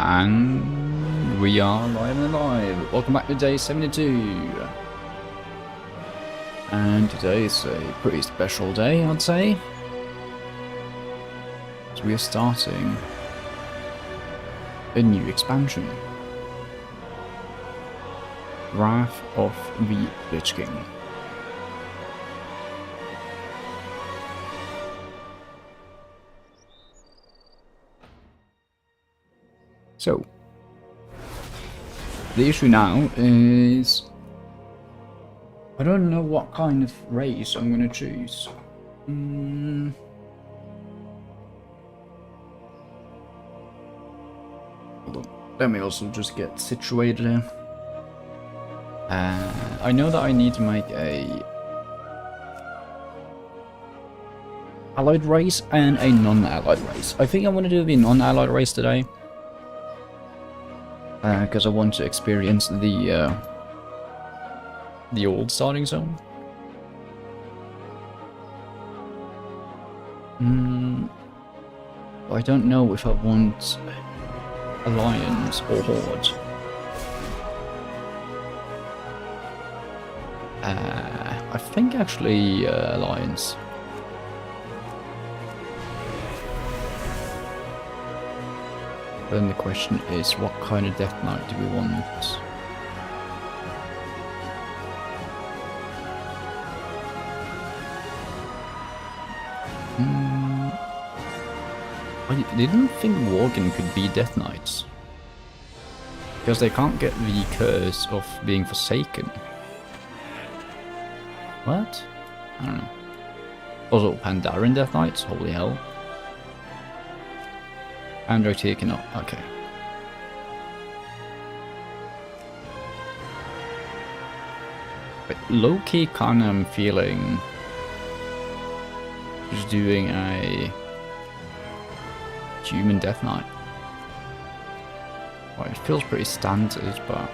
And we are live and alive. Welcome back to day 72. And today is a pretty special day, I'd say. So we are starting a new expansion. Wrath of the Lich King. So, the issue now is I don't know what kind of race I'm going to choose. Hold on. Let me also just get situated here. I know that I need to make a allied race and a non-allied race. I think I want to do the non-allied race today. Because I want to experience the old starting zone. I don't know if I want Alliance or Horde. I think actually Alliance. Then the question is, what kind of Death Knight do we want? I didn't think Worgen could be Death Knights. Because they can't get the curse of being forsaken. What? I don't know. Also, Pandaren Death Knights? Holy hell. Android here cannot. Okay. But low-key kind of am feeling just doing a human Death Knight. Well, it feels pretty standard, but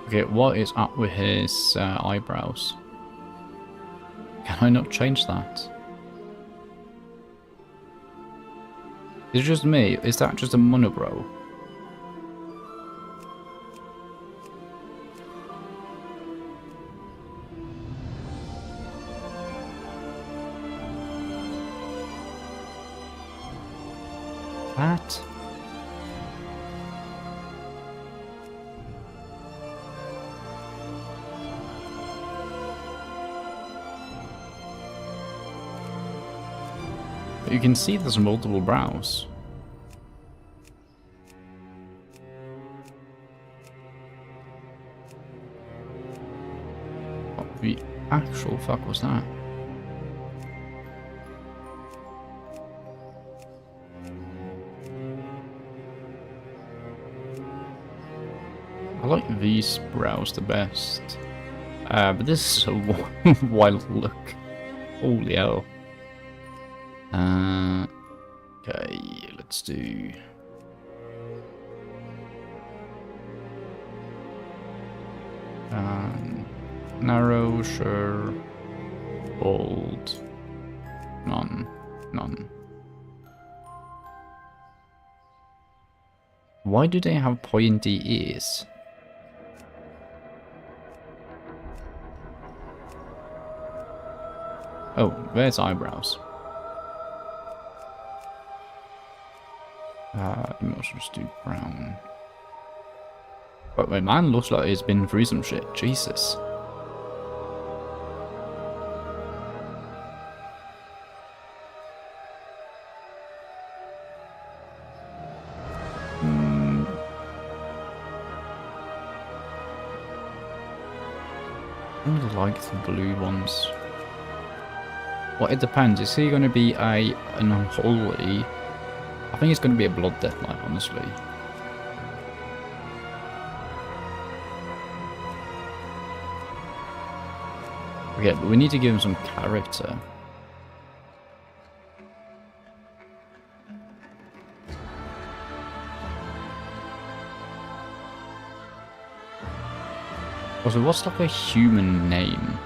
okay, what is up with his eyebrows? Can I not change that? Is it just me? Is that just a monobrow? That? You can see there's multiple brows. What the actual fuck was that? I like these brows the best. But this is a wild look. Holy hell. Okay, let's do narrow, sure, bold, none. Why do they have pointy ears? Oh, there's eyebrows. Let me also just do brown. But my man looks like he's been through some shit. Jesus. I like the blue ones. Well, it depends. Is he going to be an unholy? I think it's going to be a Blood Death Knight, honestly. Okay, but we need to give him some character. Also, what's like a human name?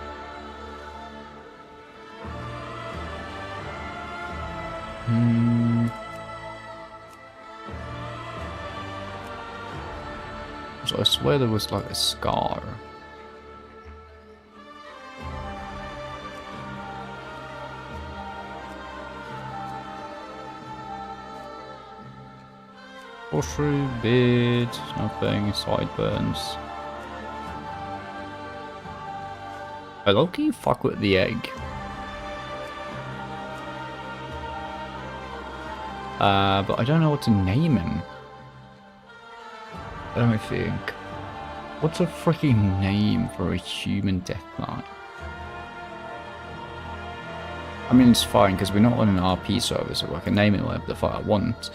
So I swear there was like a scar. Horseshoe, beard, nothing, sideburns. I low-key fuck with the egg. But I don't know what to name him. Let me think. What's a freaking name for a human deathknight? I mean, it's fine because we're not on an RP server, so I can name it whatever the fuck I want.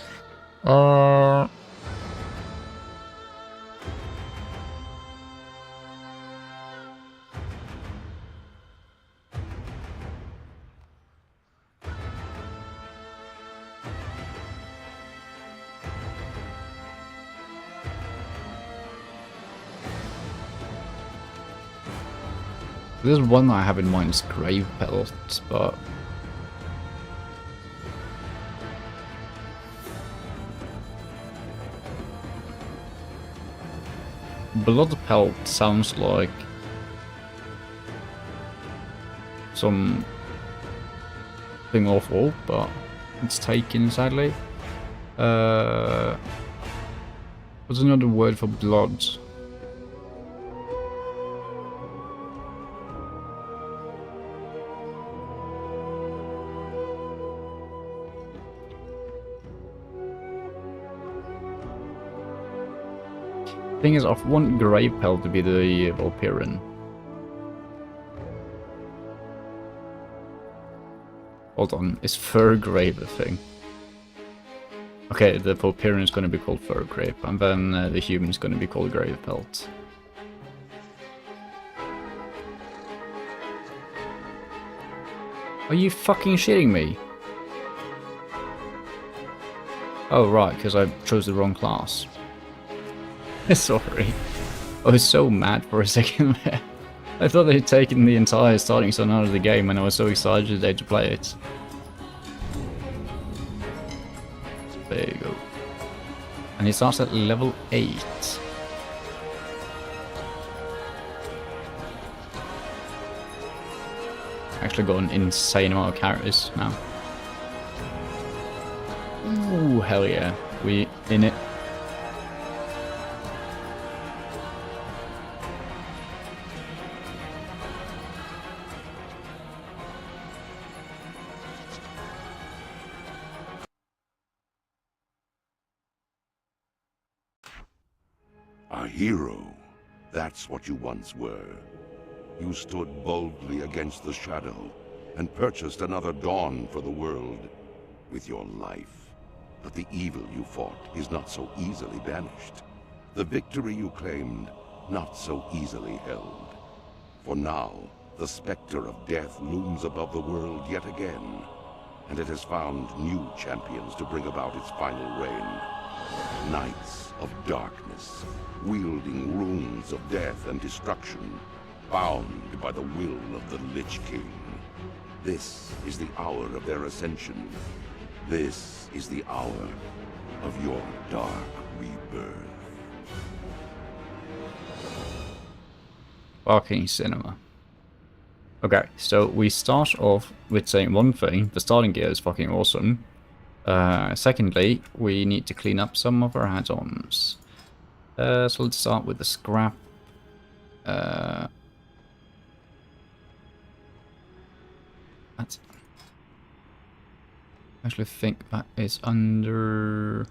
There's one I have in mind, is Grave Pelt, but Blood Pelt sounds like some thing awful, but it's taken sadly. What's another word for blood? Thing is, I want Grave Pelt to be the Valkyrian. Hold on, is Furgrave a thing? Okay, the Valkyrian is going to be called Furgrave, and then the human is going to be called Grave Pelt. Are you fucking shitting me? Oh right, because I chose the wrong class. Sorry. I was so mad for a second there. I thought they'd taken the entire starting zone out of the game and I was so excited today to play it. There you go. And it starts at level 8. Actually got an insane amount of characters now. Ooh, hell yeah. We in it. A hero. That's what you once were. You stood boldly against the shadow and purchased another dawn for the world with your life. But the evil you fought is not so easily banished. The victory you claimed, not so easily held. For now, the specter of death looms above the world yet again, and it has found new champions to bring about its final reign. Knights of darkness, wielding runes of death and destruction, bound by the will of the Lich King. This is the hour of their ascension. This is the hour of your dark rebirth. Fucking cinema. Okay, so we start off with saying one thing, the starting gear is fucking awesome. Secondly, we need to clean up some of our add-ons. So let's start with the scrap. That's... I actually think that is under...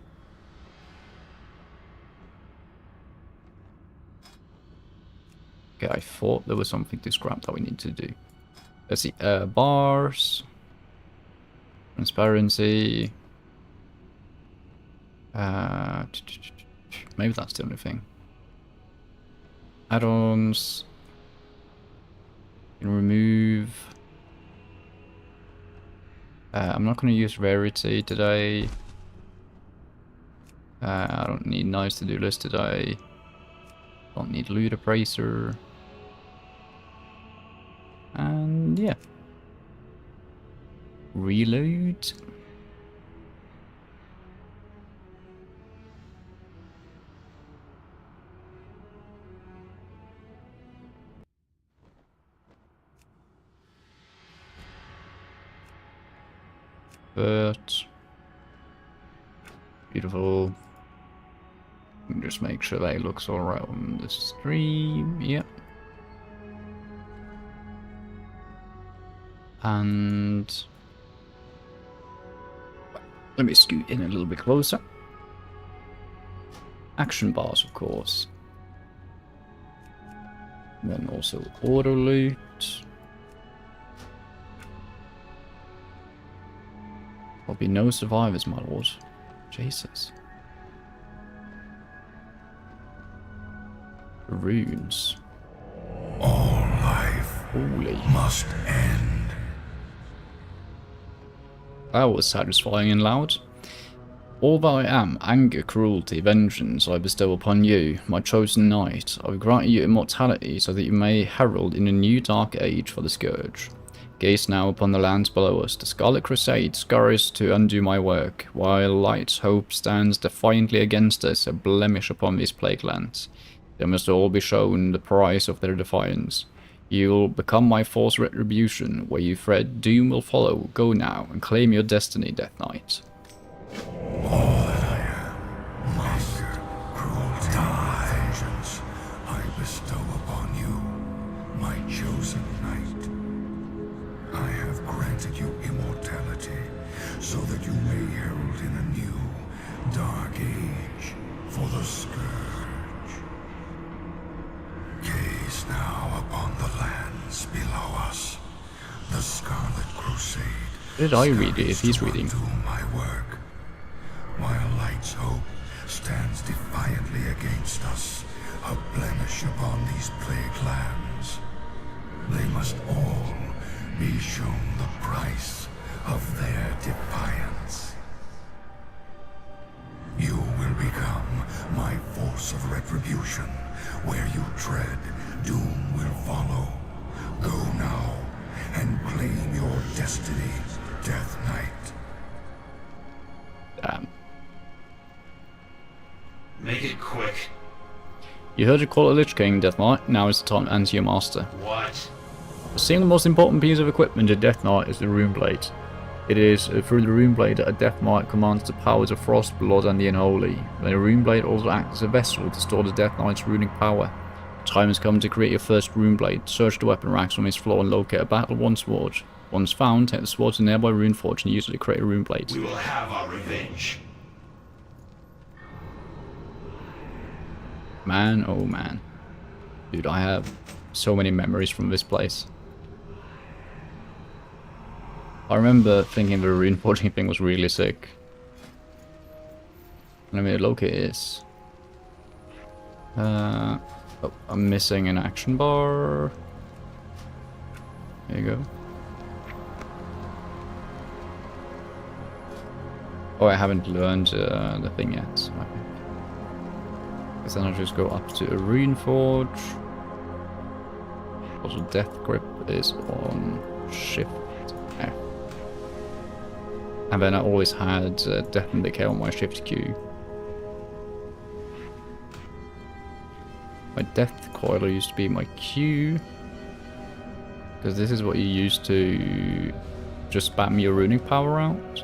Okay, I thought there was something to scrap that we need to do. Let's see, bars, transparency, maybe that's the only thing. Add-ons, can remove. I'm not going to use rarity today. I don't need nice to-do list today. Don't need loot appraiser. And yeah. Reload. But beautiful. Just make sure that it looks alright on the stream. Yep. And let me scoot in a little bit closer. Action bars, of course. And then also auto loot. There'll be no survivors, my lord. Jesus. Runes. All life Holy. must end. That was satisfying and loud. All that I am, anger, cruelty, vengeance, I bestow upon you, my chosen knight. I will grant you immortality so that you may herald in a new dark age for the Scourge. Gaze now upon the lands below us. The Scarlet Crusade scurries to undo my work, while Light's hope stands defiantly against us, a blemish upon these plague lands. They must all be shown the price of their defiance. You will become my false retribution. Where you thread, doom will follow. Go now, and claim your destiny, Death Knight. All that I am, anger, cruelty, vengeance, I bestow upon you, my chosen knight. I have granted you immortality, so that you may herald in a new, dark age for the Scourge. Gaze now upon the lands below us. The Scarlet Crusade. Did I read it if he's reading? Do my work, while Light's hope stands defiantly against us, a blemish upon these plague lands. They must all be shown the price of their defiance. You will become my force of retribution. Where you tread, doom will follow. Go now and claim your destiny, Death Knight. Damn. Make it quick. You heard you call a Lich King, Death Knight. Now is the time to answer your master. What? The single most important piece of equipment in Death Knight is the Rune Blade. It is through the Rune Blade that a Death Knight commands the powers of Frost, Blood, and the Unholy. The Rune Blade also acts as a vessel to store the Death Knight's runic power. Time has come to create your first Rune Blade. Search the weapon racks on its floor and locate a Battle-worn sword. Once found, take the sword to a nearby Rune Forge and use it to create a Rune Blade. We will have our revenge. Man, oh man. Dude, I have so many memories from this place. I remember thinking the rune forging thing was really sick. Let me locate this. Oh, I'm missing an action bar. There you go. Oh, I haven't learned the thing yet. Okay. Because then I'll just go up to a rune forge. Also, Death Grip is on Shift F. And then I always had Death and Decay on my Shift Q. My Death Coiler used to be my Q. Because this is what you use to just spam your runic power out.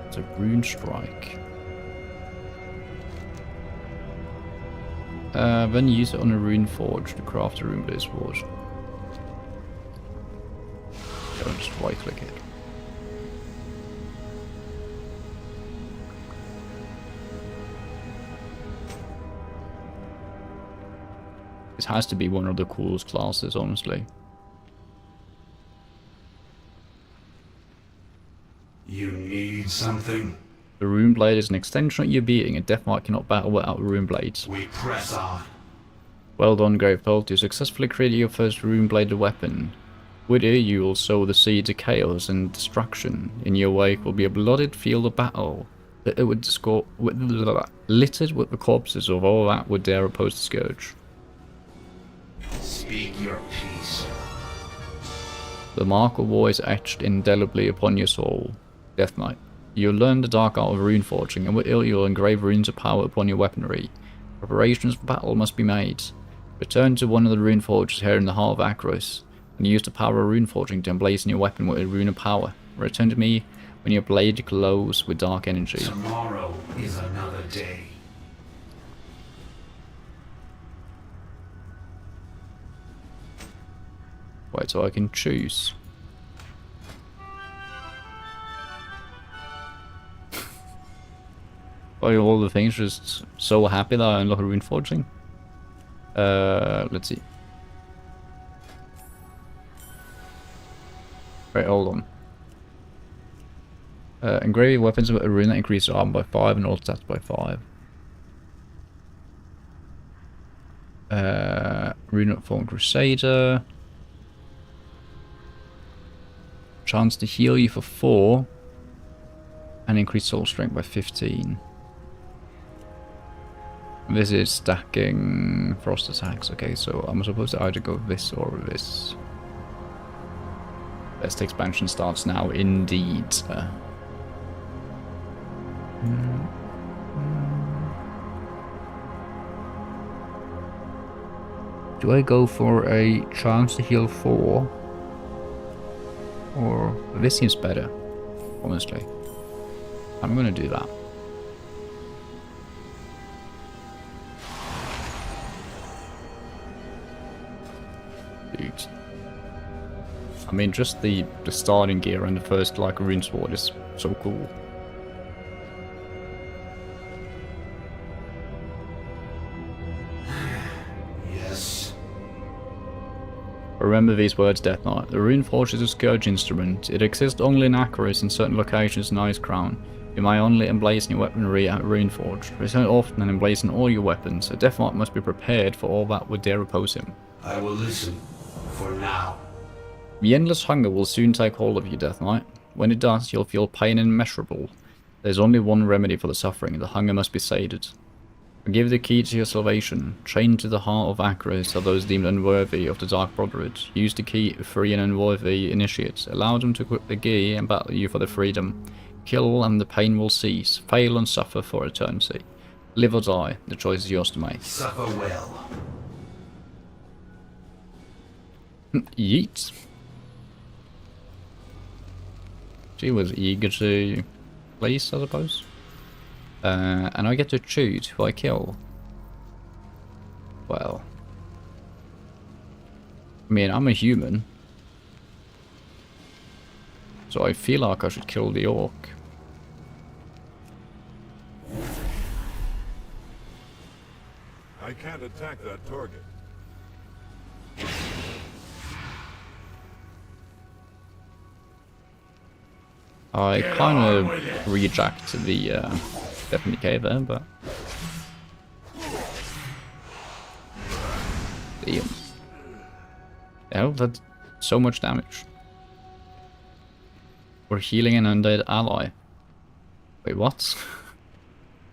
It's a Rune Strike. Then use it on a Rune Forge to craft a Rune Blaze Forge. Don't just right click it. This has to be one of the coolest classes, honestly. You need something? The Rune Blade is an extension of your being. A Death Knight cannot battle without Rune Blades. We press on. Well done, Gravetold. You successfully created your first Rune Bladed weapon. With it, you will sow the seeds of chaos and destruction. In your wake will be a blooded field of battle, littered with the corpses of all that would dare oppose the Scourge. Speak your peace. The mark of war is etched indelibly upon your soul. Death Knight. You'll learn the dark art of rune forging, and with it you'll engrave runes of power upon your weaponry. Preparations for battle must be made. Return to one of the rune forges here in the heart of Akros, and use the power of rune forging to emblazon your weapon with a rune of power. Return to me when your blade glows with dark energy. Tomorrow is another day. Wait, so I can choose. Are all the things just so happy that I unlock a rune forging? Let's see. Right, hold on. Engrave weapons with a rune that increases armor by 5 and all stats by 5. Rune of Fallen Crusader. Chance to heal you for 4. And increase soul strength by 15. This is stacking frost attacks. Okay, so I'm supposed to either go with this or this. Best expansion starts now, indeed. Do I go for a chance to heal 4? Or this seems better, honestly. I'm gonna do that. Dude. I mean, just the starting gear and the first like rune sword is so cool. Yes. Remember these words, Death Knight. The rune forge is a scourge instrument. It exists only in Akros in certain locations in Ice Crown. You may only emblazon your weaponry at Runeforge. Return often and emblazon all your weapons. A Death Knight must be prepared for all that would dare oppose him. I will listen. For now. The endless hunger will soon take hold of you, Death Knight. When it does, you'll feel pain immeasurable. There's only one remedy for the suffering. The hunger must be sated. Give the key to your salvation. Chained to the heart of Akros are those deemed unworthy of the Dark Brotherhood. Use the key to free an unworthy initiate. Allow them to equip the key and battle you for their freedom. Kill and the pain will cease. Fail and suffer for eternity. Live or die, the choice is yours to make. Suffer well. Yeet. She was eager to place, I suppose. And I get to choose who I kill. Well. I mean, I'm a human. So I feel like I should kill the orc. I can't attack that target. I kind of reject the definitely cave there, but damn. Oh, that's so much damage. We're healing an undead ally. Wait, what?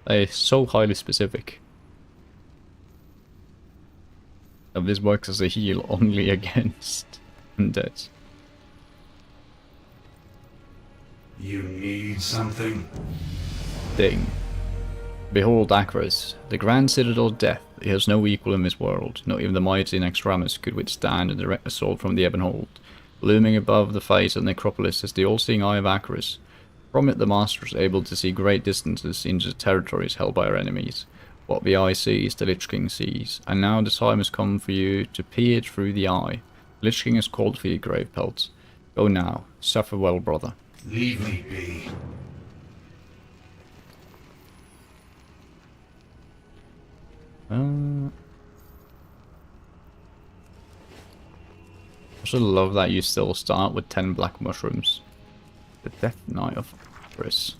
That is so highly specific. And this works as a heal only against undead. You need something? Ding. Behold Akros, the grand citadel of death. It has no equal in this world. Not even the mighty Nextramus could withstand a direct assault from the Ebonhold. Looming above the face of the necropolis is the all-seeing eye of Akros. From it the master is able to see great distances into the territories held by our enemies. What the eye sees, the Lich King sees. And now the time has come for you to peer through the eye. The Lich King has called for your grave pelts. Go now. Suffer well, brother. Leave me be. I also love that you still start with 10 black mushrooms. The Death Knight of Akros.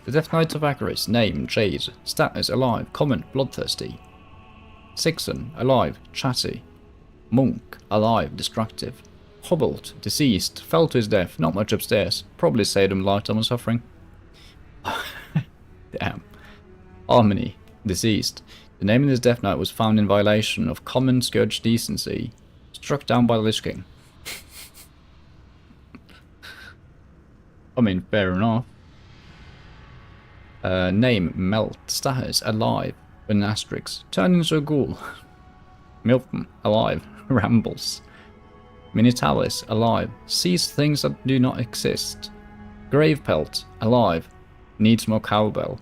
The Death Knight of Akros. Name, Jade. Status, alive. Comment, bloodthirsty. Sixon, alive. Chatty. Monk, alive. Destructive. Hobbled, deceased. Fell to his death. Not much upstairs. Probably saved him lifetime of suffering. Damn. Harmony, deceased. The name of this Death Knight was found in violation of common scourge decency. Struck down by the Lich King. I mean, fair enough. Name, Melt. Status, alive. With an asterisk. Turn into a ghoul. Milton, alive. Rambles. Minitalis, alive. Sees things that do not exist. Grave Pelt, alive. Needs more cowbell.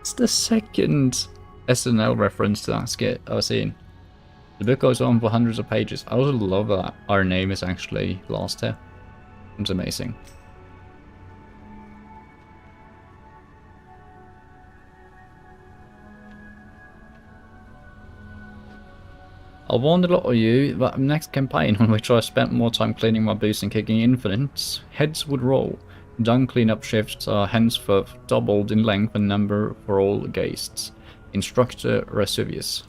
It's the second SNL reference to that skit I've seen. The book goes on for hundreds of pages. I also love that our name is actually last here. It's amazing. I warned a lot of you that next campaign, on which I spent more time cleaning my boots and kicking infinites, heads would roll. Dung cleanup shifts are henceforth doubled in length and number for all ghasts. Instructor Rasuvius.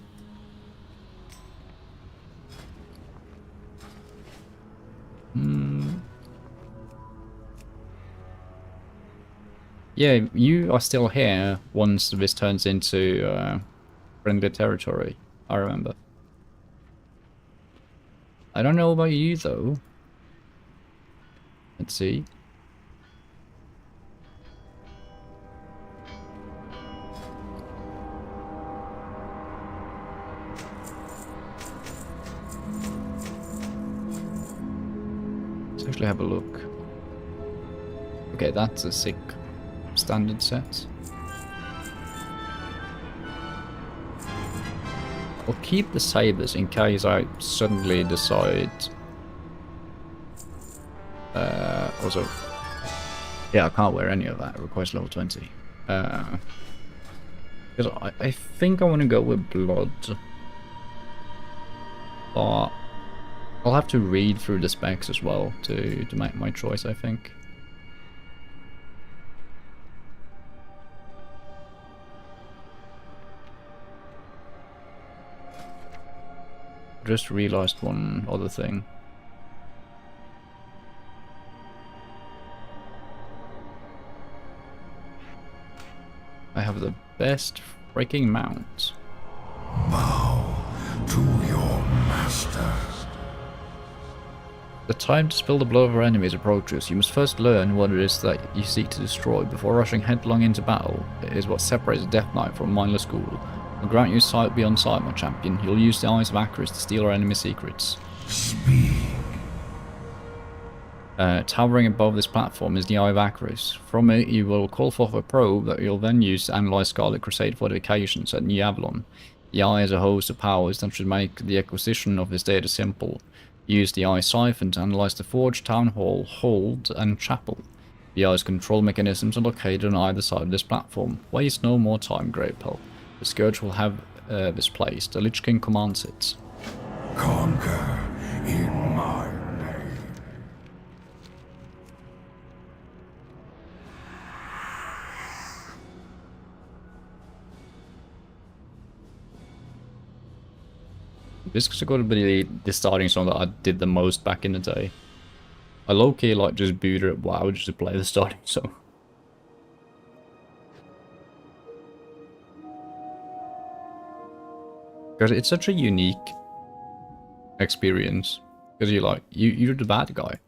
Yeah, you are still here once this turns into friendly territory, I remember. I don't know about you though. Let's see. Let's actually have a look. Okay, that's a sick standard set. I'll keep the sabers in case I suddenly decide. Also, yeah, I can't wear any of that. It requires level 20. Because I think I want to go with blood, but I'll have to read through the specs as well to make my choice, I think. Just realized one other thing. I have the best freaking mount. Bow to your master. The time to spill the blood of our enemies approaches. You must first learn what it is that you seek to destroy before rushing headlong into battle. It is what separates a Death Knight from a mindless ghoul. I'll grant you sight beyond sight, my champion. You'll use the eyes of Acris to steal our enemy's secrets. Speak. Towering above this platform is the Eye of Acris. From it, you will call forth a probe that you'll then use to analyze Scarlet Crusade fortifications at New Avalon. The Eye is a host of powers that should make the acquisition of this data simple. Use the Eye Siphon to analyze the Forge, Town Hall, Hold, and Chapel. The Eye's control mechanisms are located on either side of this platform. Waste no more time, Great Pell. The Scourge will have this placed. The Lich King commands it. Conquer in my name. This is going to be the starting song that I did the most back in the day. I low-key like just booted at WoW just to play the starting song. Because it's such a unique experience. Because you're like, you're the bad guy.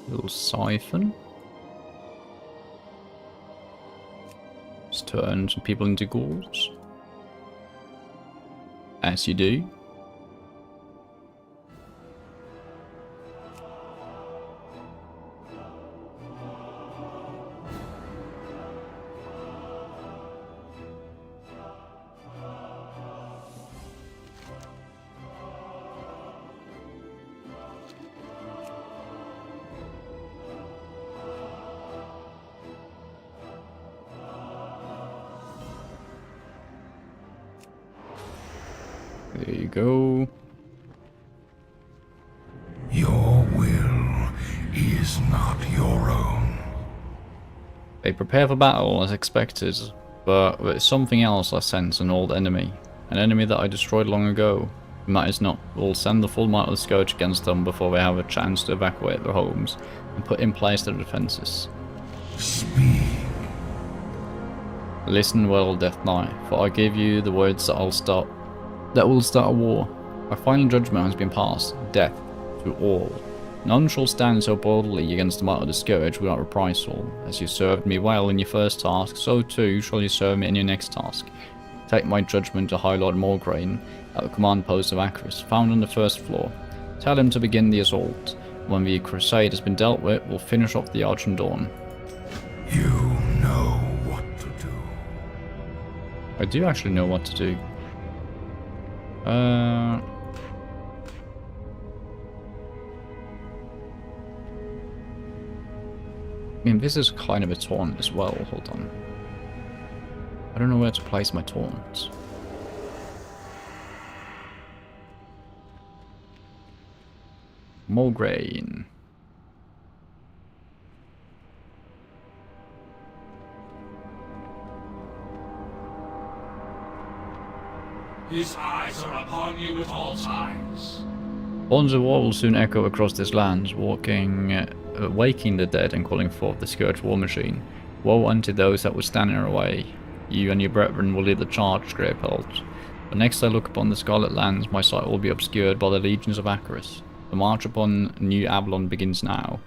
Little siphon. Just turn some people into ghouls. As you do. There you go. Your will is not your own. They prepare for battle as expected, but with something else I sense an old enemy. An enemy that I destroyed long ago. It matters not. We'll send the full might of the Scourge against them before they have a chance to evacuate their homes and put in place their defences. Speak. Listen well, Death Knight, for I give you the words that will start a war. My final judgment has been passed. Death to all. None shall stand so boldly against the might of the Scourge without reprisal. As you served me well in your first task, so too shall you serve me in your next task. Take my judgment to High Lord Morgraine at the command post of Acris, found on the first floor. Tell him to begin the assault. When the crusade has been dealt with, we'll finish off the Argent Dawn. You know what to do. I do actually know what to do. I mean, this is kind of a taunt as well. Hold on. I don't know where to place my taunts. Morgraine. His eyes are upon you at all times. Horns of war will soon echo across this land, waking the dead and calling forth the Scourge war machine. Woe unto those that would stand in our way. You and your brethren will lead the charge, Greypelt. But next I look upon the Scarlet Lands, my sight will be obscured by the legions of Acris. The march upon New Avalon begins now.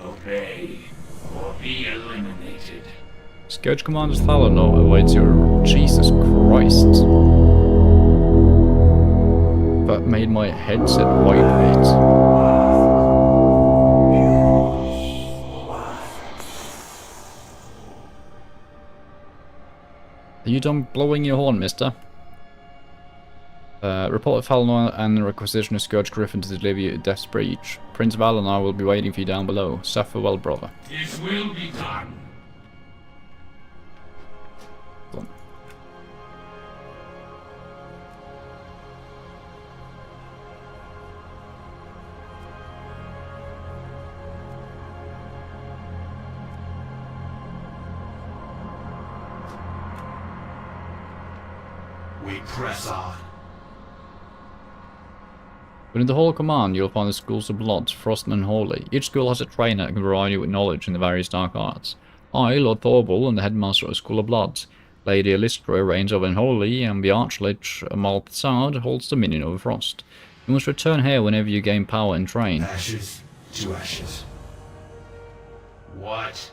Obey, or be eliminated. Scourge Commander's Thalanor awaits your... Jesus Christ. That made my headset vibrate. Are you done blowing your horn, mister? Report to Thalanor and requisition of Scourge Griffin to deliver you to Death's Breach. Prince Valanar will be waiting for you down below. Suffer well, brother. It will be done. We press on. Within the whole command, you'll find the schools of Blood, Frost and Unholy. Each school has a trainer that can provide you with knowledge in the various dark arts. I, Lord Thorbull, am the headmaster of the School of Blood. Lady Elistra reigns over Unholy, and the Archlich Malthasard holds dominion over Frost. You must return here whenever you gain power and train. Ashes to ashes. What?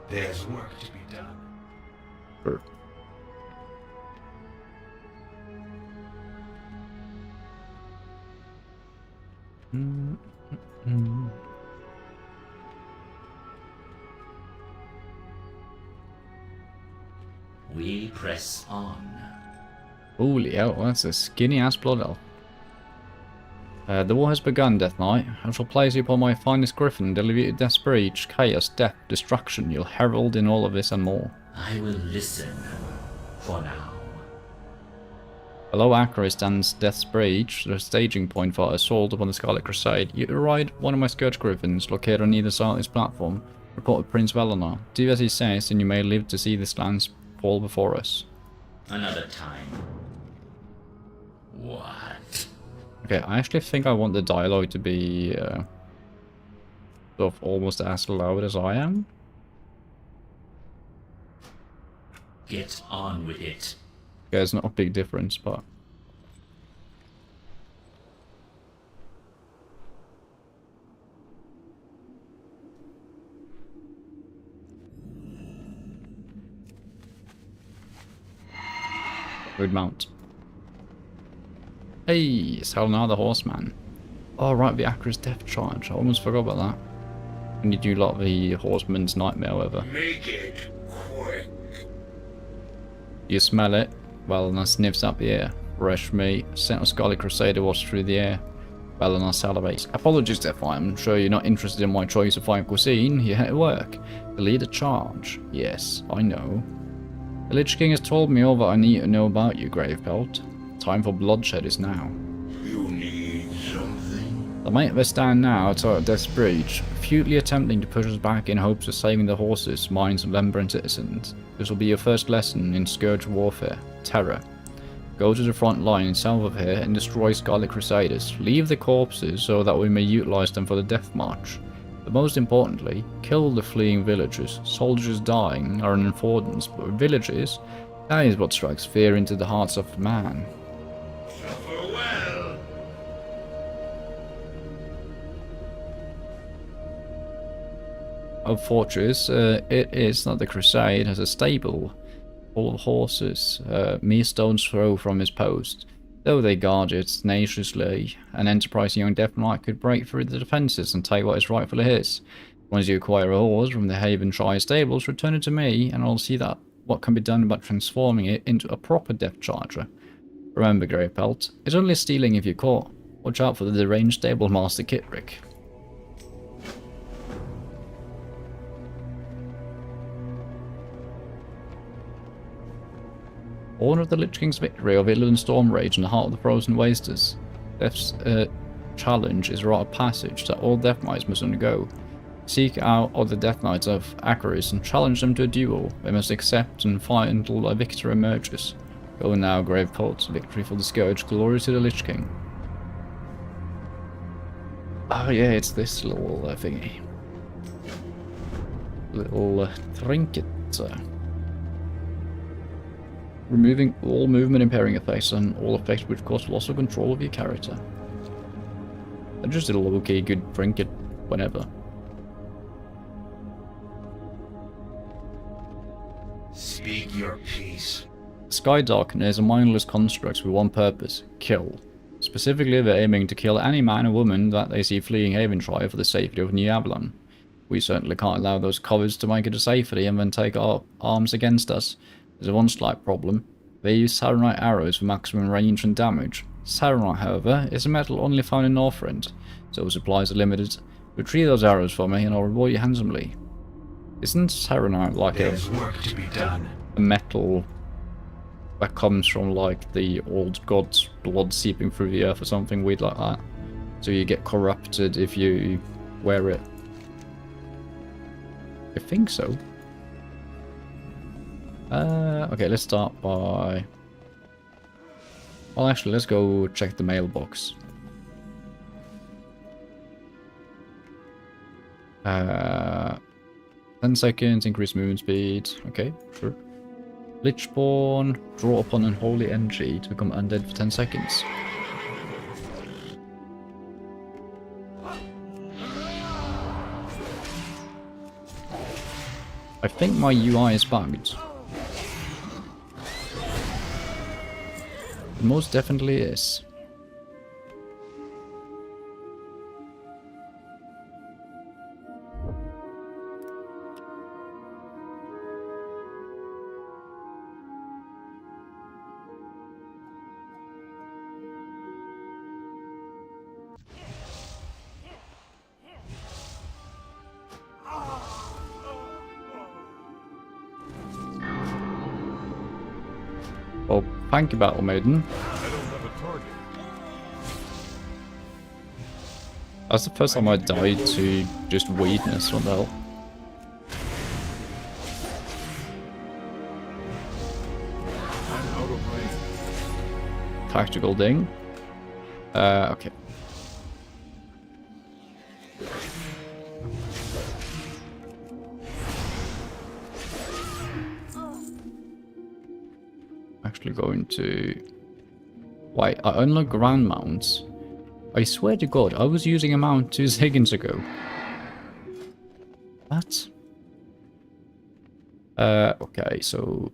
There's work to be done. Sure. We press on. Holy hell, that's a skinny ass blood elf. The war has begun, Death Knight. I shall place you upon my finest griffin and deliver you to Death's Breach, chaos, death, destruction. You'll herald in all of this and more. I will listen for now. Below Acris stands Death's Breach, the staging point for our assault upon the Scarlet Crusade. You ride one of my Scourge Griffins, located on either side of this platform. Report to Prince Valanar. Do as he says, and you may live to see this land fall before us. Another time. What? Okay, I actually think I want the dialogue to be sort of almost as loud as I am. Get on with it. Yeah, it's not a big difference, but... Good mount. Hey, Salnar the Horseman. Oh, right, the Acris Death Charge. I almost forgot about that. And you do like the Horseman's Nightmare, however. Make it quick. You smell it? Valanar sniffs up the air. Fresh meat. Scent of Scarlet Crusader washes through the air. Valanar salivates. Apologies, Death. I'm sure you're not interested in my choice of fine cuisine. You're here to work. To lead a charge. Yes, I know. The Lich King has told me all that I need to know about you, Gravepelt. Time for bloodshed is now. You need something? The might of us stand now outside Death's Breach, futilely attempting to push us back in hopes of saving the horses, minds of Lembrand citizens. This will be your first lesson in Scourge warfare, terror. Go to the front line south of here and destroy Scarlet Crusaders. Leave the corpses so that we may utilize them for the Death March. But most importantly, kill the fleeing villagers. Soldiers dying are an affordance, but villagers, that is what strikes fear into the hearts of man. Suffer well. Of fortress, it is that the Crusade has a stable full of horses, mere stone's throw from his post. Though they guard it tenaciously, an enterprising young Death Knight could break through the defences and take what is rightfully his. Once you acquire a horse from the Havenshire stables, return it to me, and I'll see that what can be done about transforming it into a proper Death Charger. Remember, Greypelt, it's only stealing if you're caught. Watch out for the deranged stable master Kitrick. Horn of the Lich King's victory of Illidan Stormrage in the heart of the Frozen Wasters. Death's challenge is a rite of passage that all Death Knights must undergo. Seek out other Death Knights of Acheris and challenge them to a duel. They must accept and fight until a victor emerges. Go now, Grave Cult. Victory for the Scourge. Glory to the Lich King. Oh yeah, it's this little thingy. Little trinket. Removing all movement impairing effects and all effects which cause loss of control of your character. And just a low-key good trinket whenever. Speak your peace. Sky Darkener is a mindless construct with one purpose: kill. Specifically, they're aiming to kill any man or woman that they see fleeing Havenshire for the safety of New Avalon. We certainly can't allow those cowards to make it a safety and then take our arms against us. There's one slight problem. They use Saronite arrows for maximum range and damage. Saronite, however, is a metal only found in Northrend, so supplies are limited. Retrieve those arrows for me and I'll reward you handsomely. Isn't Saronite like There's work to be done. a metal that comes from like the old god's blood seeping through the earth or something weird like that? So you get corrupted if you wear it. I think so. Okay, let's start by... Well, actually, let's go check the mailbox. 10 seconds, increase movement speed. Okay, sure. Lichborn, draw upon unholy energy to become undead for 10 seconds. I think my UI is bugged. It most definitely is. Well, thank you, Battle Maiden. That's the first time I died to just weirdness. What the hell? Tactical ding. Okay. Actually going to... Wait, I unlock ground mounts. I swear to God, I was using a mount 2 seconds ago. What? Okay, so...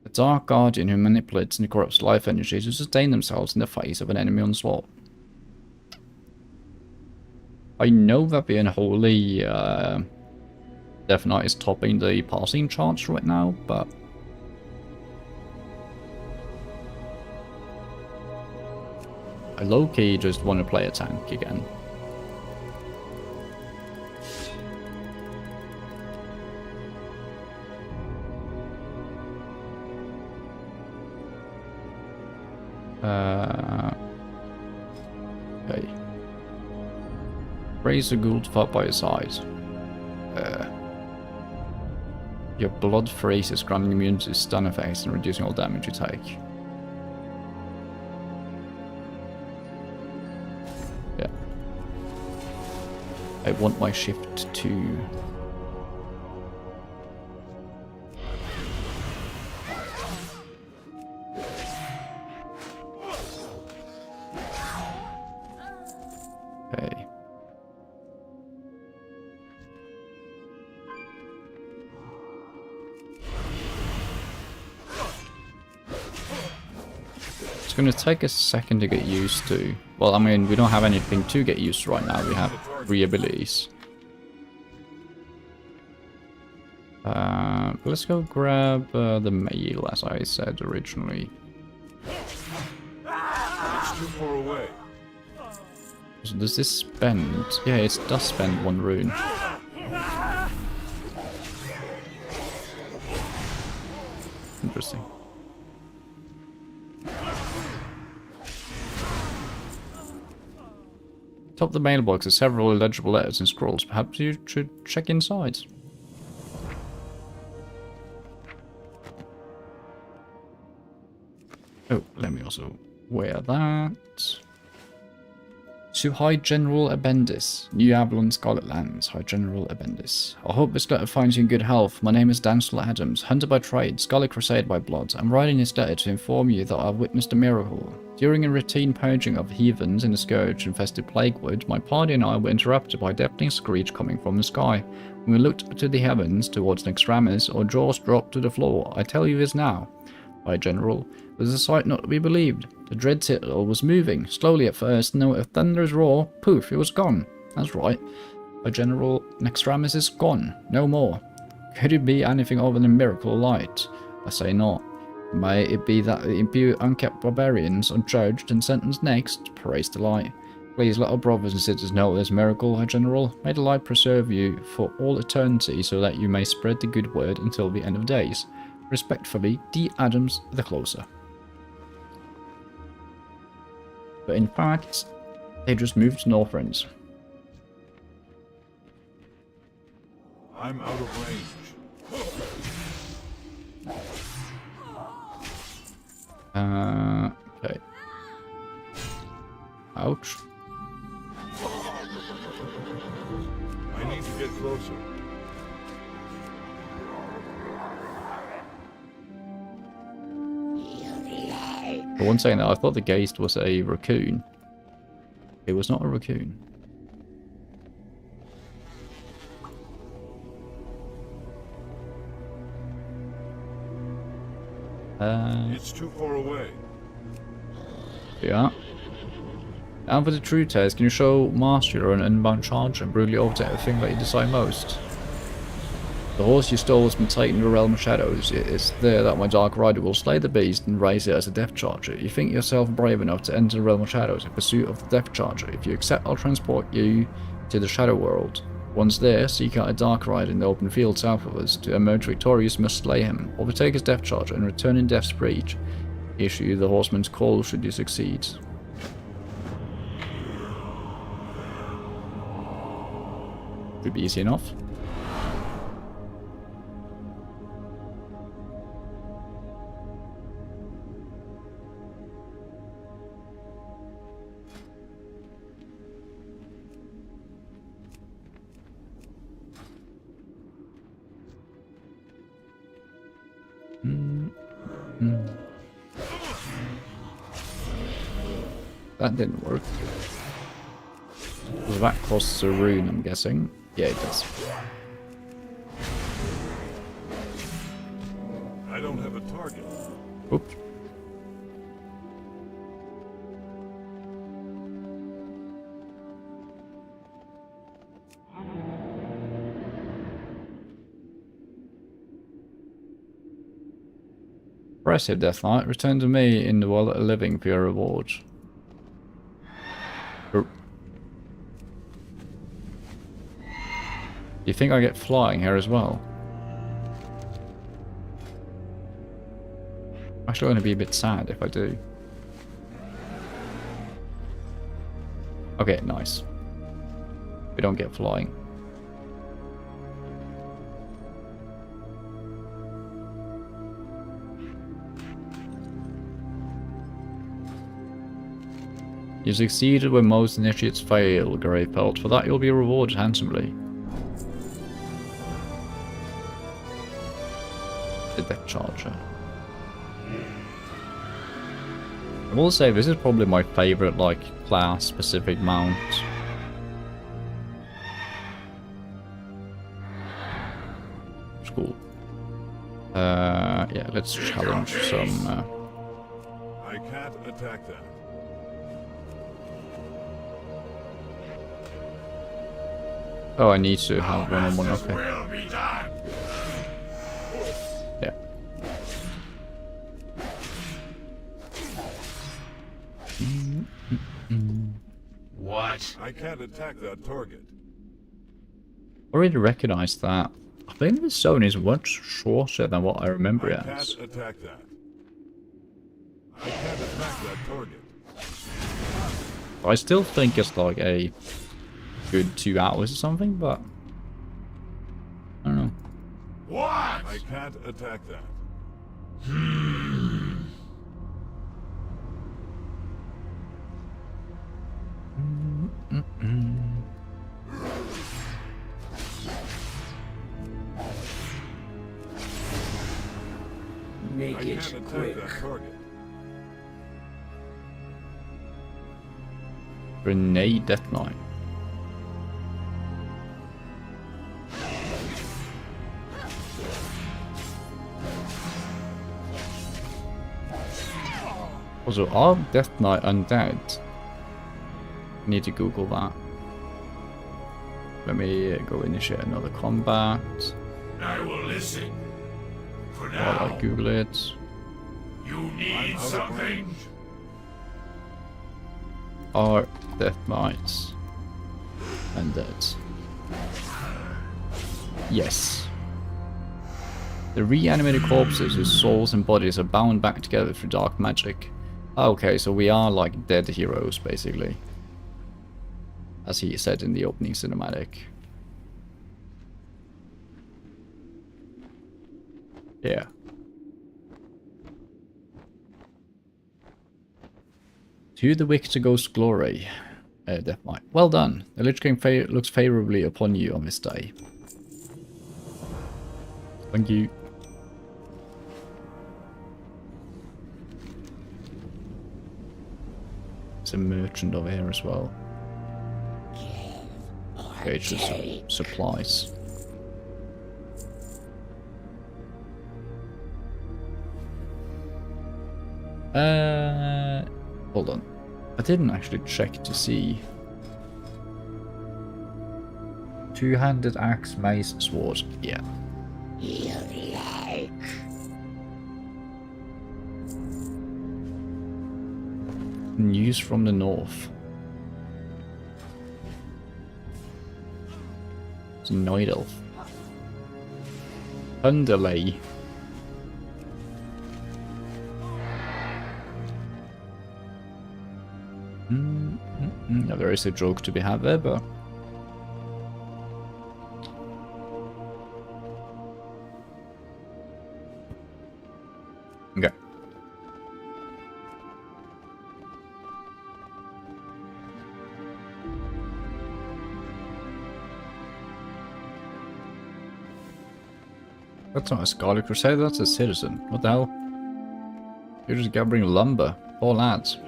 The Dark Guardian who manipulates and corrupts life energies to sustain themselves in the face of an enemy onslaught. I know that the Unholy Death Knight is topping the passing charts right now, but... I low-key just want to play a tank again. Okay. Raise the ghoul to fight by your side. Your blood freezes, granting immunity to stun effects and reducing all damage you take. Yeah. I want my shift to... Okay. It's going to take a second to get used to. Well, I mean, we don't have anything to get used to right now. We have 3 abilities. But let's go grab the mail, as I said originally. It's too far away. So does this spend? Yeah, it does spend 1 rune. Interesting. Top of the mailbox are several illegible letters and scrolls. Perhaps you should check inside. Oh, let me also wear that. To High General Abendis, New Avalon, Scarlet Lands. High General Abendis. I hope this letter finds you in good health. My name is Dancel Adams, hunter by trade, Scarlet Crusade by blood. I'm writing this letter to inform you that I've witnessed a miracle. During a routine purging of heathens in the scourge-infested Plaguewood, my party and I were interrupted by a deafening screech coming from the sky. When we looked to the heavens towards Nexramis, our jaws dropped to the floor. I tell you this now. High General, it was a sight not to be believed. The dread citadel was moving, slowly at first, and then with a thunderous roar, poof, it was gone. That's right. High General, Nexramis is gone. No more. Could it be anything other than a miracle of light? I say not. May it be that the impure, unkept barbarians are judged and sentenced next? Praise the light. Please let our brothers and sisters know this miracle, High General. May the light preserve you for all eternity so that you may spread the good word until the end of days. Respectfully, D. Adams the Closer. But in fact, they just moved to northrend. I'm out of range. Okay. Ouch. I need to get closer. For one second, I thought the Geist was a raccoon. It was not a raccoon. It's too far away. Yeah. And for the true test, can you show Master an unbound charge and brutally overtake the thing that you desire most? The horse you stole has been taken to the realm of shadows. It is there that my dark rider will slay the beast and raise it as a death charger. You think yourself brave enough to enter the realm of shadows in pursuit of the death charger. If you accept, I'll transport you to the shadow world. Once there, seek out a dark rider in the open field south of us. To emerge victorious, you must slay him, overtake his death charger, and return in death's breach. Issue the horseman's call should you succeed. Should be easy enough. That didn't work. Does that cost a rune, I'm guessing? Yeah, it does. I don't have a target. Oops. Impressive, Death Knight. Return to me in the world of living for your reward. Do you think I get flying here as well? I'm actually going to be a bit sad if I do. Okay, nice. We don't get flying. You succeeded when most initiates fail, Grave Pelt. For that you'll be rewarded handsomely. The Death Charger. I will say this is probably my favorite, like, class-specific mount. It's cool. Yeah, let's challenge some. I can't attack that. Oh, I need to have one-on-one. Okay. Will be done. Yeah. What? I can't attack that target. Already recognized that. I think the zone is much shorter than what I remember it I as. can't attack that. I can't attack that target. I still think it's like a good 2 hours or something, but I don't know. What? I can't attack that. Make I it can't attack quick. that target. Grenade Death Knight. Also, are Death Knight undead? Need to Google that. Let me go initiate another combat I will listen. For while now, I Google it. you need something. Are Death Knights undead? Yes. The reanimated corpses whose souls and bodies are bound back together through dark magic. Okay, so we are like dead heroes, basically. As he said in the opening cinematic. Yeah. To the wicked goes glory. Death Knight. Well done. The Lich King looks favorably upon you on this day. Thank you. There's a merchant over here as well. Okay, it's just supplies. Hold on. I didn't actually check to see. Two-handed axe, mace, sword. Yeah. News from the north. It's a night elf. Underlay. Now there is a joke to be had there, but okay. That's not a Scarlet Crusader, that's a citizen. What the hell? You're just gathering lumber. Poor lads.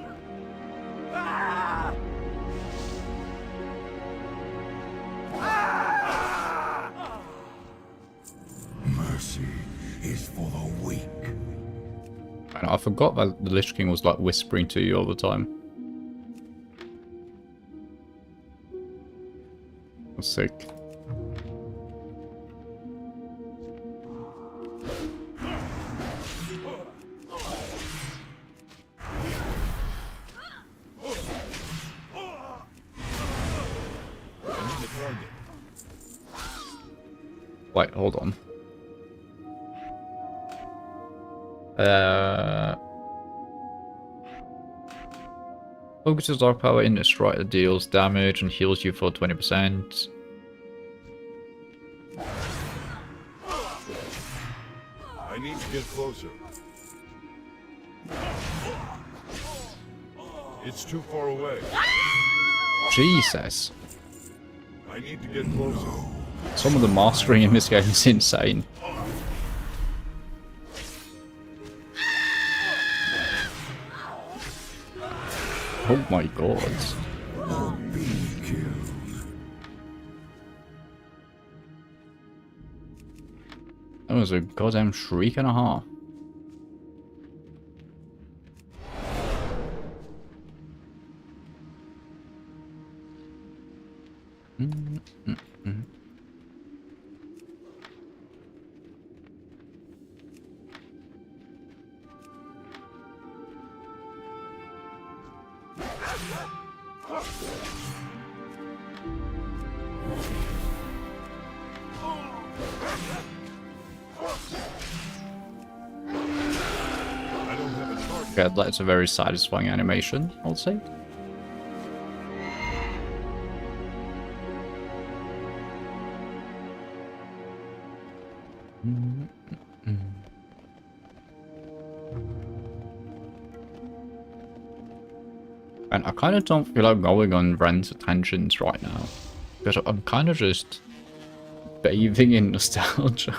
Mercy is for the weak. I know, I forgot that the Lich King was like whispering to you all the time. That's sick. Wait, hold on. Focuses dark power in a strike that deals damage and heals you for 20%. I need to get closer. It's too far away. Jesus. I need to get closer. Some of the mastering in this game is insane. Oh my god. That was a goddamn shriek and a half. Okay, that's a very satisfying animation, I would say. And I kind of don't feel like going on Ren's attentions right now, because I'm kind of just bathing in nostalgia.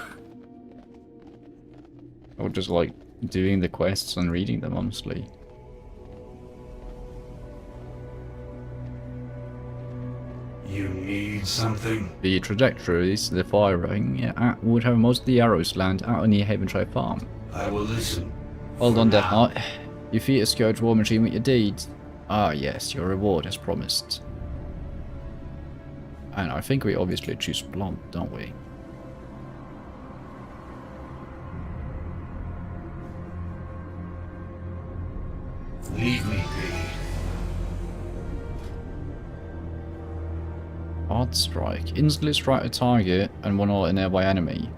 Or just like doing the quests and reading them, honestly. You need something? The trajectories, the firing, would have most of the arrows land out on the Havenshire farm. I will listen. Hold on, Death Knight. You feat a Scourge War Machine with your deeds. Ah yes, your reward as promised. And I think we obviously choose Blunt, don't we? Leave me be. Hard Strike. Instantly strike a target and one or a nearby enemy.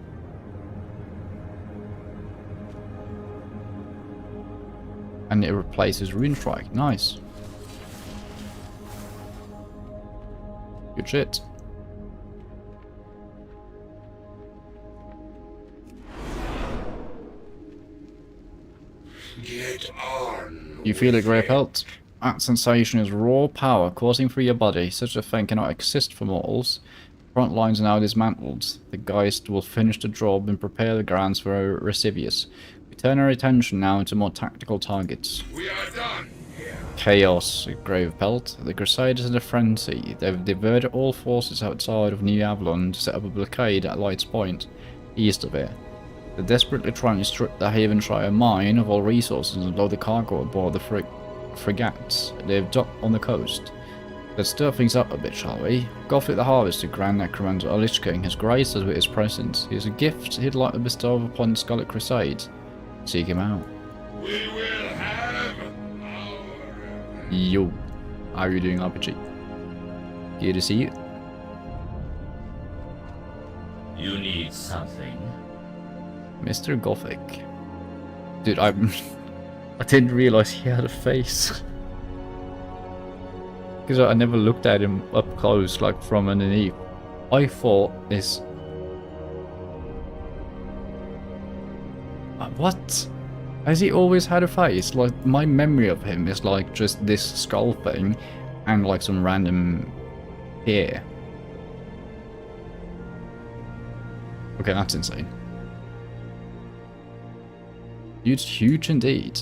And it replaces Rune Strike. Nice. Good shit. Get on. You feel a grey pelt? That sensation is raw power coursing through your body. Such a thing cannot exist for mortals. Front lines are now dismantled. The Geist will finish the job and prepare the grounds for Resivius. We turn our attention now to more tactical targets. We are done. Chaos, Grave Pelt. The Crusaders in a frenzy. They've diverted all forces outside of New Avalon to set up a blockade at Light's Point, east of it. They're desperately trying to strip the Havenshire mine of all resources and load the cargo aboard the frigates they've docked on the coast. Let's stir things up a bit, shall we? Gothic the Harvester, Grand Necromancer Lich King, has graced us with his presence. He is a gift he'd like to bestow upon Scarlet Crusade. Seek him out. We will have our... Yo, how are you doing, RPG? Good to see you. You need something. Mr. Gothic. Dude, I didn't realize he had a face. Because I never looked at him up close, like from underneath. I thought this... What? Has he always had a face? Like, my memory of him is like just this skull thing and like some random hair. Okay, that's insane. It's huge indeed.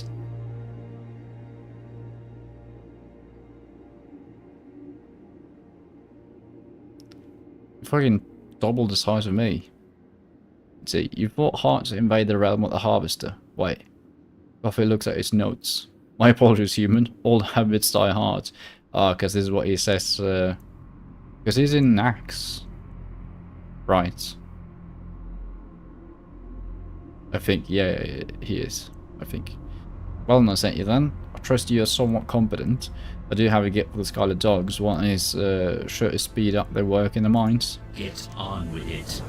Fucking double the size of me. Let's see, you fought hard to invade the realm of the Harvester. Wait. Buffy looks at his notes. My apologies, human. Old habits die hard. Ah, because this is what he says. Because he's in Nax. Right. I think, yeah, he is. I think. Well, I sent you then. I trust you are somewhat competent. I do have a gift for the Scarlet Dogs. One is sure to speed up their work in the mines. Get on with it.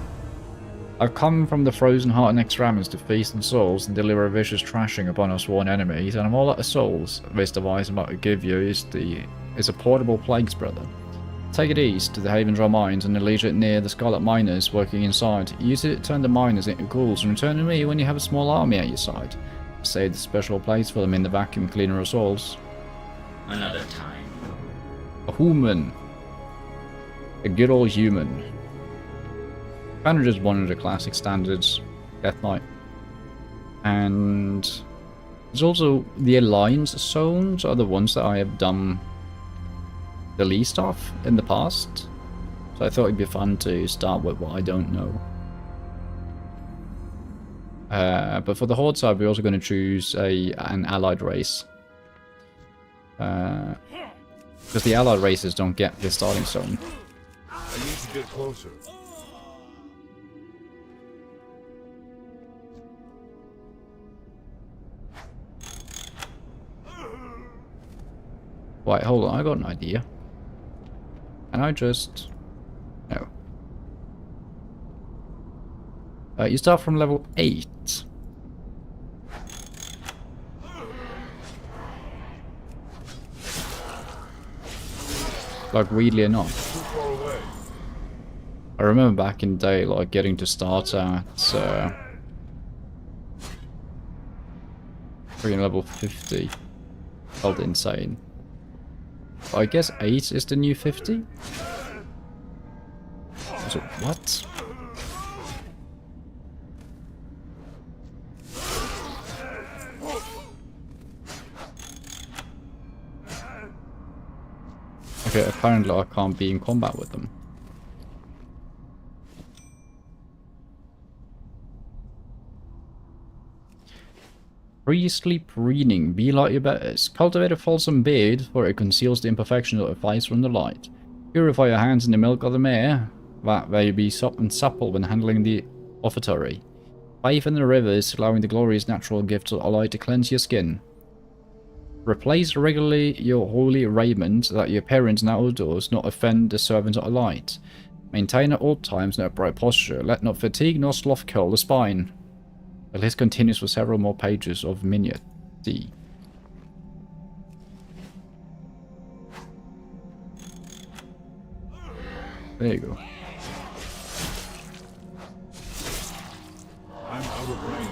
I've come from the frozen heart and extremis to feast on souls and deliver a vicious trashing upon our sworn enemies, and I'm all out of souls. This device I'm about to give you is a portable plagues, brother. Take it east to the Havendra mines and leave it near the Scarlet miners working inside. Use it to turn the miners into ghouls and return to me when you have a small army at your side. Save the special place for them in the vacuum cleaner of souls. Another time. A human. A good old human. Kind of just one of the classic standards Death Knight. And there's also the Alliance zones are the ones that I have done the least of in the past. So I thought it'd be fun to start with what I don't know. But for the Horde side, we're also going to choose an allied race. Because the allied races don't get the starting zone. I need to get closer. Wait, hold on, I got an idea. Can I just... No. You start from level 8. Like, weirdly enough. I remember back in the day, like, getting to start at... freaking level 50. Felt insane. I guess 8 is the new 50? So, what? Okay, apparently I can't be in combat with them. Priestly preening, be like your betters. Cultivate a fulsome beard, for it conceals the imperfection that flies from the light. Purify your hands in the milk of the mare, that they be soft and supple when handling the offertory. Bathe in the rivers, allowing the glorious natural gifts of light to cleanse your skin. Replace regularly your holy raiment, that your appearance in outdoors not offend the servant of light. Maintain at all times an upright posture. Let not fatigue nor sloth curl the spine. The list continues for several more pages of Minyat D. There you go. I'm out of range.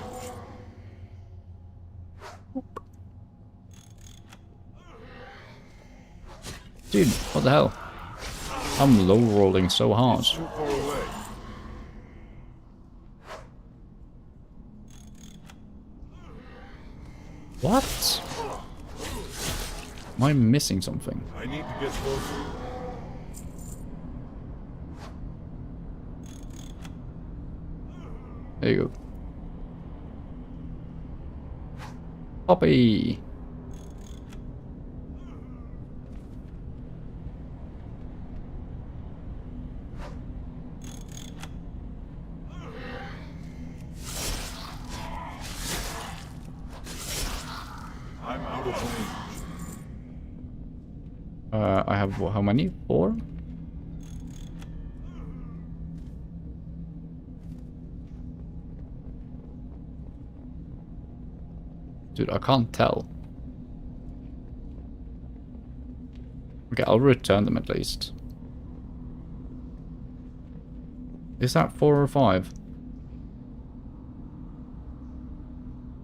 Dude, what the hell? I'm low rolling so hard. Too far away. What? Am I missing something? I need to get closer. There you go. Poppy! I'm out of range. I have how many? 4? Dude, I can't tell. Okay, I'll return them at least. Is that 4 or 5?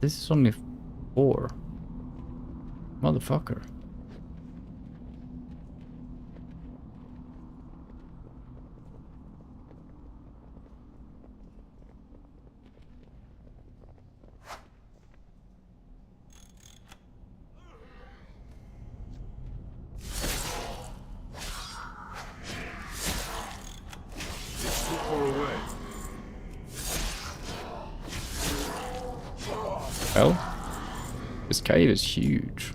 This is only 4. Motherfucker. It's too far away. Well, this cave is huge.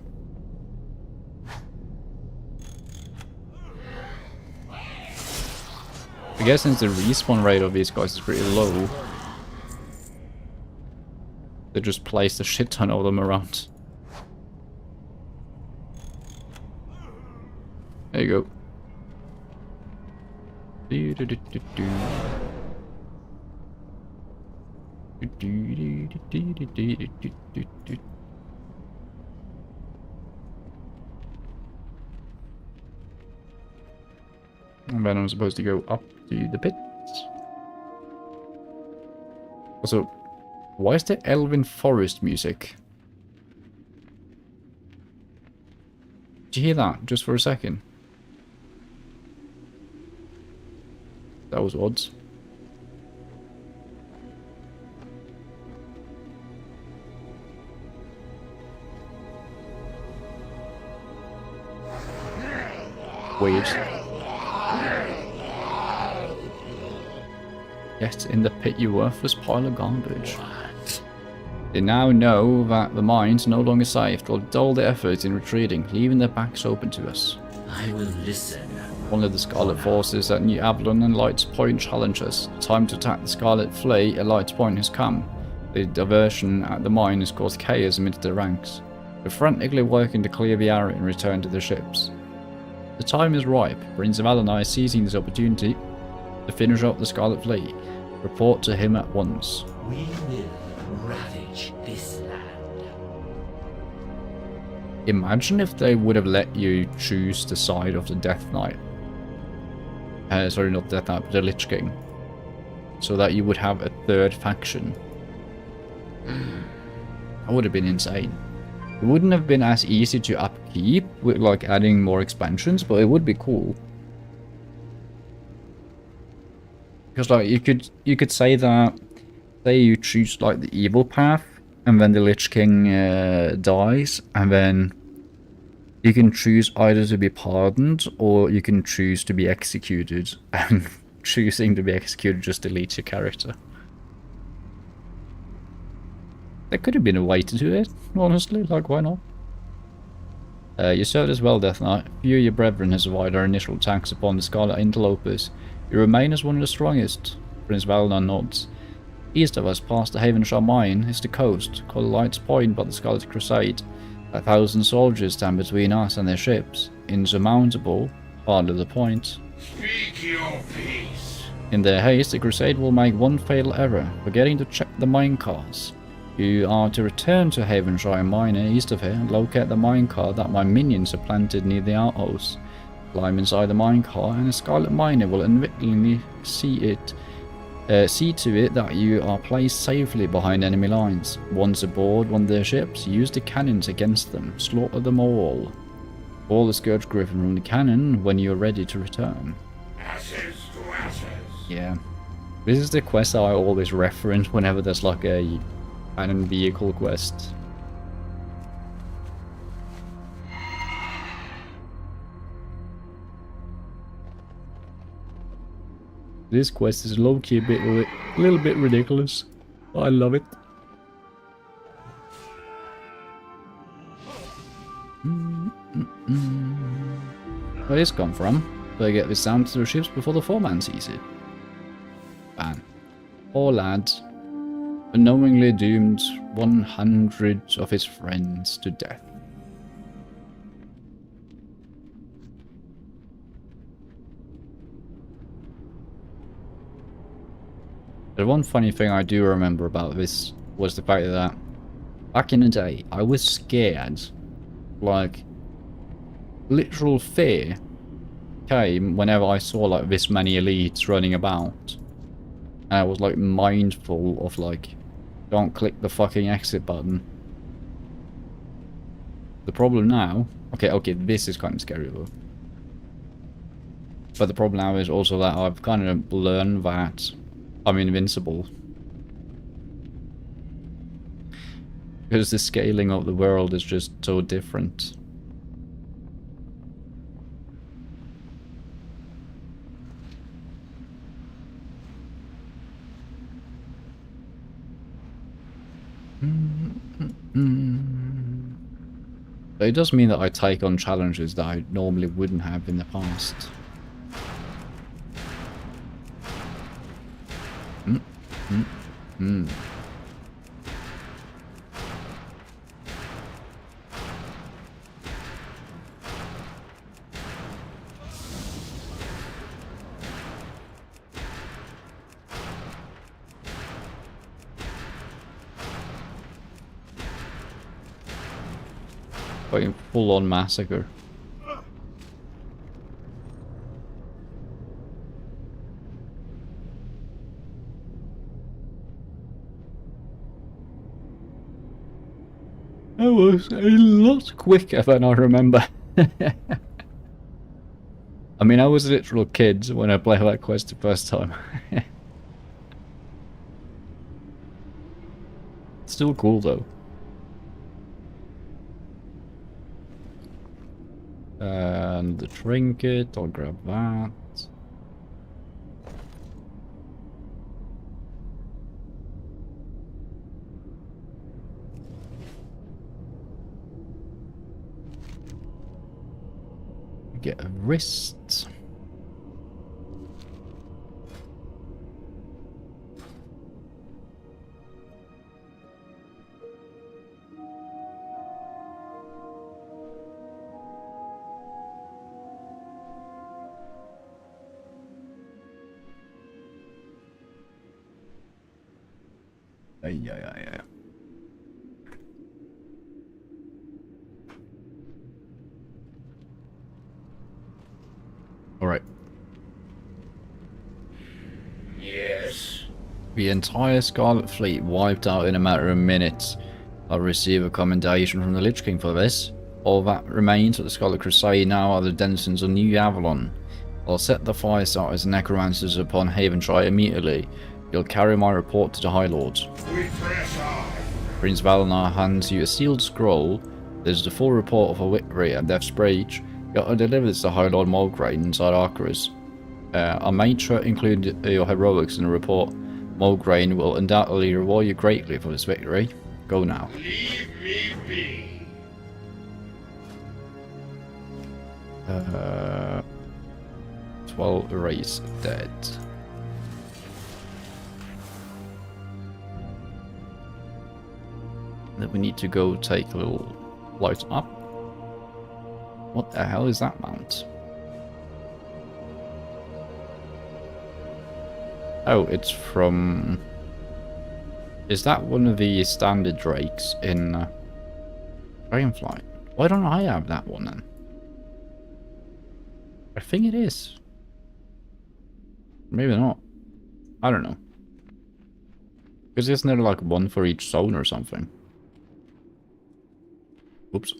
I guess since the respawn rate of these guys is pretty low, they just placed a shit ton of them around. There you go. And then I'm supposed to go up to the pits. Also, why is there elven forest music? Did you hear that? Just for a second. That was odd. Weird. Get in the pit, you worthless pile of garbage. They now know that the mine's no longer safe. They'll dull their efforts in retreating, leaving their backs open to us. I will listen. One of the Scarlet Forces at New Avalon and Light's Point challenge us. Time to attack the Scarlet Fleet at Light's Point has come. The diversion at the mine has caused chaos amidst their ranks. They're frantically working to clear the area and return to their ships. The time is ripe. Prince of Alanai is seizing this opportunity to finish up the Scarlet Fleet. Report to him at once. We will ravage this land. Imagine if they would have let you choose the side of the Death Knight. Sorry, not Death Knight, but the Lich King. So that you would have a third faction. That would have been insane. It wouldn't have been as easy to upkeep with like adding more expansions, but it would be cool. Because like you could say that, say you choose like the evil path, and then the Lich King dies, and then you can choose either to be pardoned or you can choose to be executed, and choosing to be executed just deletes your character. There could have been a way to do it, honestly, like why not? You served as well, Death Knight. Few of your brethren has survived our initial attacks upon the Scarlet Interlopers. You remain as one of the strongest. Prince Valdon nods. East of us, past the Havenshire mine, is the coast, called Light's Point by the Scarlet Crusade. 1,000 soldiers stand between us and their ships. Insurmountable, hardly the point. Speak your peace. In their haste, the Crusade will make one fatal error, forgetting to check the minecars. You are to return to Havenshire Mine east of here and locate the minecart that my minions have planted near the outhouse. Climb inside the minecart and a Scarlet Miner will unwittingly see to it that you are placed safely behind enemy lines. Once aboard one of their ships, use the cannons against them. Slaughter them all. Call the Scourge Griffin from the cannon when you are ready to return. Ashes to ashes. Yeah. This is the quest that I always reference whenever there's like a cannon vehicle quest. This quest is low-key a little bit ridiculous. I love it. Where did this come from? Better get this down to the ships before the foreman sees it. Bam. Poor lad. Unknowingly doomed 100 of his friends to death. The one funny thing I do remember about this was the fact that back in the day, I was scared. Like, literal fear came whenever I saw like this many elites running about. And I was like mindful of like, don't click the fucking exit button. The problem now, okay, this is kind of scary though. But the problem now is also that I've kind of learned that I'm invincible. Because the scaling of the world is just so different. But it does mean that I take on challenges that I normally wouldn't have in the past. Fucking full-on massacre. That was a lot quicker than I remember. I mean, I was a literal kid when I played that quest the first time. Still cool though. And the trinket, I'll grab that. Get a wrist. Yeah. Alright. Yes. The entire Scarlet Fleet wiped out in a matter of minutes. I'll receive a commendation from the Lich King for this. All that remains of the Scarlet Crusade now are the denizens of New Avalon. I'll set the fire starters and necromancers upon Havenshire immediately. You'll carry my report to the High Lords. We press on. Prince Valinar hands you a sealed scroll. There's the full report of a victory at Death's Breach. You'll deliver this to High Lord Mulgrane inside Arcaris. I made sure to include your heroics in the report. Mulgrane will undoubtedly reward you greatly for this victory. Go now. Leave me be. 12 erase dead. Then we need to go take a little light up. What the hell is that mount? Oh, it's from... Is that one of the standard drakes in Dragonflight? Why don't I have that one then? I think it is. Maybe not. I don't know. Because isn't there like one for each zone or something? Oops.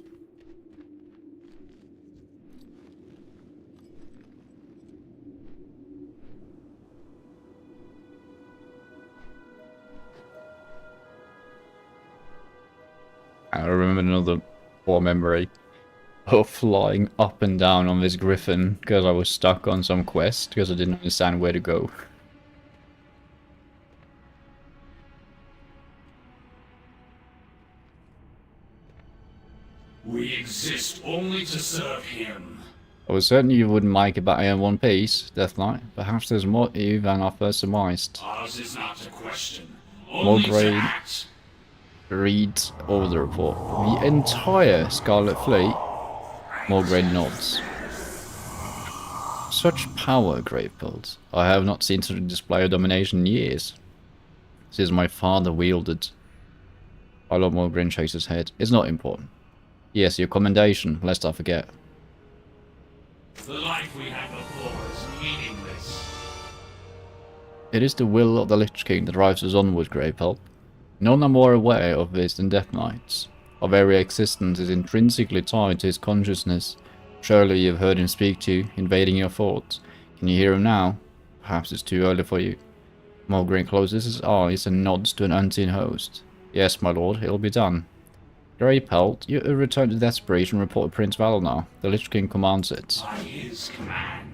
I remember another poor memory of flying up and down on this griffin because I was stuck on some quest because I didn't understand where to go. We exist only to serve him. I was certain you wouldn't make it back in one piece, Death Knight. Perhaps there's more to you than I first surmised. Ours is not to question, only to Mulgrane act. reads over the report. The entire Scarlet Fleet. Mulgrane nods. Such power, Gravebuild. I have not seen such a display of domination in years. Since my father wielded. Lord Mulgrane shakes his head. It's not important. Yes, your commendation, lest I forget. The life we have before is meaningless. It is the will of the Lich King that drives us onward, Gravehelp. None are more aware of this than Death Knights. Our very existence is intrinsically tied to his consciousness. Surely you have heard him speak to you, invading your thoughts. Can you hear him now? Perhaps it's too early for you. Mulgrane closes his eyes and nods to an unseen host. Yes, my lord, it'll be done. Grey Pelt, you return to Death's Breach and report to Prince Valinar. The Lich King commands it. By his command.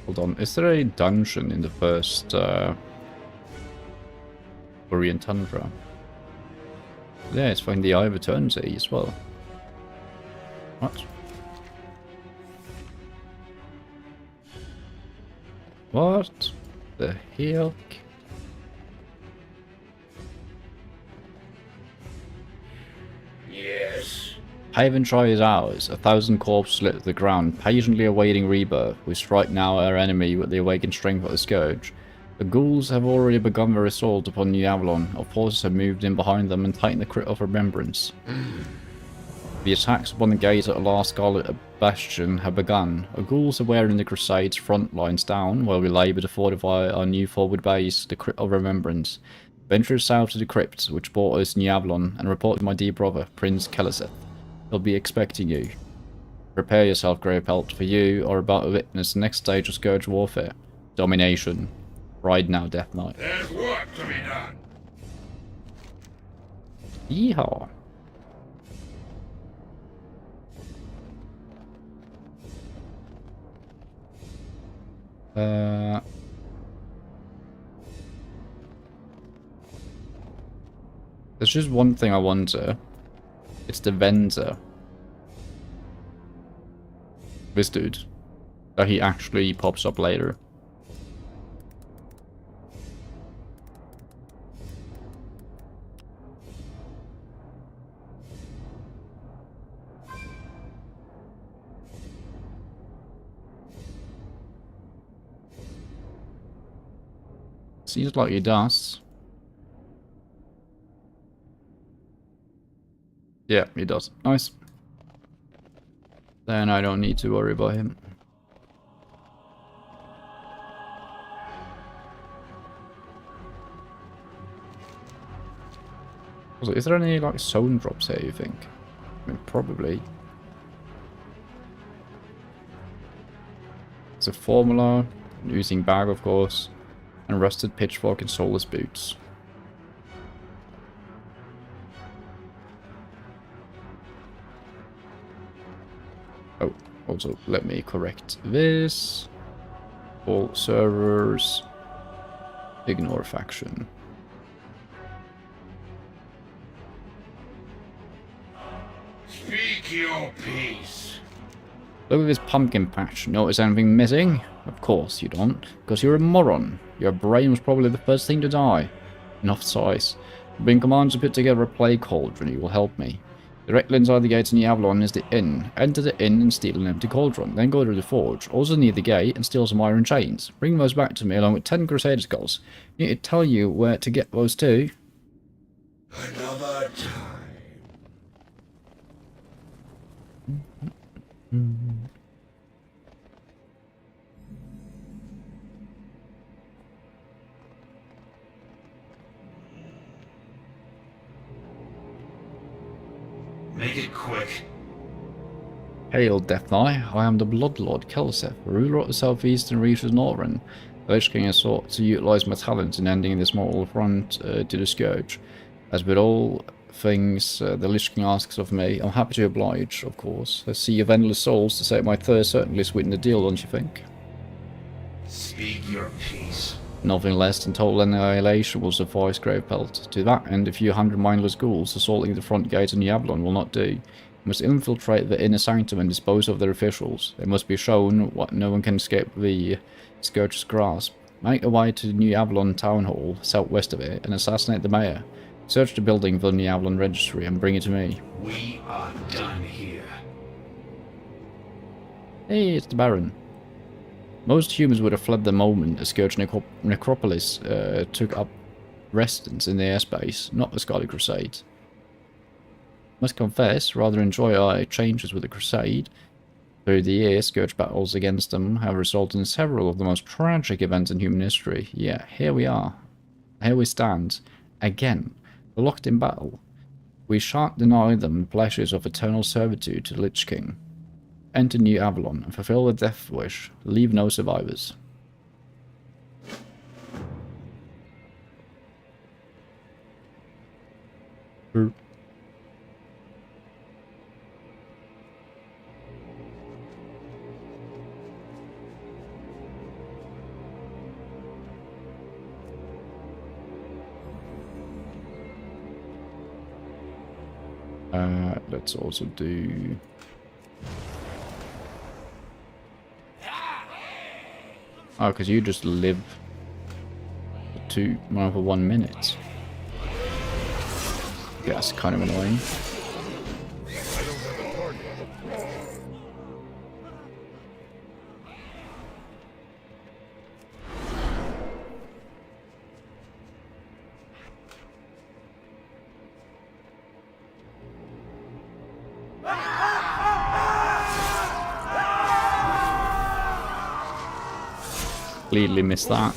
Hold on, is there a dungeon in the first Orient Tundra? Yeah, it's finding the Eye of Eternity as well. What? What the hell? Yes. Haven try his hours. 1,000 corpses lit to the ground, patiently awaiting rebirth. We strike now our enemy with the awakened strength of the Scourge. The ghouls have already begun their assault upon New Avalon. Our forces have moved in behind them and tightened the crypt of remembrance. The attacks upon the gate at the last Scarlet Bastion have begun. Our ghouls are wearing the Crusade's front lines down, while we labour to fortify our new forward base, the Crypt of Remembrance. Venture south to the crypt, which brought us New Avalon, and report to my dear brother, Prince Keliseth. He'll be expecting you. Prepare yourself, Greypelt, for you are about to witness the next stage of Scourge warfare. Domination. Ride now, Death Knight. There's work to be done. Yeehaw. There's just one thing I wonder. It's the vendor. This dude. That he actually pops up later. Seems like he does. Yeah, he does. Nice. Then I don't need to worry about him. Also, is there any like zone drops here, you think? I mean, probably. It's a formula, using bag of course, and rusted pitchfork and soulless boots. Oh, also let me correct this. All servers, ignore faction. Speak your piece. Look at this pumpkin patch. Notice anything missing? Of course you don't, because you're a moron. Your brain was probably the first thing to die. Enough size. I've been commanded to put together a plague cauldron. You will help me. Directly inside the gate in the Avalon is the inn. Enter the inn and steal an empty cauldron. Then go to the forge, also near the gate, and steal some iron chains. Bring those back to me along with 10 Crusader skulls. I need to tell you where to get those too. Another time. Make it quick. Hail, Death Knight. I am the Bloodlord Keliseth, ruler of the southeastern reaches of northrend. The Lich King has sought to utilize my talents in ending this mortal affront to the Scourge. As with all things the Lich King asks of me, I'm happy to oblige, of course. A sea of endless souls to sate my thirst certainly sweeten the deal, don't you think? Speak your piece. Nothing less than total annihilation will suffice, Gravepelt. To that end, a few hundred mindless ghouls assaulting the front gate in the Avalon will not do. We must infiltrate the inner sanctum and dispose of their officials. They must be shown what no one can escape the Scourge's grasp. Make your way to the New Avalon Town Hall, southwest of it, and assassinate the mayor. Search the building for the New Avalon Registry and bring it to me. We are done here. Hey, it's the Baron. Most humans would have fled the moment the Scourge necropolis took up residence in the airspace, not the Scarlet Crusade. Must confess, rather enjoy our changes with the Crusade. Through the years, Scourge battles against them have resulted in several of the most tragic events in human history. Yeah, here we are. Here we stand. Again, locked in battle. We shan't deny them the pleasures of eternal servitude to the Lich King. Enter New Avalon and fulfill the death wish. Leave no survivors. Let's also do... Oh, because you just live for 1 minute. Yeah, that's kind of annoying. Completely missed that.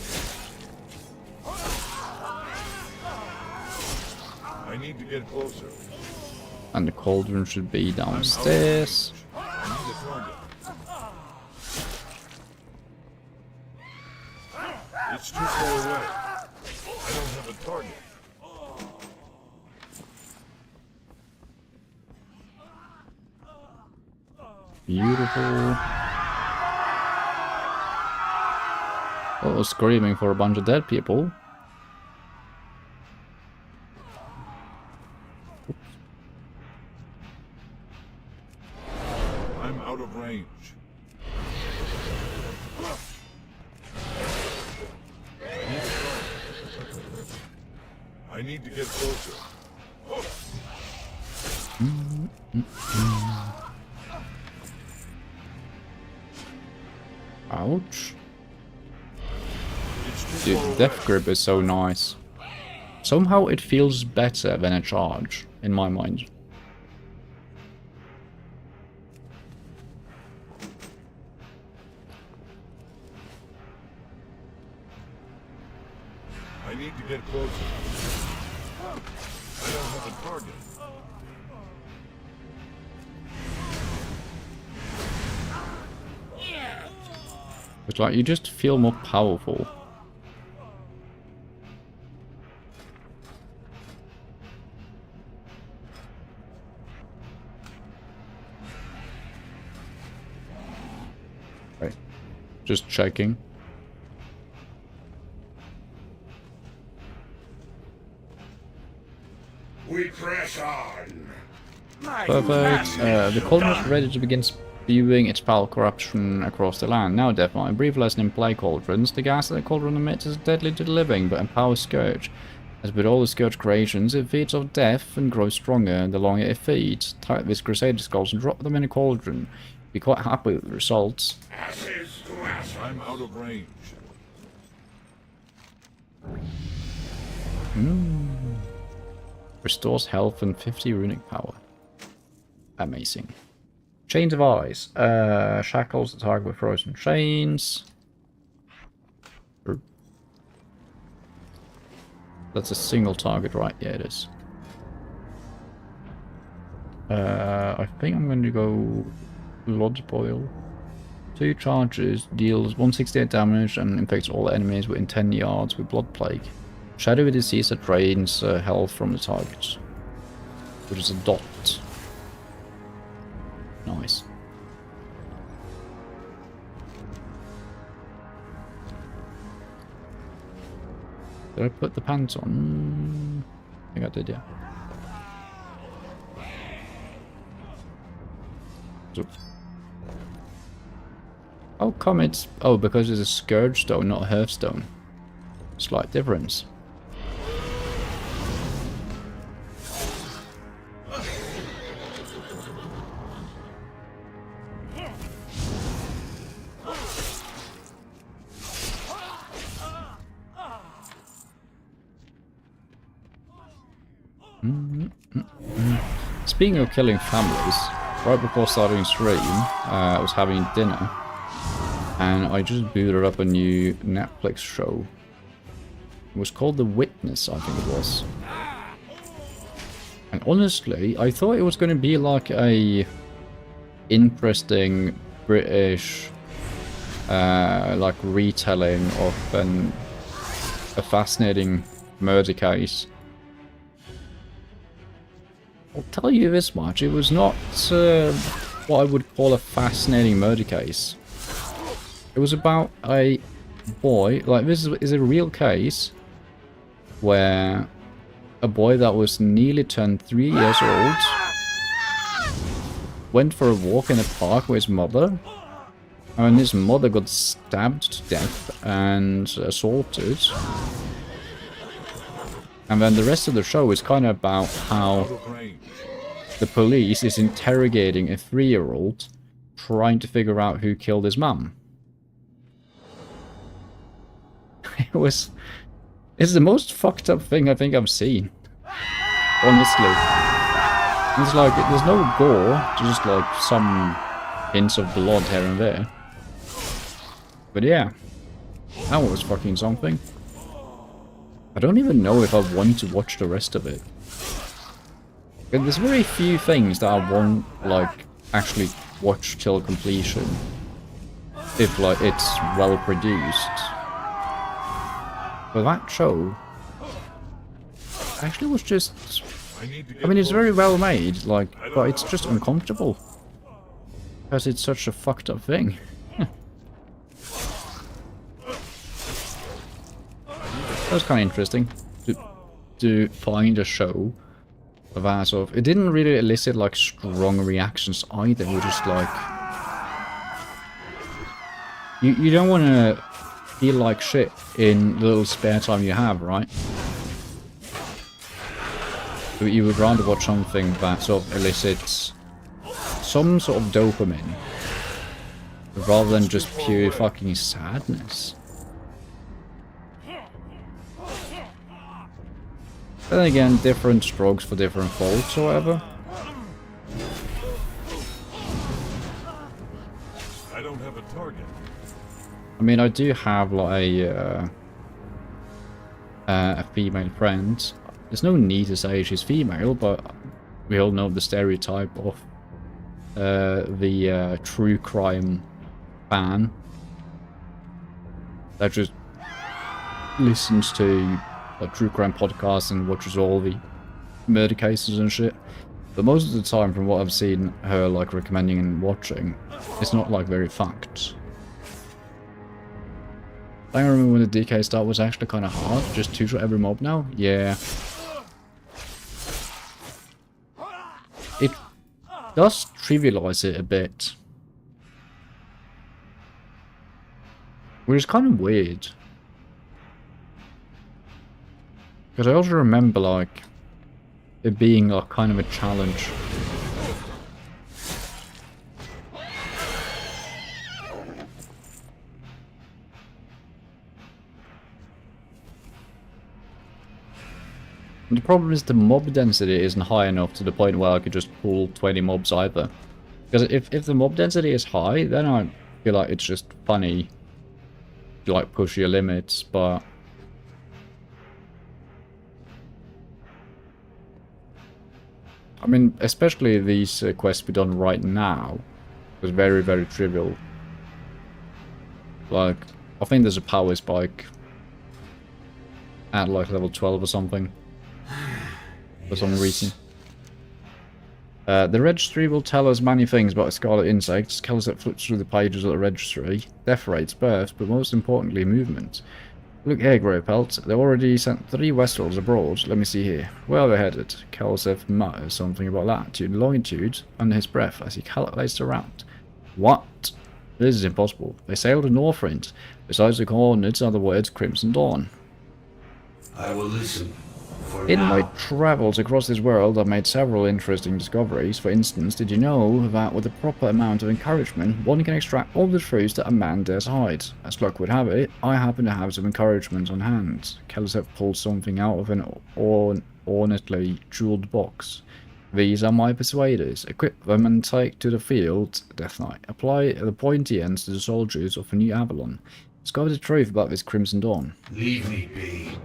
I need to get closer. And the cauldron should be downstairs. I need a target. It's too far away. I don't have a target. Beautiful. Oh, screaming for a bunch of dead people. I'm out of range. I need to get closer. Ouch. Dude, the death grip is so nice. Somehow it feels better than a charge, in my mind. I need to get closer. I don't have a target. It's like you just feel more powerful. Right. Just checking. We press on. Perfect. The cauldron is ready to begin spewing its foul corruption across the land. Now, definitely, a brief lesson in play cauldrons. The gas that the cauldron emits is deadly to the living, but empowers Scourge. As with all the Scourge creations, it feeds off death and grows stronger the longer it feeds. Type this Crusader skulls and drop them in a cauldron. Be quite happy with the results. Ashes to ashes. I'm out of range. Restores health and 50 runic power. Amazing. Chains of Eyes. Shackles the target with frozen chains. That's a single target, right? Yeah, it is. I think I'm going to go Blood Boil. 2 charges, deals 168 damage and infects all enemies within 10 yards with Blood Plague. Shadowy disease that drains health from the target, which is a dot. Nice. Did I put the pants on? I think I did, yeah. So. How come it's... Oh, because it's a Scourge Stone, not a Hearthstone. Slight difference. Speaking of killing families, right before starting stream, I was having dinner, and I just booted up a new Netflix show. It was called The Witness, I think it was. And honestly, I thought it was going to be like a interesting British like retelling of a fascinating murder case. I'll tell you this much, it was not what I would call a fascinating murder case. It was about a boy, like this is a real case, where a boy that was nearly turned 3 years old went for a walk in a park with his mother, And his mother got stabbed to death and assaulted. And then the rest of the show is kind of about how the police is interrogating a 3-year-old trying to figure out who killed his mum. It's the most fucked up thing I think I've seen. Honestly. It's like, there's no gore, just like some hints of blood here and there. But yeah, that was fucking something. I don't even know if I want to watch the rest of it. But there's very few things that I want, like, actually watch till completion. If, like, it's well produced. But that show actually was just... I mean, it's very well made, like, but it's just uncomfortable. Because it's such a fucked up thing. That was kind of interesting to find a show of that sort of... It didn't really elicit like strong reactions either. It was just like... You don't want to feel like shit in the little spare time you have, right? But you would rather watch something that sort of elicits some sort of dopamine rather than just pure fucking sadness. Then again, different strokes for different folks or whatever. I don't have a target. I mean, I do have like a female friend. There's no need to say she's female, but we all know the stereotype of the true crime fan that just listens to like true crime podcasts and watches all the murder cases and shit. But most of the time, from what I've seen her like recommending and watching, it's not like very fucked. I remember when the DK start was actually kind of hard, just two-shot every mob now. Yeah. It does trivialize it a bit. Which is kind of weird. Because I also remember, like, it being, like, kind of a challenge. And the problem is the mob density isn't high enough to the point where I could just pull 20 mobs either. Because if the mob density is high, then I feel like it's just funny to, like, push your limits, but... I mean, especially these quests we've done right now was very, very trivial. Like, I think there's a power spike at like level 12 or something. For some reason. The registry will tell us many things about scarlet insects. Kelset flips through the pages of the registry. Death rates, births, but most importantly, movement. Look here, Greypelt. They already sent 3 Westerls abroad. Let me see here. Where they're headed. Kelseth mutters something about latitude and longitude under his breath as he calculates the route. What? This is impossible. They sailed to northrend. Besides the coordinates are the words Crimson Dawn. I will listen. In my travels across this world, I've made several interesting discoveries. For instance, did you know that with a proper amount of encouragement, one can extract all the truths that a man dares hide? As luck would have it, I happen to have some encouragement on hand. Kelseth pulls something out of an ornately jeweled box. These are my persuaders. Equip them and take to the field, Death Knight. Apply the pointy ends to the soldiers of a new Avalon. Discover the truth about this Crimson Dawn. Leave me be.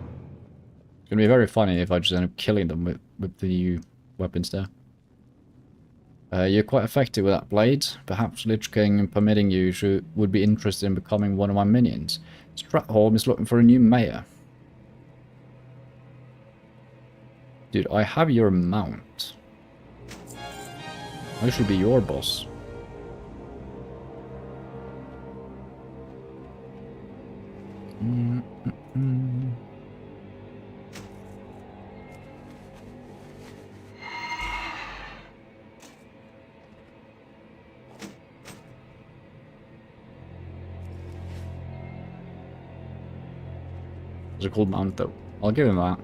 It's gonna be very funny if I just end up killing them with the new weapons there. You're quite effective with that blade. Perhaps Lich King, permitting you, would be interested in becoming one of my minions. Stratholm is looking for a new mayor. Dude, I have your mount. I should be your boss. It's a cool mount though. I'll give him that.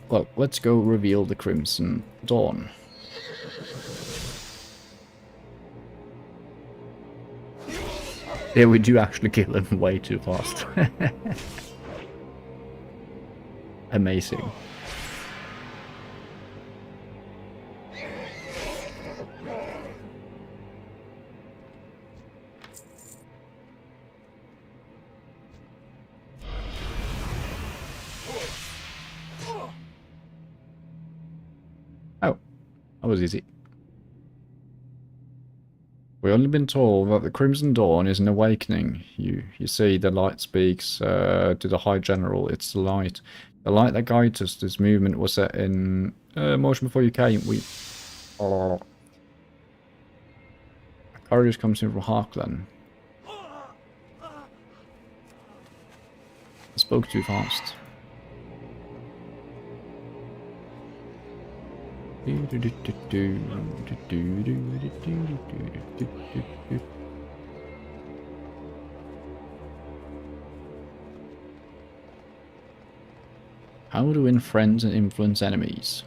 Well, let's go reveal the Crimson Dawn. Yeah, we do actually kill him way too fast. Amazing. Oh, that was easy. We've only been told that the Crimson Dawn is an awakening. You see, the light speaks to the High General. It's the light. The light that guides us. This movement was set in motion before you came. A courier comes in from Harkland. I spoke too fast. How to win friends and influence enemies.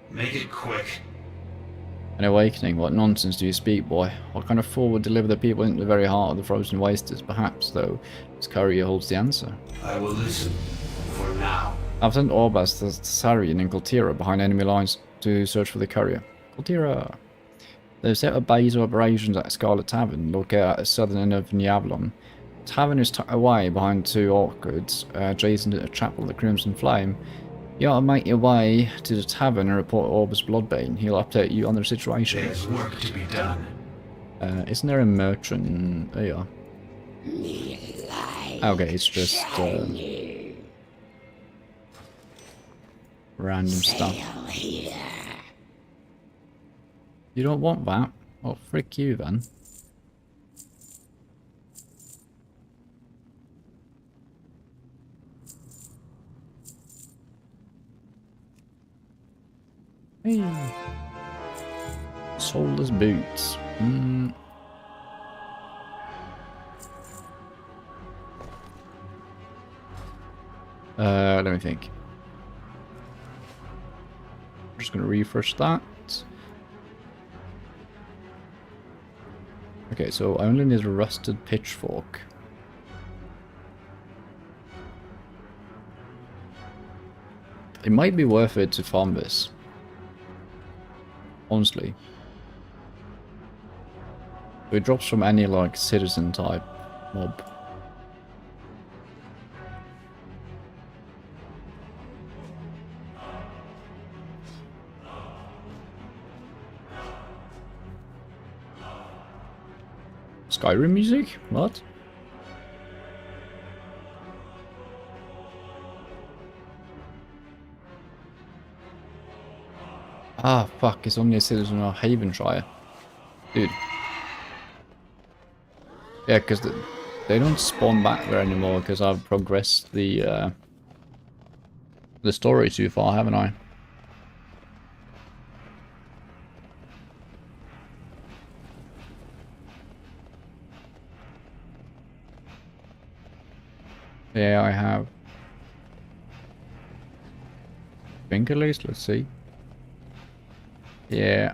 Make it quick. An awakening? What nonsense do you speak, boy? What kind of fool would deliver the people into the very heart of the frozen wastes? Perhaps, though, this courier holds the answer. I will listen. For now. I've sent Orbas, the Sarian, and Kultira behind enemy lines to search for the courier. Kultira! They've set up base operations at Scarlet Tavern, located at the southern end of Niablon. The tavern is tucked away behind two orchards, adjacent to the chapel of the Crimson Flame. You ought to make your way to the tavern and report Orbas Bloodbane. He'll update you on the situation. There's work to be done. Isn't there a merchant? There you are. Okay, it's just random stuff. You don't want that? Well, frick you then. Hey. Soulless boots. Let me think. I'm just gonna refresh that. Okay, so I only need a rusted pitchfork. It might be worth it to farm this. Honestly. It drops from any, like, citizen type mob. Skyrim music? What? Ah, fuck, it's only a citizen of Havenshire. Dude. Yeah, because they don't spawn back there anymore because I've progressed the story too far, haven't I? Yeah, I have. I think at least, let's see. Yeah.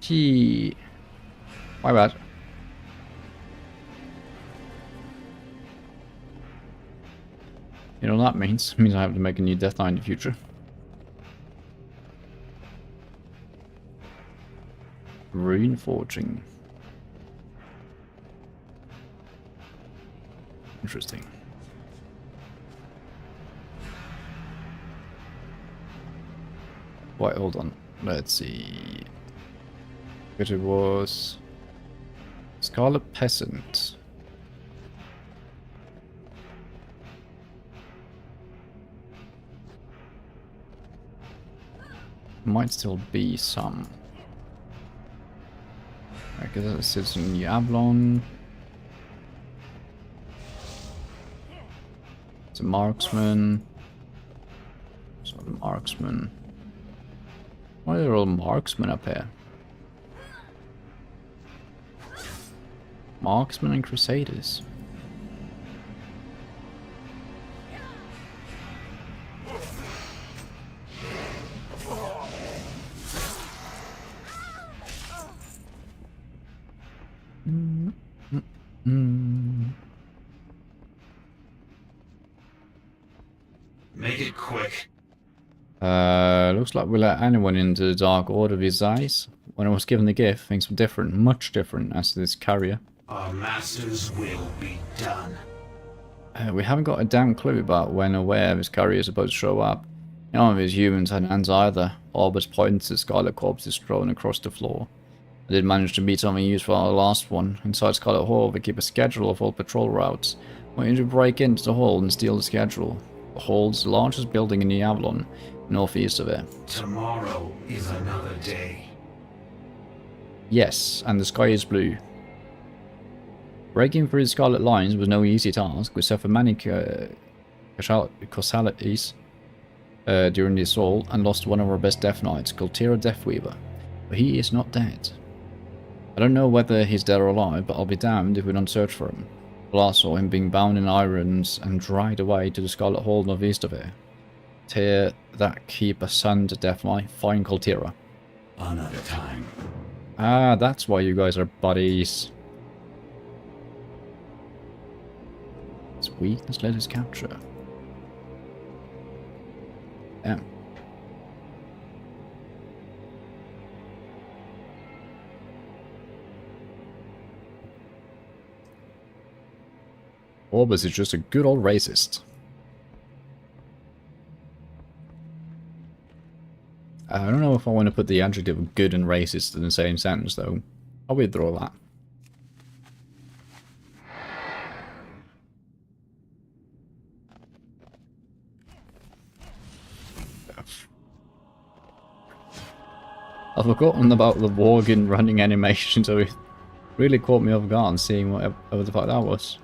Gee. My bad. You know what that means? It means I have to make a new death line in the future. Rune forging. Interesting. Wait, hold on. Let's see. It was Scarlet Peasant. Might still be some. I guess it sits in Yablon. It's a marksman. It's not a marksman. Why are there all marksmen up here? Marksmen and crusaders. Make it quick. Looks like we let anyone into the Dark Order these days. When I was given the gift, things were different, much different as to this carrier. Our master's will be done. We haven't got a damn clue about when or where this carrier is supposed to show up. None of his humans had hands either. Orbis points to Scarlet corpses strewn across the floor. I did manage to meet something useful on the last one. Inside Scarlet Hall, they keep a schedule of all patrol routes. I want you to break into the hall and steal the schedule. The hall is the largest building in the Avalon, northeast of it. Tomorrow is another day. Yes, and the sky is blue. Breaking through the Scarlet lines was no easy task. We suffered many causalities during the assault and lost one of our best Death Knights, Galtira Deathweaver. But he is not dead. I don't know whether he's dead or alive, but I'll be damned if we don't search for him. Last saw him being bound in irons and dragged away to the Scarlet Hall northeast of here. Tear that keep asunder Death Knight, find Galtira. Another time. Ah, that's why you guys are buddies. Its weakness let us capture. Damn. Orbis is just a good old racist. I don't know if I want to put the adjective of good and racist in the same sentence, though. I'll withdraw that. I've forgotten about the Worgen running animation, so it really caught me off guard seeing whatever the fuck that was.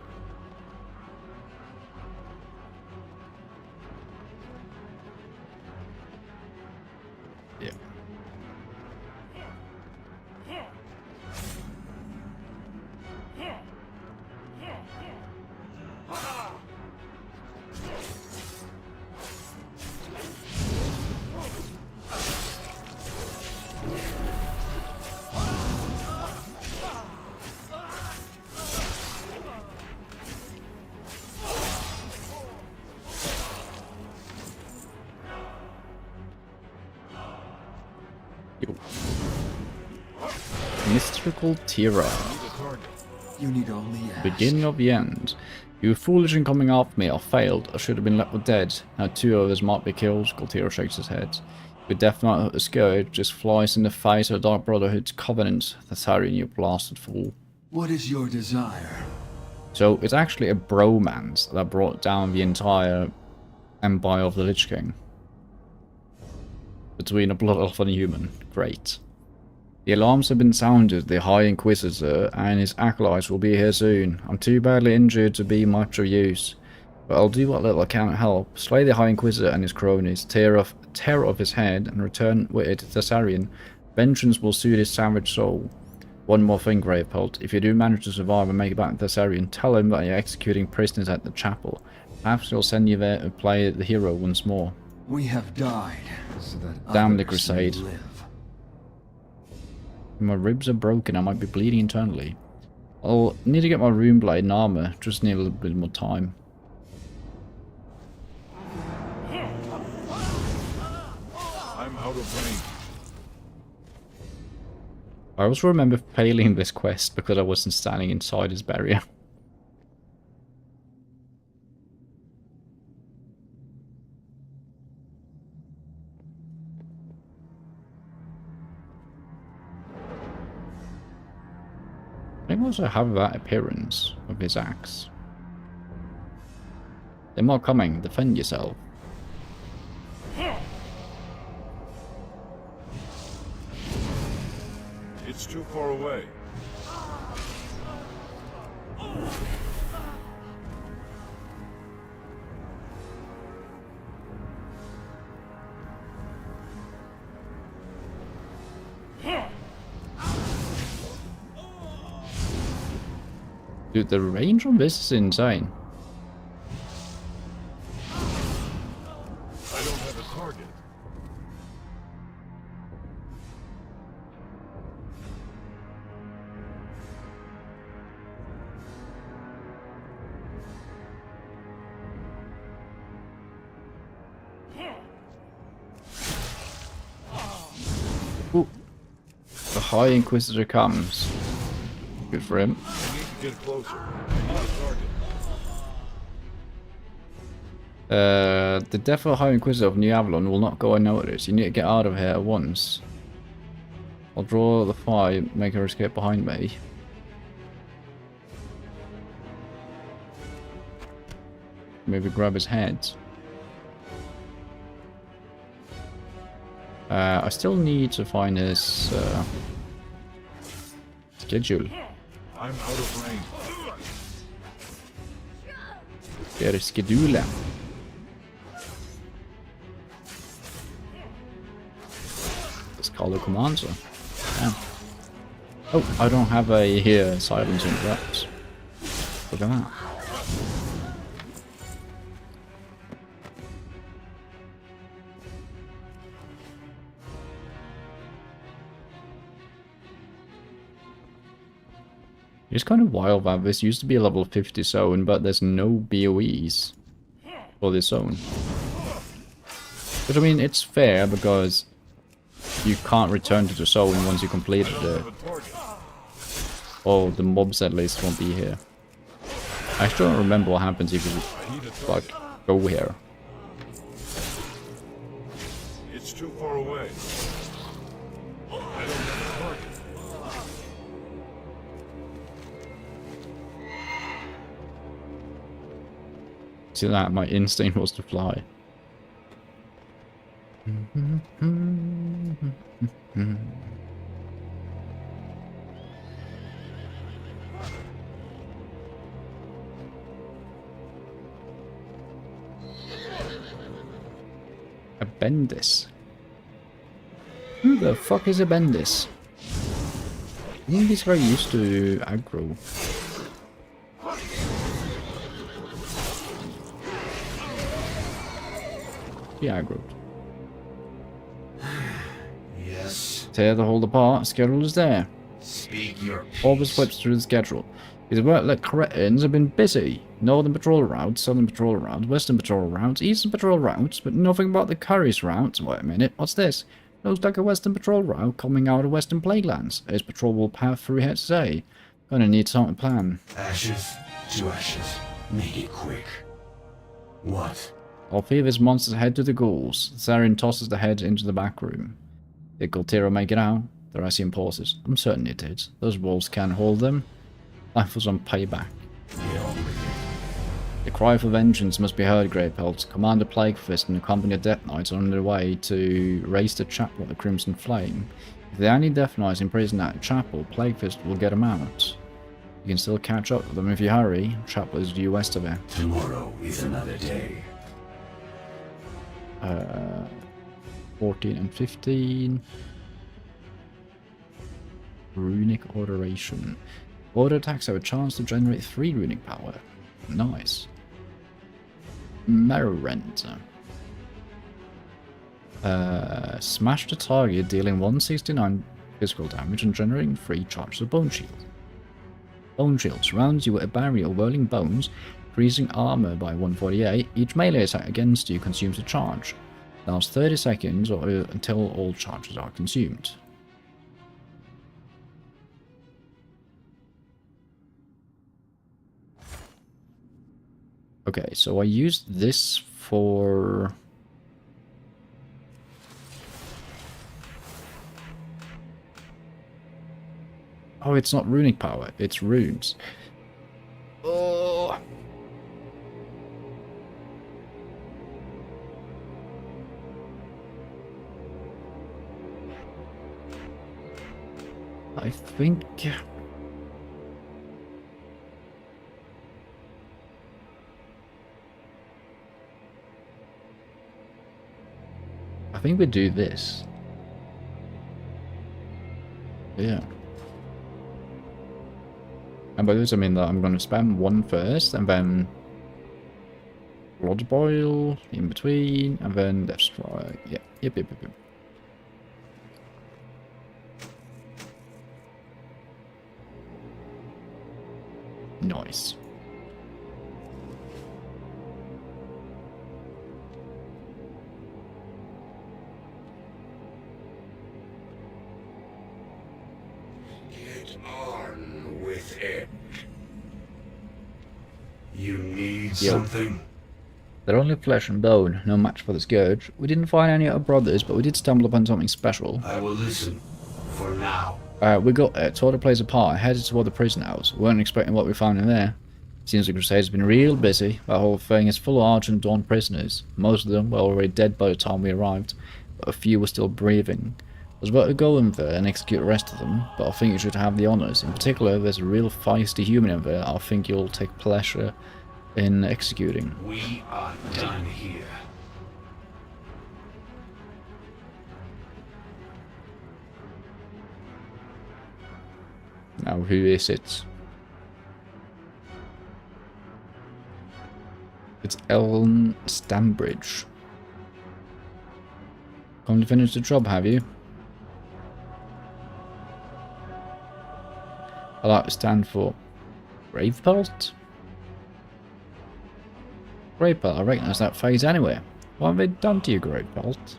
Yeah. Mystical Tira. You need only ask. Beginning of the end. You were foolish in coming after me. I failed. I should have been left for dead. Now 2 others might be killed. Galtira shakes his head. With Death Knight the scourge just flies in the face of the Dark Brotherhood's covenant. Thessarian, you blasted fool. What is your desire? So it's actually a bromance that brought down the entire empire of the Lich King. Between a blood elf and a human. Great. The alarms have been sounded. The High Inquisitor and his acolytes will be here soon. I'm too badly injured to be much of use, but I'll do what little I can to help. Slay the High Inquisitor and his cronies, tear off his head, and return with it to Thessarian. Vengeance will soothe his savage soul. One more thing, Gravepult. If you do manage to survive and make it back to Thessarian, tell him that you're executing prisoners at the chapel. Perhaps he'll send you there to play the hero once more. We have died, so that Damn the others may crusade. live. My ribs are broken, I might be bleeding internally. I'll need to get my rune blade and armor, just need a little bit more time. I'm out of range. I also remember failing this quest because I wasn't standing inside his barrier. They also have that appearance of his axe. They're not coming, defend yourself. It's too far away. Dude, the range on this is insane. I don't have a target. Ooh. The High Inquisitor comes. Good for him. I need to get closer. I'm on target. The death of the High Inquisitor of New Avalon will not go unnoticed. You need to get out of here at once. I'll draw the fire, make her escape behind me. Maybe grab his head. I still need to find his schedule. I'm out of range. Get a schedule. Let's call the commander. Damn. Oh, I don't have a silencing traps. Look at that. It's kind of wild that this used to be a level 50 zone, but there's no BOEs for this zone. But I mean, it's fair because you can't return to the zone once you completed it. Oh, the mobs at least won't be here. I still don't remember what happens if you, like, go here. It's too far away. I don't have a target. See that? My instinct was to fly. A Bendis. Who the fuck is a Bendis? I think he's very used to aggro. Yeah, aggroed. Yes. Tear the hold apart. Schedule is there. Speak your Always piece. flips through the schedule. His work cretins have been busy. Northern patrol routes, southern patrol routes, western patrol routes, eastern patrol routes, but nothing about the Curry's routes. Wait a minute, what's this? Looks like a western patrol route coming out of western Plaguelands. His patrol will path through here today. Gonna need something to plan. Ashes to ashes. Make it quick. What? All three of his monsters head to the ghouls. Zarin tosses the head into the back room. Did Galtira make it out? The Thracian pauses. I'm certain it did. Those wolves can't hold them. Life was on payback. The cry for vengeance must be heard, Greypelt. Commander Plaguefist and a company of Death Knights are on their way to raise the chapel at the Crimson Flame. If there are any Death Knights imprisoned at the chapel, Plaguefist will get them out. You can still catch up with them if you hurry. Chapel is due west of here. Tomorrow is another day. 14 and 15. Runic Orderation. Order attacks have a chance to generate 3 runic power. Nice. Merrent. Smash the target, dealing 169 physical damage and generating 3 charges of Bone Shield. Bone Shield surrounds you with a barrier of whirling bones, increasing armor by 148. Each melee attack against you consumes a charge. Lasts 30 seconds or until all charges are consumed. Okay, so I used this for... Oh, it's not runic power, it's runes. Oh. I think... I think we do this. Yeah. And by this I mean that I'm going to spam one first, and then Blood Boil in between, and then Death Strike. Yeah, yep. Nice. Get on with it. You need something? They're only flesh and bone, no match for the Scourge. We didn't find any other brothers, but we did stumble upon something special. I will listen. For now. We got it, tore the place apart, headed toward the prison house. We weren't expecting what we found in there. Seems the Crusades have been real busy. That whole thing is full of Argent Dawn prisoners. Most of them were already dead by the time we arrived, but a few were still breathing. I was about to go in there and execute the rest of them, but I think you should have the honours. In particular, there's a real feisty human in there I think you'll take pleasure in executing. We are done here. Now, who is it? It's Ellen Stambridge. Come to finish the job, have you? I like to stand for Gravepelt? Gravepelt, I recognise that phase anyway. What have they done to you, Gravepelt?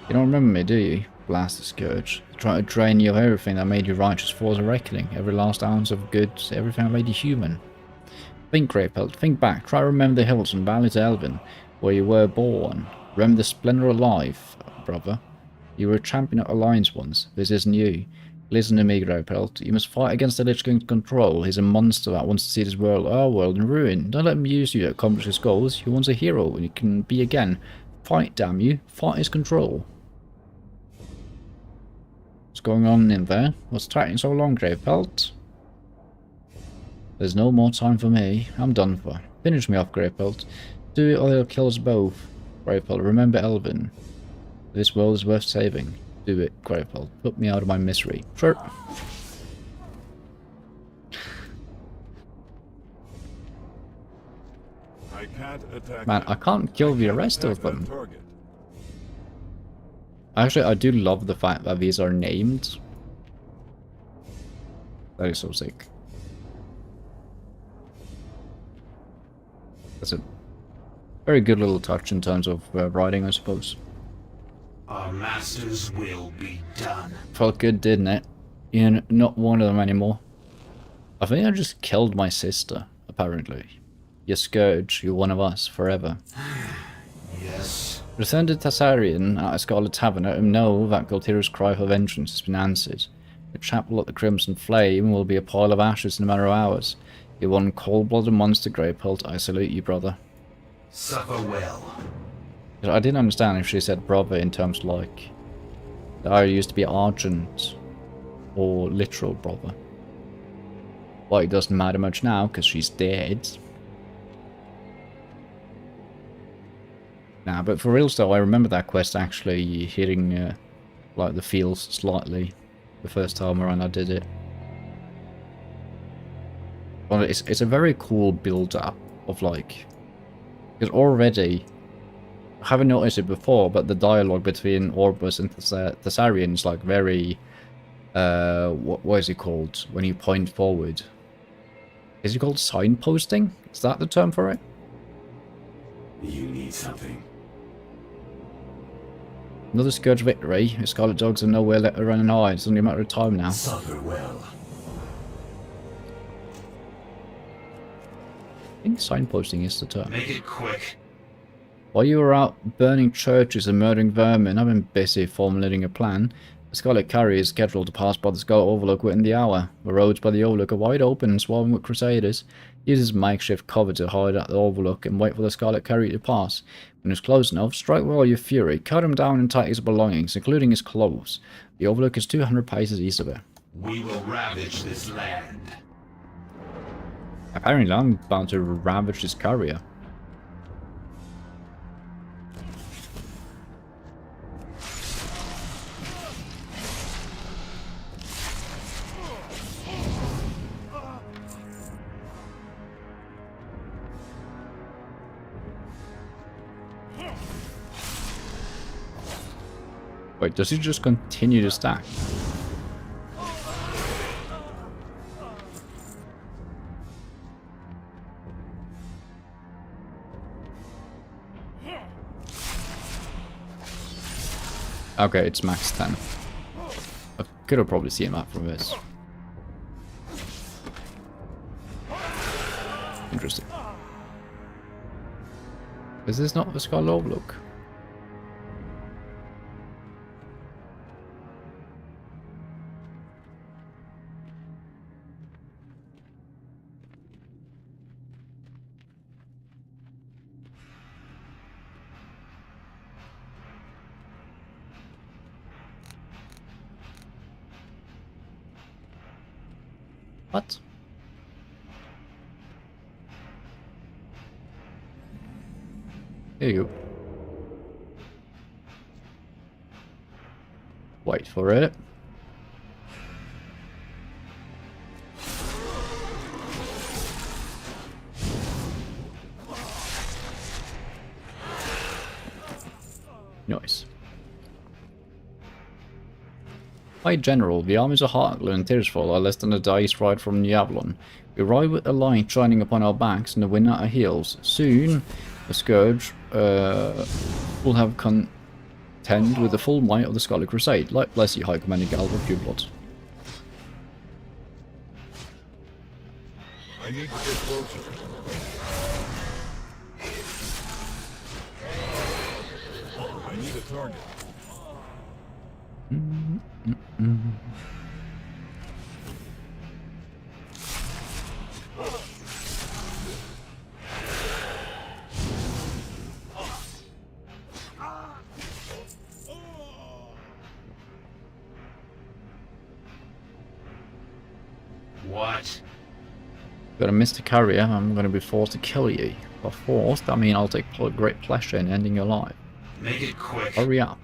You don't remember me, do you? Blasted Scourge. They tried to drain you of everything that made you righteous for the reckoning. Every last ounce of goods, everything that made you human. Think, Gravepelt, think back. Try to remember the hills and valleys of Elven, where you were born. Remember the splendour of life, brother. You were a champion of Alliance once. This isn't you. Listen to me, Gravepelt. You must fight against the Lich King's control. He's a monster that wants to see this world, our world, in ruin. Don't let him use you to accomplish his goals. He wants a hero, and he can be again. Fight, damn you. Fight his control. What's going on in there? What's taking so long, Gravepelt? There's no more time for me. I'm done for. Finish me off, Gravepelt. Do it or they'll kill us both. Gravepelt, remember Elvin. This world is worth saving. Do it, Gravepelt. Put me out of my misery. Sure. Man, I can't kill the rest of them. Actually, I do love the fact that these are named. That is so sick. That's a very good little touch in terms of writing, I suppose. Our masters will be done. Felt good, didn't it? You're not one of them anymore. I think I just killed my sister, apparently. You're Scourge, you're one of us, forever. Yes. Return to Tassarian at a Scarlet Tavern. Let him know that Goltira's cry for vengeance has been answered. The chapel at the Crimson Flame will be a pile of ashes in a matter of hours. You're one cold-blooded monster, Gravepelt. I salute you, brother. Suffer well. I didn't understand if she said brother in terms like that I used to be Argent or literal brother. Well, it doesn't matter much now because she's dead. Nah, but for real though, I remember that quest actually hitting like the feels slightly the first time around I did it. Well, it's a very cool build-up of like, because already, I haven't noticed it before, but the dialogue between Orbus and Thessarian is like very, what is it called when you point forward? Is it called signposting? Is that the term for it? You need something. Another Scourge victory. The Scarlet Dogs have nowhere let her run and hide. It's only a matter of time now. Suffer well. I think signposting is the term. Make it quick. While you were out burning churches and murdering vermin, I've been busy formulating a plan. The Scarlet Carrier is scheduled to pass by the Scarlet Overlook within the hour. The roads by the Overlook are wide open and swarming with Crusaders. Use this makeshift cover to hide at the Overlook and wait for the Scarlet Carrier to pass. When it's close enough, strike with all your fury, cut him down and take his belongings, including his clothes. The Overlook is 200 paces east of it. We will ravage this land. Apparently I'm about to ravage this carrier. Wait, does he just continue to stack? Okay, it's max 10. I could have probably seen that from this. Interesting. Is this not the Skull Overlook? What? Here you go. Wait for it. Nice. By general, the armies of Heartland and Tirsfall are less than a day's ride from Yablon. We ride with the light shining upon our backs and the wind at our heels. Soon, the Scourge will have contend with the full might of the Scarlet Crusade. Like bless you, High Commander Galva Publot. I need to get closer. I need a target. What? Got a Mr. Carrier, I'm going to be forced to kill you. By forced, I mean I'll take great pleasure in ending your life. Make it quick. Hurry up.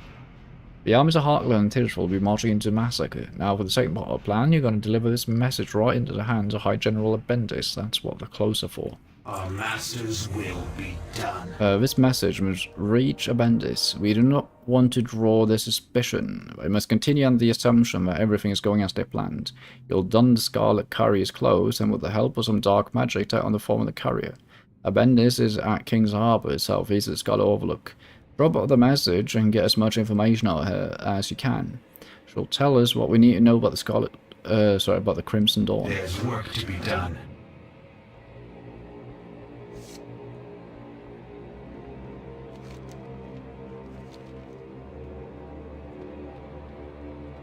The armies of Heartland and Tirsfall will be marching into massacre. Now, with the second part of the plan, you're going to deliver this message right into the hands of High General Bendis. That's what they're closer for. Our masters will be done. This message must reach Bendis. We do not want to draw their suspicion. We must continue under the assumption that everything is going as they planned. You'll don the Scarlet Carrier's clothes, and with the help of some dark magic, take on the form of the carrier. Bendis is at King's Harbour, southeast of the Scarlet Overlook. Drop out the message and get as much information out of her as you can. She'll tell us what we need to know about the about the Crimson Dawn. There's work to be done.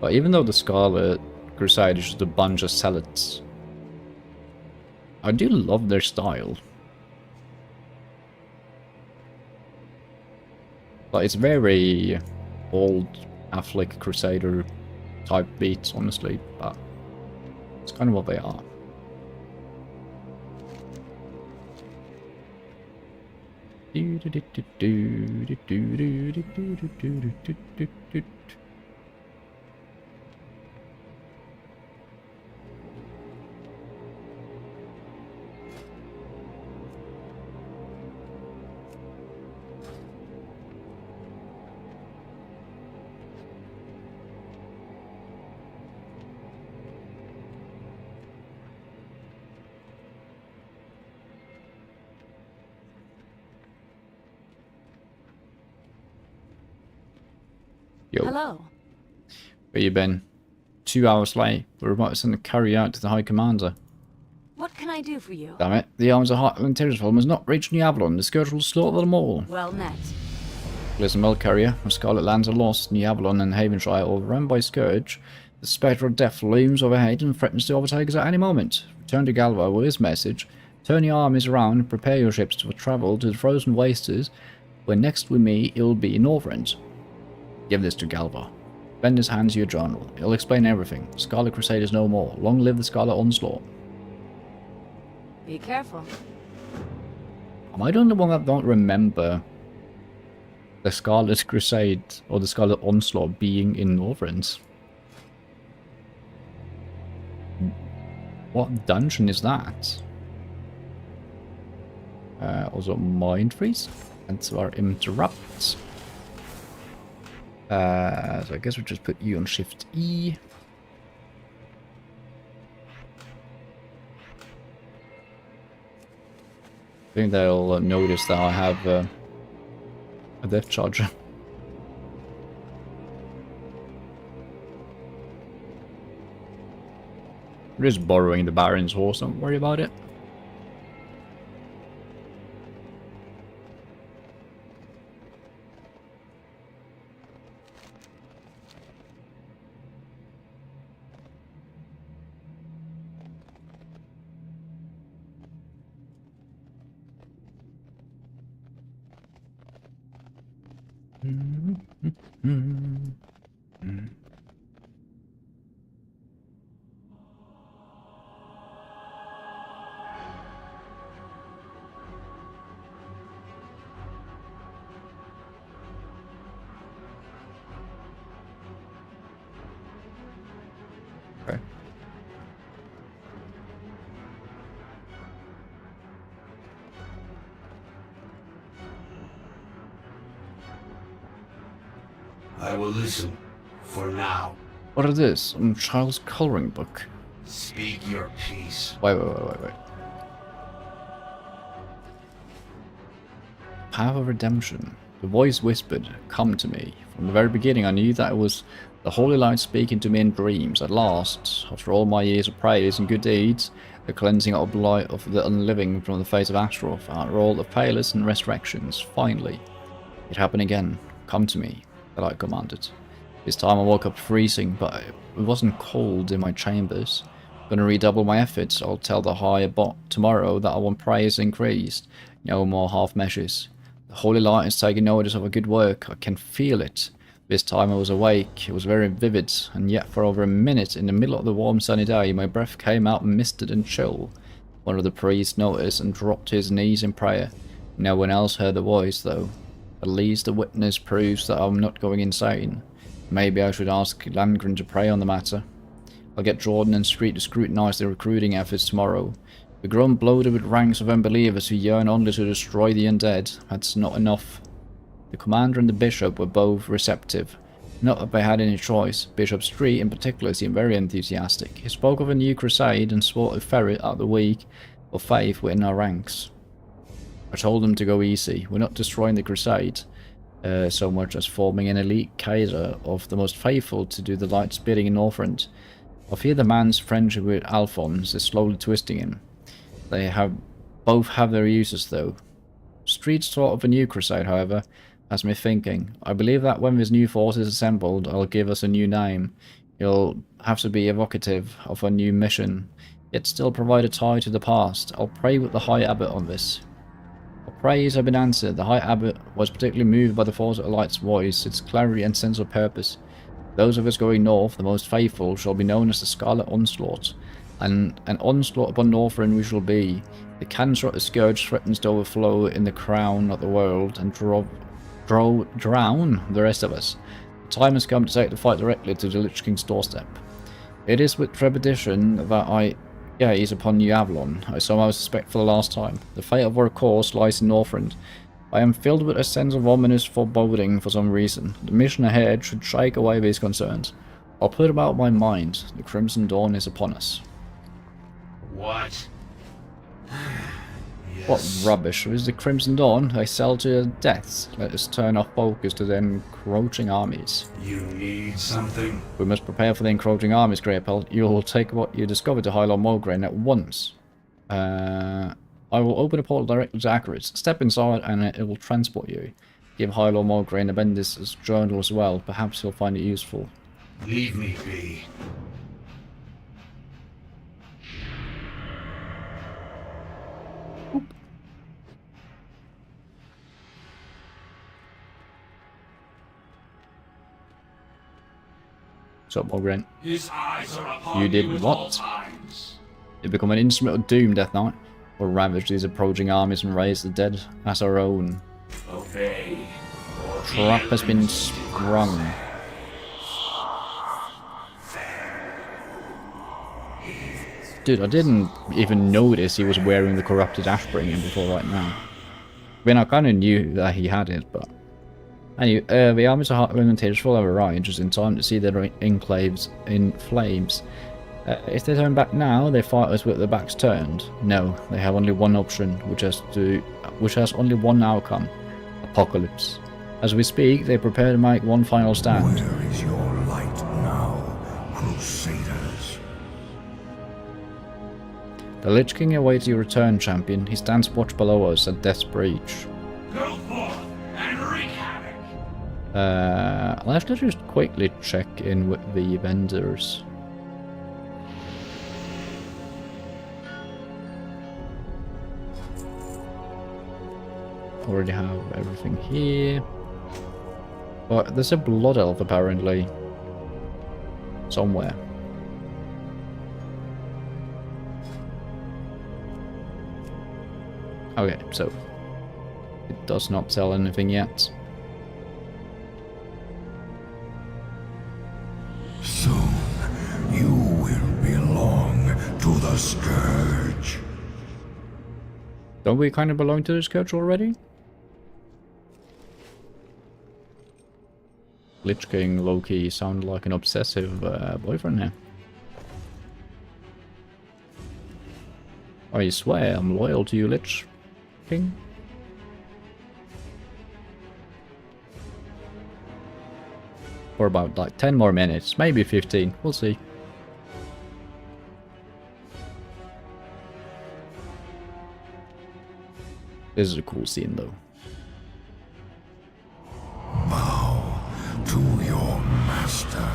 But even though the Scarlet Crusade is just a bunch of zealots, I do love their style. Like, it's very old Catholic Crusader type beats, honestly, but it's kind of what they are. Yo. Hello. Where you been? 2 hours late. We're about to send a carrier out to the High Commander. What can I do for you? Damn it. The arms of Heartland Tirsfall must not reach New Avalon. The Scourge will slaughter them all. Well met. Listen well, carrier. The Scarlet Lands are lost. New Avalon and Havenshire are overrun by Scourge. The spectre of death looms overhead and threatens to overtake us at any moment. Return to Galva with his message. Turn your armies around and prepare your ships to travel to the frozen wastes. When next we meet, it'll be northrend. Give this to Galva. Bendis hands you a journal. It'll explain everything. Scarlet Crusade is no more. Long live the Scarlet Onslaught. Be careful. Am I the only one that don't remember the Scarlet Crusade or the Scarlet Onslaught being in Northrend? What dungeon is that? Also Mind Freeze. And so our interrupts. So I guess we'll just put you on Shift E. I think they'll notice that I have a death charger. We're just borrowing the Baron's horse, don't worry about it. Okay. I will listen. For now. What is this? A child's coloring book. Speak your piece. Wait. Path of Redemption. The voice whispered, "Come to me." From the very beginning I knew that it was the Holy Light speaking to me in dreams. At last, after all my years of praise and good deeds, the cleansing of light of the unliving from the face of Astaroth, after all the paleness and resurrections, finally, it happened again. "Come to me," the light commanded. This time I woke up freezing, but it wasn't cold in my chambers. Gonna redouble my efforts. I'll tell the higher bot tomorrow that I want praise increased. No more half measures. The Holy Light is taking notice of our good work. I can feel it. This time I was awake. It was very vivid, and yet for over a minute, in the middle of the warm sunny day, my breath came out misted and chill. One of the priests noticed and dropped to his knees in prayer. No one else heard the voice, though. At least the witness proves that I'm not going insane. Maybe I should ask Landgren to pray on the matter. I'll get Jordan and Street to scrutinize the recruiting efforts tomorrow. The grown bloated with ranks of unbelievers who yearn only to destroy the undead. That's not enough. The commander and the bishop were both receptive. Not that they had any choice. Bishop Street in particular seemed very enthusiastic. He spoke of a new crusade and swore to ferret out the weak of faith within our ranks. I told them to go easy. We're not destroying the crusade so much as forming an elite cadre of the most faithful to do the light's bidding in Northrend. I fear the man's friendship with Alphonse is slowly twisting him. They both have their uses though. Street's thought of a new crusade, however, has me thinking. I believe that when this new force is assembled, I'll give us a new name. It'll have to be evocative of a new mission, yet still provide a tie to the past. I'll pray with the High Abbot on this. Our prayers have been answered. The High Abbot was particularly moved by the Force of the Light's voice, its clarity and sense of purpose. Those of us going north, the most faithful, shall be known as the Scarlet Onslaught, and an onslaught upon Northrend we shall be. The cancer of the scourge threatens to overflow in the crown of the world and drown the rest of us. The time has come to take the fight directly to the Lich King's doorstep. It is with trepidation that I gaze upon you, Avalon. I somehow suspect for the last time. The fate of our course lies in Northrend. I am filled with a sense of ominous foreboding for some reason. The mission ahead should shake away these concerns. I'll put them out of my mind. The Crimson Dawn is upon us. What? What rubbish. Is the Crimson Dawn? They sell to your deaths. Let us turn our focus to the encroaching armies. You need something? We must prepare for the encroaching armies, Greypelt. You will take what you discovered to High Lord Mulgrain at once. I will open a portal directly to Acaris. Step inside and it will transport you. Give High Lord Mulgrain a Bendis' journal as well. Perhaps he'll find it useful. Leave me be. So, Mulgrain. His eyes are upon You did with all what? times. You become an instrument of doom, Death Knight. We'll ravage these approaching armies and raise the dead as our own. Obey. Trap has been sprung. Dude, I didn't even notice he was wearing the corrupted Ashbringer before right now. I mean, I kind of knew that he had it, but Anyway, the armies are advantageous for our right, just in time to see their enclaves in flames. If they turn back now, they fight us with their backs turned. No, they have only one option, which has only one outcome: apocalypse. As we speak, they prepare to make one final stand. Where is your light now, Crusaders? The Lich King awaits your return, champion. He stands watch below us at Death's Breach. Go forth and wreak havoc. Let's just quickly check in with the vendors. Already have everything here. But there's a blood elf apparently. Somewhere. Okay, so it does not sell anything yet. Soon you will belong to the Scourge. Don't we kind of belong to the Scourge already? Lich King, low-key, sound like an obsessive boyfriend here. I swear I'm loyal to you, Lich King. For about like 10 more minutes, maybe 15, we'll see. This is a cool scene though. To your master.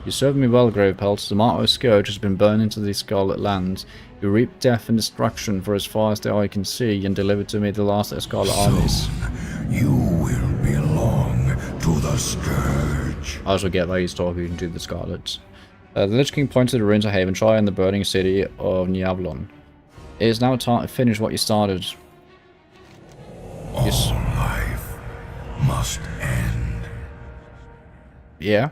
You served me well, Gravepelt. The mark of Scourge has been burned into the Scarlet Lands. You reap death and destruction for as far as the eye can see, and delivered to me the last of the Scarlet Armies. You will belong to the Scourge. I also get why he's talking to the Scarlets. The Lich King pointed to the ruins of Havenshire and the burning city of Niavlon. It is now time to finish what you started. All life must end. Yeah,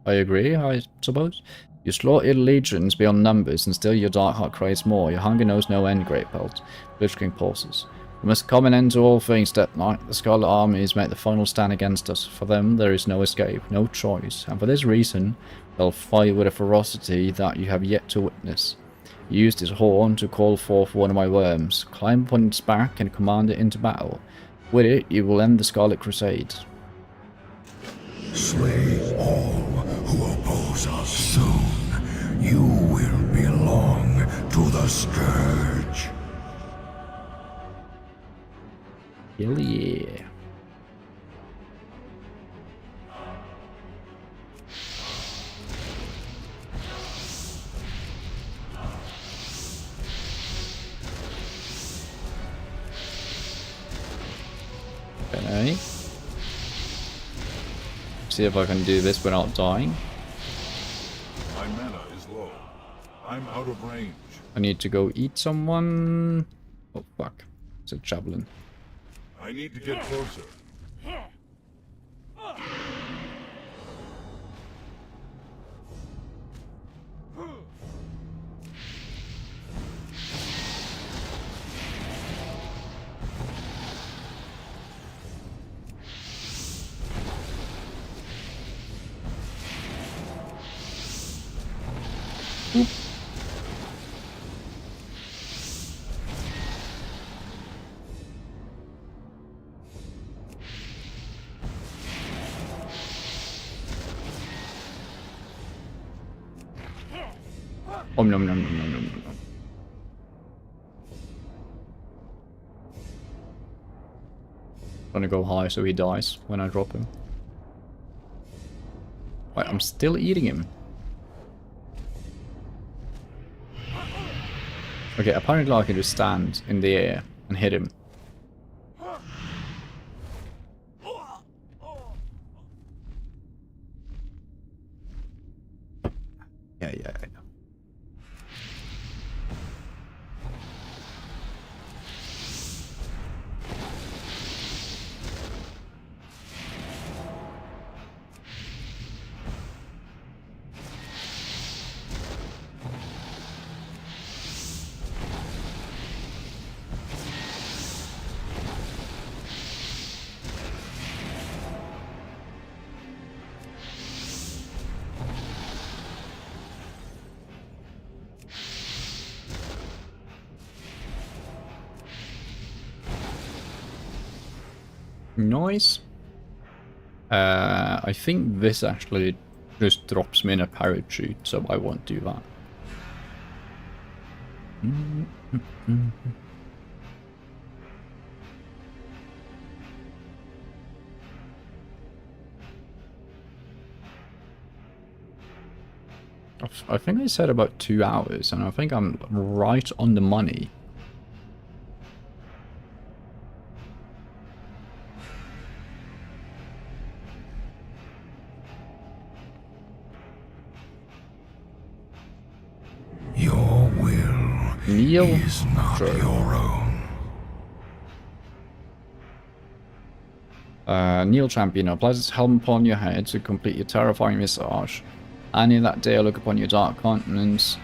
I agree, I suppose. You slaughtered legions beyond numbers, and still your dark heart craves more. Your hunger knows no end, Greatpelt. Lich King pauses. We must come an end to all things, Death Knight. The Scarlet Armies make the final stand against us. For them, there is no escape, no choice, and for this reason, they'll fight with a ferocity that you have yet to witness. You used his horn to call forth one of my worms. Climb upon its back and command it into battle. With it, you will end the Scarlet Crusade. Slay all who oppose us. Soon, you will belong to the Scourge. Hell yeah. Okay. See if I can do this without dying. My mana is low. I'm out of range. I need to go eat someone. Oh fuck. It's a javelin. I need to get closer. Nom nom nom nom nom nom nom. Gonna go high so he dies when I drop him. Wait, I'm still eating him. Okay, apparently I can just stand in the air and hit him. Yeah. Nice. I think this actually just drops me in a parachute, so I won't do that. I think I said about 2 hours, and I think I'm right on the money. Your will Neil? is not Sure. your own. Neil Champion applies its helm upon your head to complete your terrifying visage. Any that dare look upon your dark countenance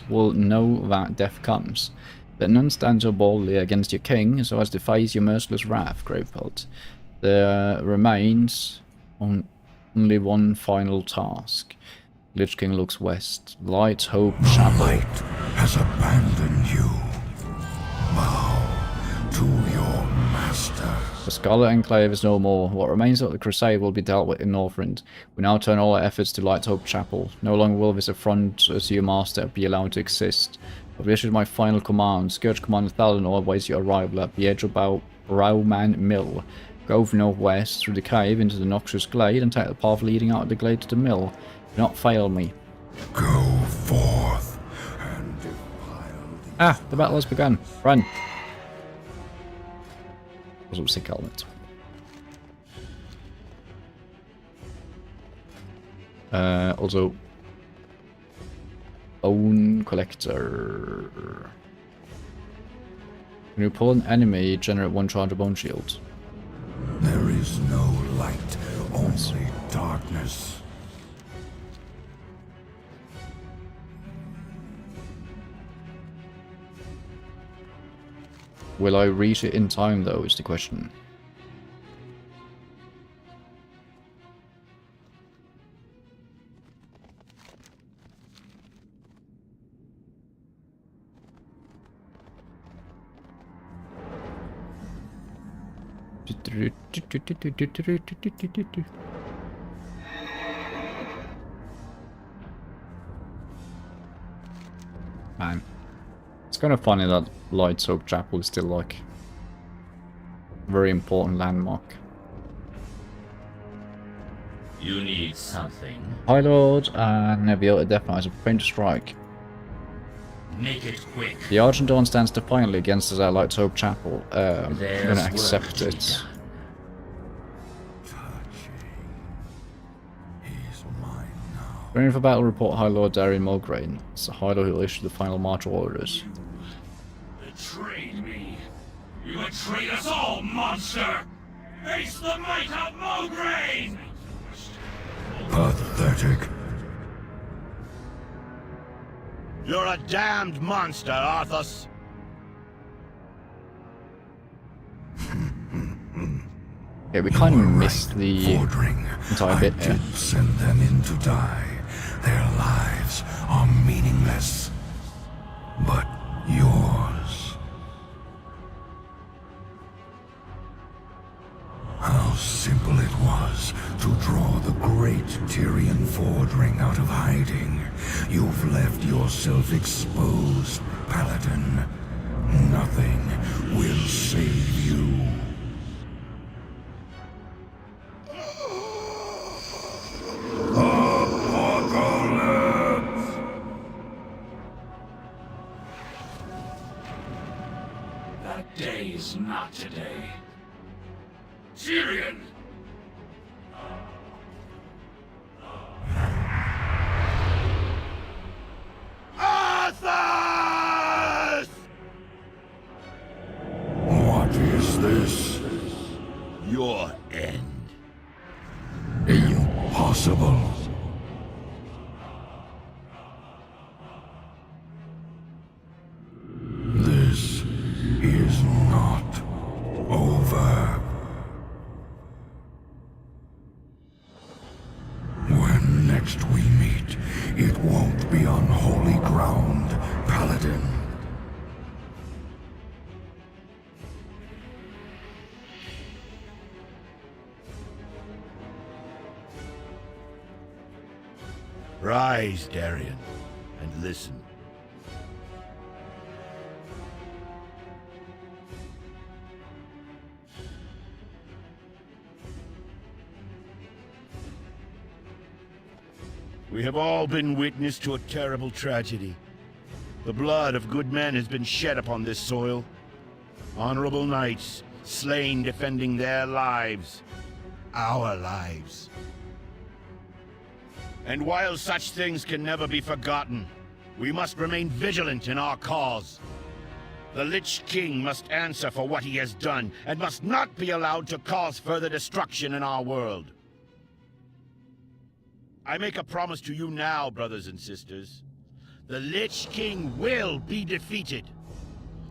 will know that death comes. But none stands so boldly against your king so as to face your merciless wrath, Gravepelt. There remains only one final task. Lich King looks west. Light Hope Chapel. Light has abandoned you. Bow to your master. The Scarlet Enclave is no more. What remains of the Crusade will be dealt with in Northrend. We now turn all our efforts to Light Hope Chapel. No longer will this affront as your master be allowed to exist. I've issued my final command. Scourge Commander Thalanor awaits your arrival at the edge of Browman Mill. Go northwest through the cave into the noxious glade and take the path leading out of the glade to the mill. Do not fail me. Go forth and defile the Ah, the battle has begun. Run. Also sick helmet. Also own collector. When you pull an enemy, generate 1 charge of bone shield. There is no light, only darkness. Will I reach it in time though, is the question. Man. It's kind of funny that Light Hope Chapel is still like a very important landmark. You need something. High Lord and Neville Death Knights are preparing to strike. Make it quick. The Argent Dawn stands defiantly against us at Light Hope Chapel. I'm gonna accept it. He's mine now. Ready for battle, report High Lord Darian Mulgrain. It's the High Lord who will issue the final march orders. Betrayed me. You betrayed us all, monster! Face the might of Mograine! Pathetic. You're a damned monster, Arthas. Yeah, we kind of missed the Fordring, entire bit I here. did send them in to die. Their lives are meaningless. But yours. How simple it was to draw the great Tyrian Fordring out of hiding. You've left yourself exposed, Paladin. Nothing will save you. That day is not today. Tyrion! Arthas! What is this? Your end. Impossible. This is not over. When next we meet, it won't be on holy ground, Paladin. Rise, Darien, and listen. We have all been witness to a terrible tragedy. The blood of good men has been shed upon this soil. Honorable knights, slain defending their lives. Our lives. And while such things can never be forgotten, we must remain vigilant in our cause. The Lich King must answer for what he has done, and must not be allowed to cause further destruction in our world. I make a promise to you now, brothers and sisters. The Lich King will be defeated.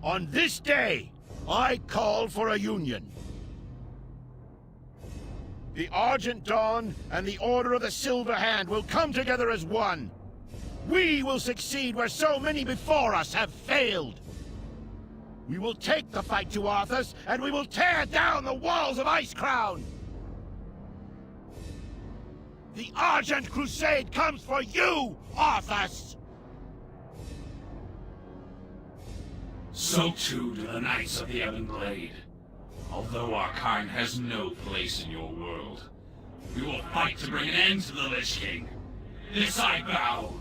On this day, I call for a union. The Argent Dawn and the Order of the Silver Hand will come together as one. We will succeed where so many before us have failed. We will take the fight to Arthas, and we will tear down the walls of Icecrown. The Argent Crusade comes for you, Arthas! So too do the Knights of the Ebon Blade. Although our kind has no place in your world, we will fight to bring an end to the Lich King. This I vow.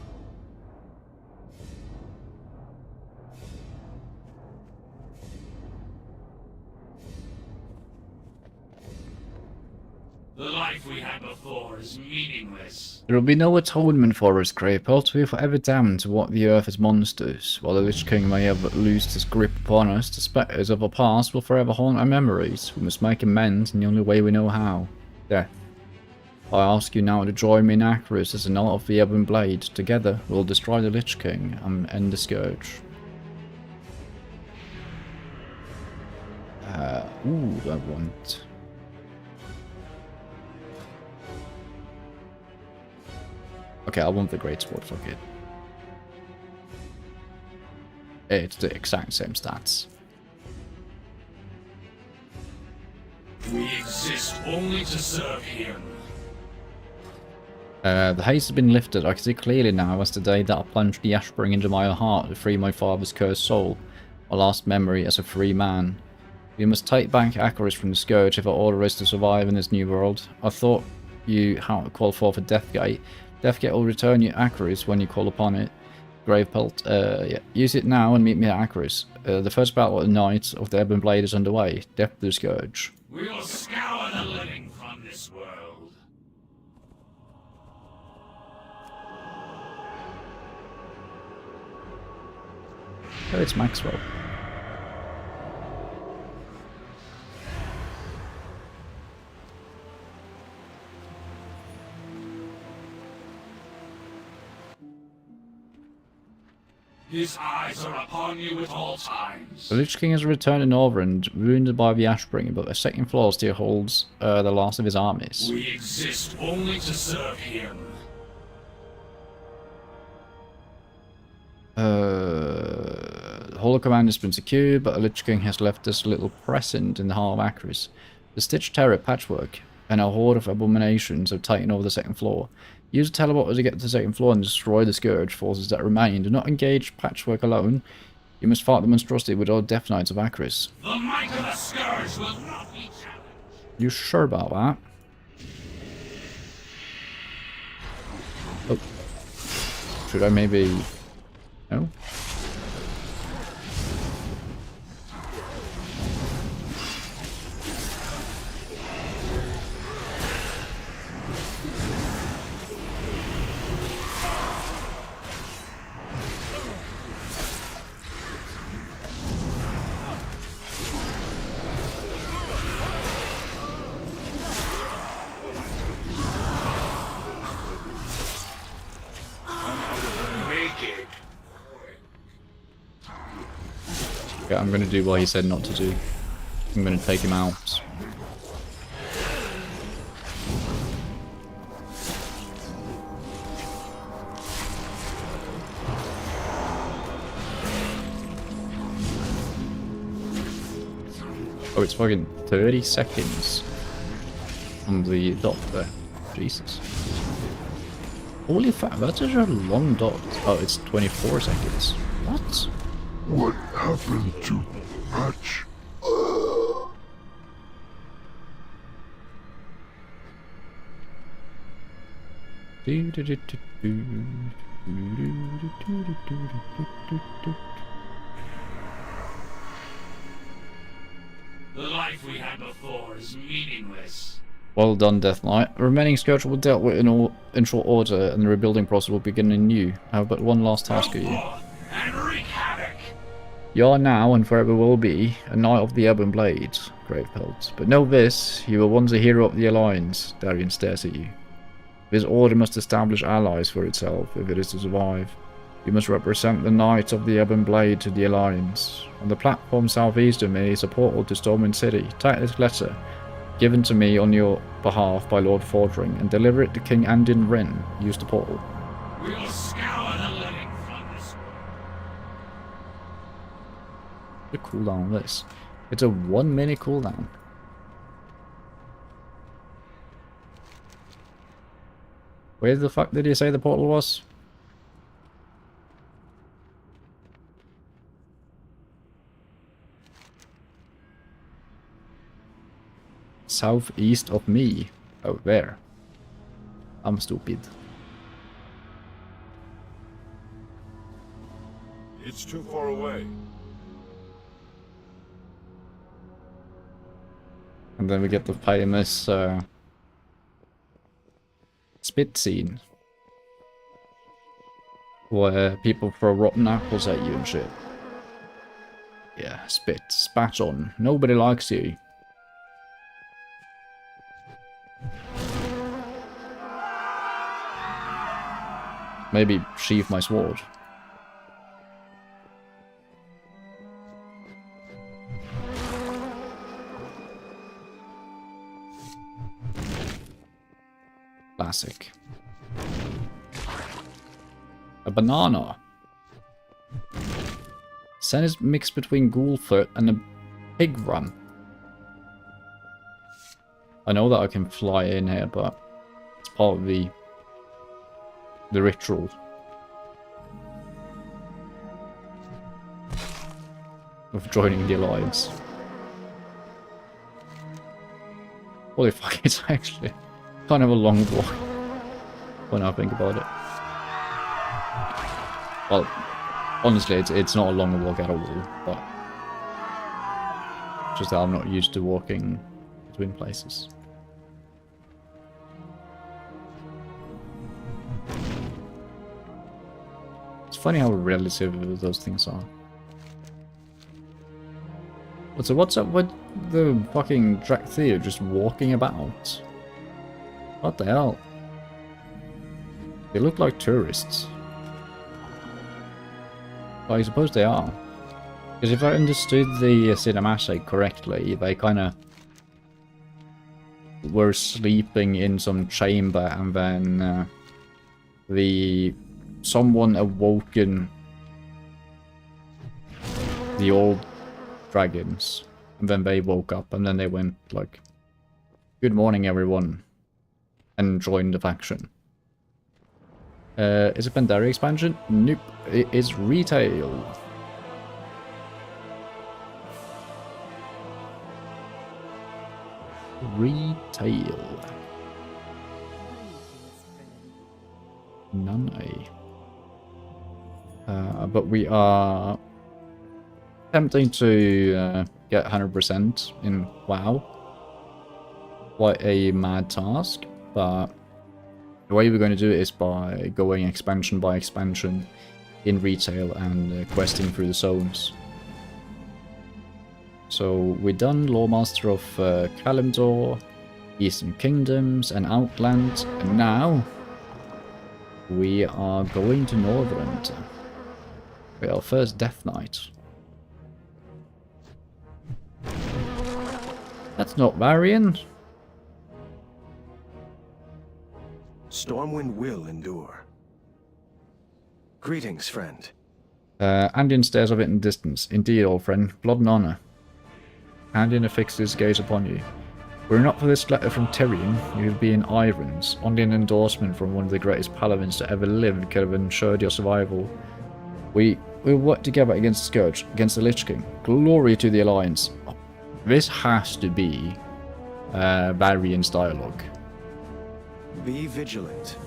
The life we had before is meaningless. There will be no atonement for us, Greypelt. We are forever damned to walk the earth as monsters. While the Lich King may have loosed his grip upon us, the spectres of our past will forever haunt our memories. We must make amends in the only way we know how. Death. I ask you now to join me in Acheris as a Knight of the Ebon Blade. Together, we'll destroy the Lich King and end the Scourge. Ooh, I want... Okay, I want the Great Sword, fuck it. It's the exact same stats. We exist only to serve him. The haze has been lifted. I can see clearly now as the day that I plunged the Ashspring into my heart to free my father's cursed soul. My last memory as a free man. We must take back Acheris from the Scourge if our order is to survive in this new world. I thought you how to call forth a Deathgate. Deathgate will return you Acheris when you call upon it. Gravepelt, yeah. Use it now and meet me at Acheris. The first battle at the Knights of the Ebon Blade is underway. Death to the Scourge. We will scour the living from this world. Oh, it's Maxwell. His eyes are upon you at all times. The Lich King has returned to Northrend, wounded by the Ashspring, but the second floor still holds the last of his armies. We exist only to serve him. The Hall of Command has been secured, but the Lich King has left us a little present in the heart of Acheris. The Stitched Terror Patchwork and a horde of abominations have taken over the second floor. Use the teleporter to get to the second floor and destroy the Scourge forces that remain. Do not engage Patchwork alone. You must fight the monstrosity with all Death Knights of Acheris. The might of the Scourge will not be challenged. You sure about that? Oh. Should I maybe... No? Okay, I'm gonna do what he said not to do. I'm gonna take him out. Oh, it's fucking 30 seconds on the dot there. Jesus. Holy fuck, that's such a long dot. Oh, it's 24 seconds. What? What happened to Hatch? The life we had before is meaningless. Well done, Death Knight. Remaining schedule will be dealt with in short order, and the rebuilding process will begin anew. I have but one last task for you. And wreak havoc. You are now, and forever will be, a Knight of the Ebon Blade, Gravepelt. But know this, you were once a hero of the Alliance. Darien stares at you. This order must establish allies for itself, if it is to survive. You must represent the Knights of the Ebon Blade to the Alliance. On the platform southeast of me is a portal to Stormwind City. Take this letter, given to me on your behalf by Lord Fordring, and deliver it to King Andin Wren. Use the portal. We will scour the living from this. The cooldown on this. It's a 1 minute cooldown. Where the fuck did you say the portal was? Southeast of me. Oh, there. I'm stupid. It's too far away. And then we get the famous spit scene. Where people throw rotten apples at you and shit. Yeah, spit. Spat on. Nobody likes you. Maybe sheath my sword. Classic. A banana. Sen is mixed between ghoulfoot and a pig run. I know that I can fly in here, but it's part of the ritual of joining the Alliance. Holy fuck, it's actually kind of a long walk when I think about it. Well, honestly, it's not a long walk at all, but just that I'm not used to walking between places. It's funny how relative those things are. So what's up with the fucking Drakthea just walking about? What the hell? They look like tourists. Well, I suppose they are. Because if I understood the cinematic correctly, they kind of were sleeping in some chamber, and then someone awoken the old dragons, and then they woke up, and then they went like, "Good morning, everyone," and joined the faction. Is it Pandaria expansion? Nope. It is retail. Retail. None A. But we are attempting to get 100% in WoW. Quite a mad task, but the way we're going to do it is by going expansion by expansion in retail and questing through the zones. So we've done Lawmaster of Kalimdor, Eastern Kingdoms and Outland, and now we are going to Northrend with our first Death Knight. That's not Varian. Stormwind will endure. Greetings, friend. Andean stares of it in distance. Indeed, old friend. Blood and honor. Andean affixes his gaze upon you. Were it not for this letter from Tyrion, you would be in irons. Only an endorsement from one of the greatest paladins to ever live could have ensured your survival. We will work together against the Scourge, against the Lich King. Glory to the Alliance. Oh, this has to be Varian's dialogue. Be vigilant.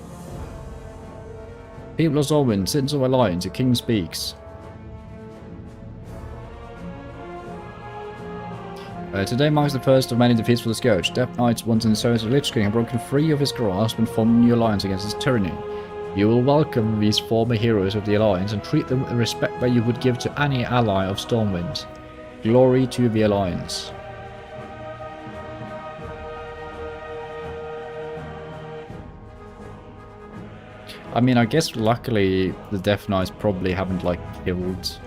People of Zolwyn, citizens of Alliance, the King speaks. Today marks the first of many defeats for the Scourge. Death Knights, once in the service of the Lich King, have broken free of his grasp and formed a new alliance against his tyranny. You will welcome these former heroes of the Alliance and treat them with the respect that you would give to any ally of Stormwind. Glory to the Alliance. I mean, I guess luckily the Death Knights probably haven't like killed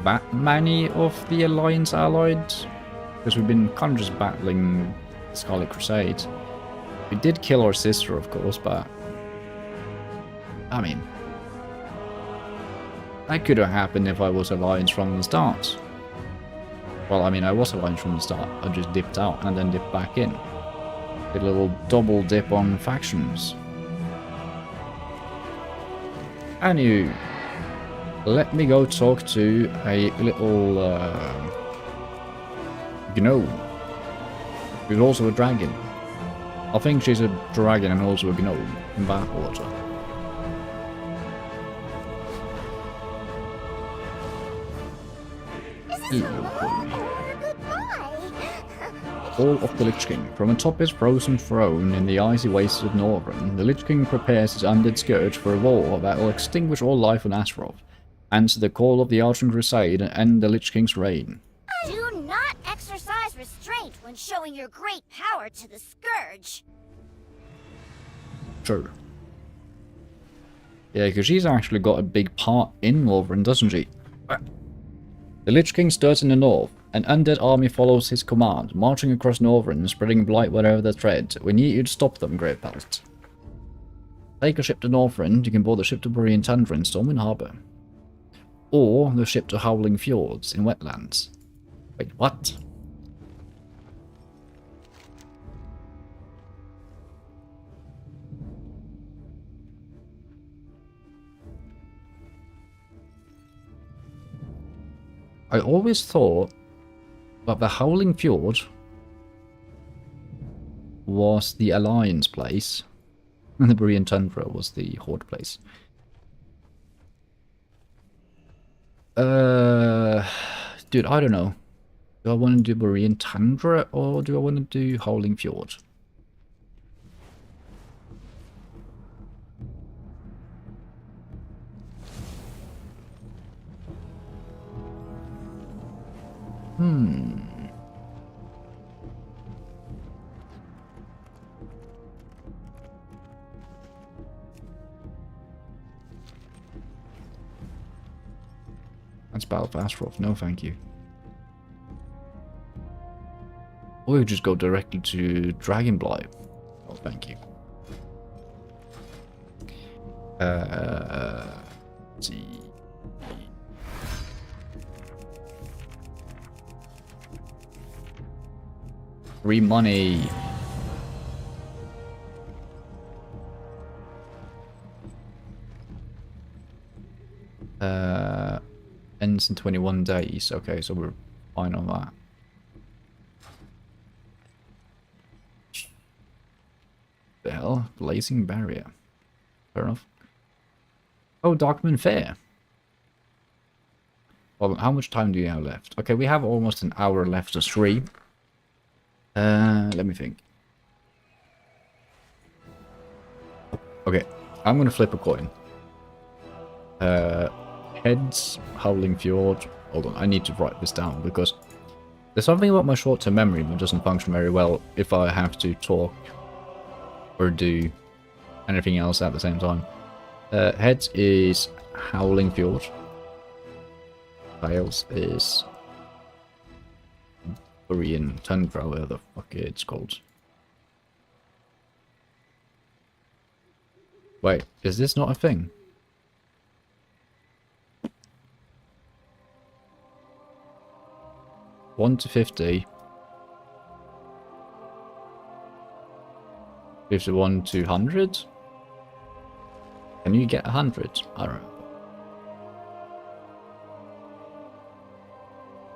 that many of the Alliance allies. Because we've been kind of just battling Scarlet Crusade. We did kill our sister, of course, but... I mean... that could have happened if I was Alliance from the start. Well, I mean, I was Alliance from the start. I just dipped out and then dipped back in. Did a little double dip on factions. Anywho, let me go talk to a little... gnome, who's also a dragon. I think she's a dragon and also a gnome in Backwater. All of the Lich King. From atop his frozen throne in the icy wastes of Northrend, the Lich King prepares his undead scourge for a war that will extinguish all life on Azeroth, answer the call of the Archon Crusade, and end the Lich King's reign. Do not exercise restraint when showing your great power to the Scourge. True. Yeah, because she's actually got a big part in Northrend, doesn't she? The Lich King stirs in the north. An undead army follows his command, marching across Northrend, spreading blight wherever they tread. We need you to stop them, Great Pelt. Take a ship to Northrend. You can board the ship to Borean Tundra in Stormwind Harbour. Or the ship to Howling Fjords in Wetlands. Wait, what? I always thought that the Howling Fjord was the Alliance place, and the Borean Tundra was the Horde place. Dude, I don't know. Do I want to do Borean Tundra or do I want to do Howling Fjord? That's Battle for Azeroth. No, thank you. Or we just go directly to Dragonblight. Oh, thank you. Let's see. Free money. Ends in 21 days. Okay, so we're fine on that. The hell? Blazing Barrier. Fair enough. Oh, Darkman Fair. Well, how much time do you have left? Okay, we have almost an hour left to stream. Let me think. Okay, I'm gonna flip a coin. Heads, Howling Fjord. Hold on, I need to write this down because there's something about my short-term memory that doesn't function very well if I have to talk or do anything else at the same time. Heads is Howling Fjord. Tails is Borean Tundra, whatever the fuck it's called. Wait, is this not a thing? (1 to 50). 51 to 100? Can you get 100? I don't know.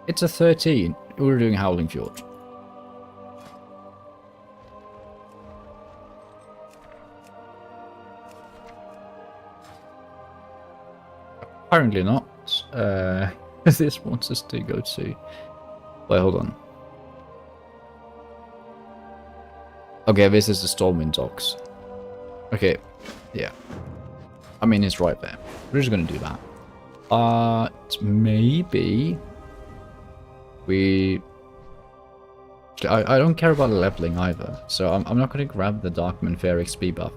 It's a 13. We're doing Howling Fjord. Apparently not. This wants us to go to... Wait, hold on. Okay, this is the Stormwind Docks. Okay, yeah. I mean, it's right there. We're just gonna do that. Maybe... I don't care about the leveling either, so I'm not gonna grab the Darkman Fair XP buff.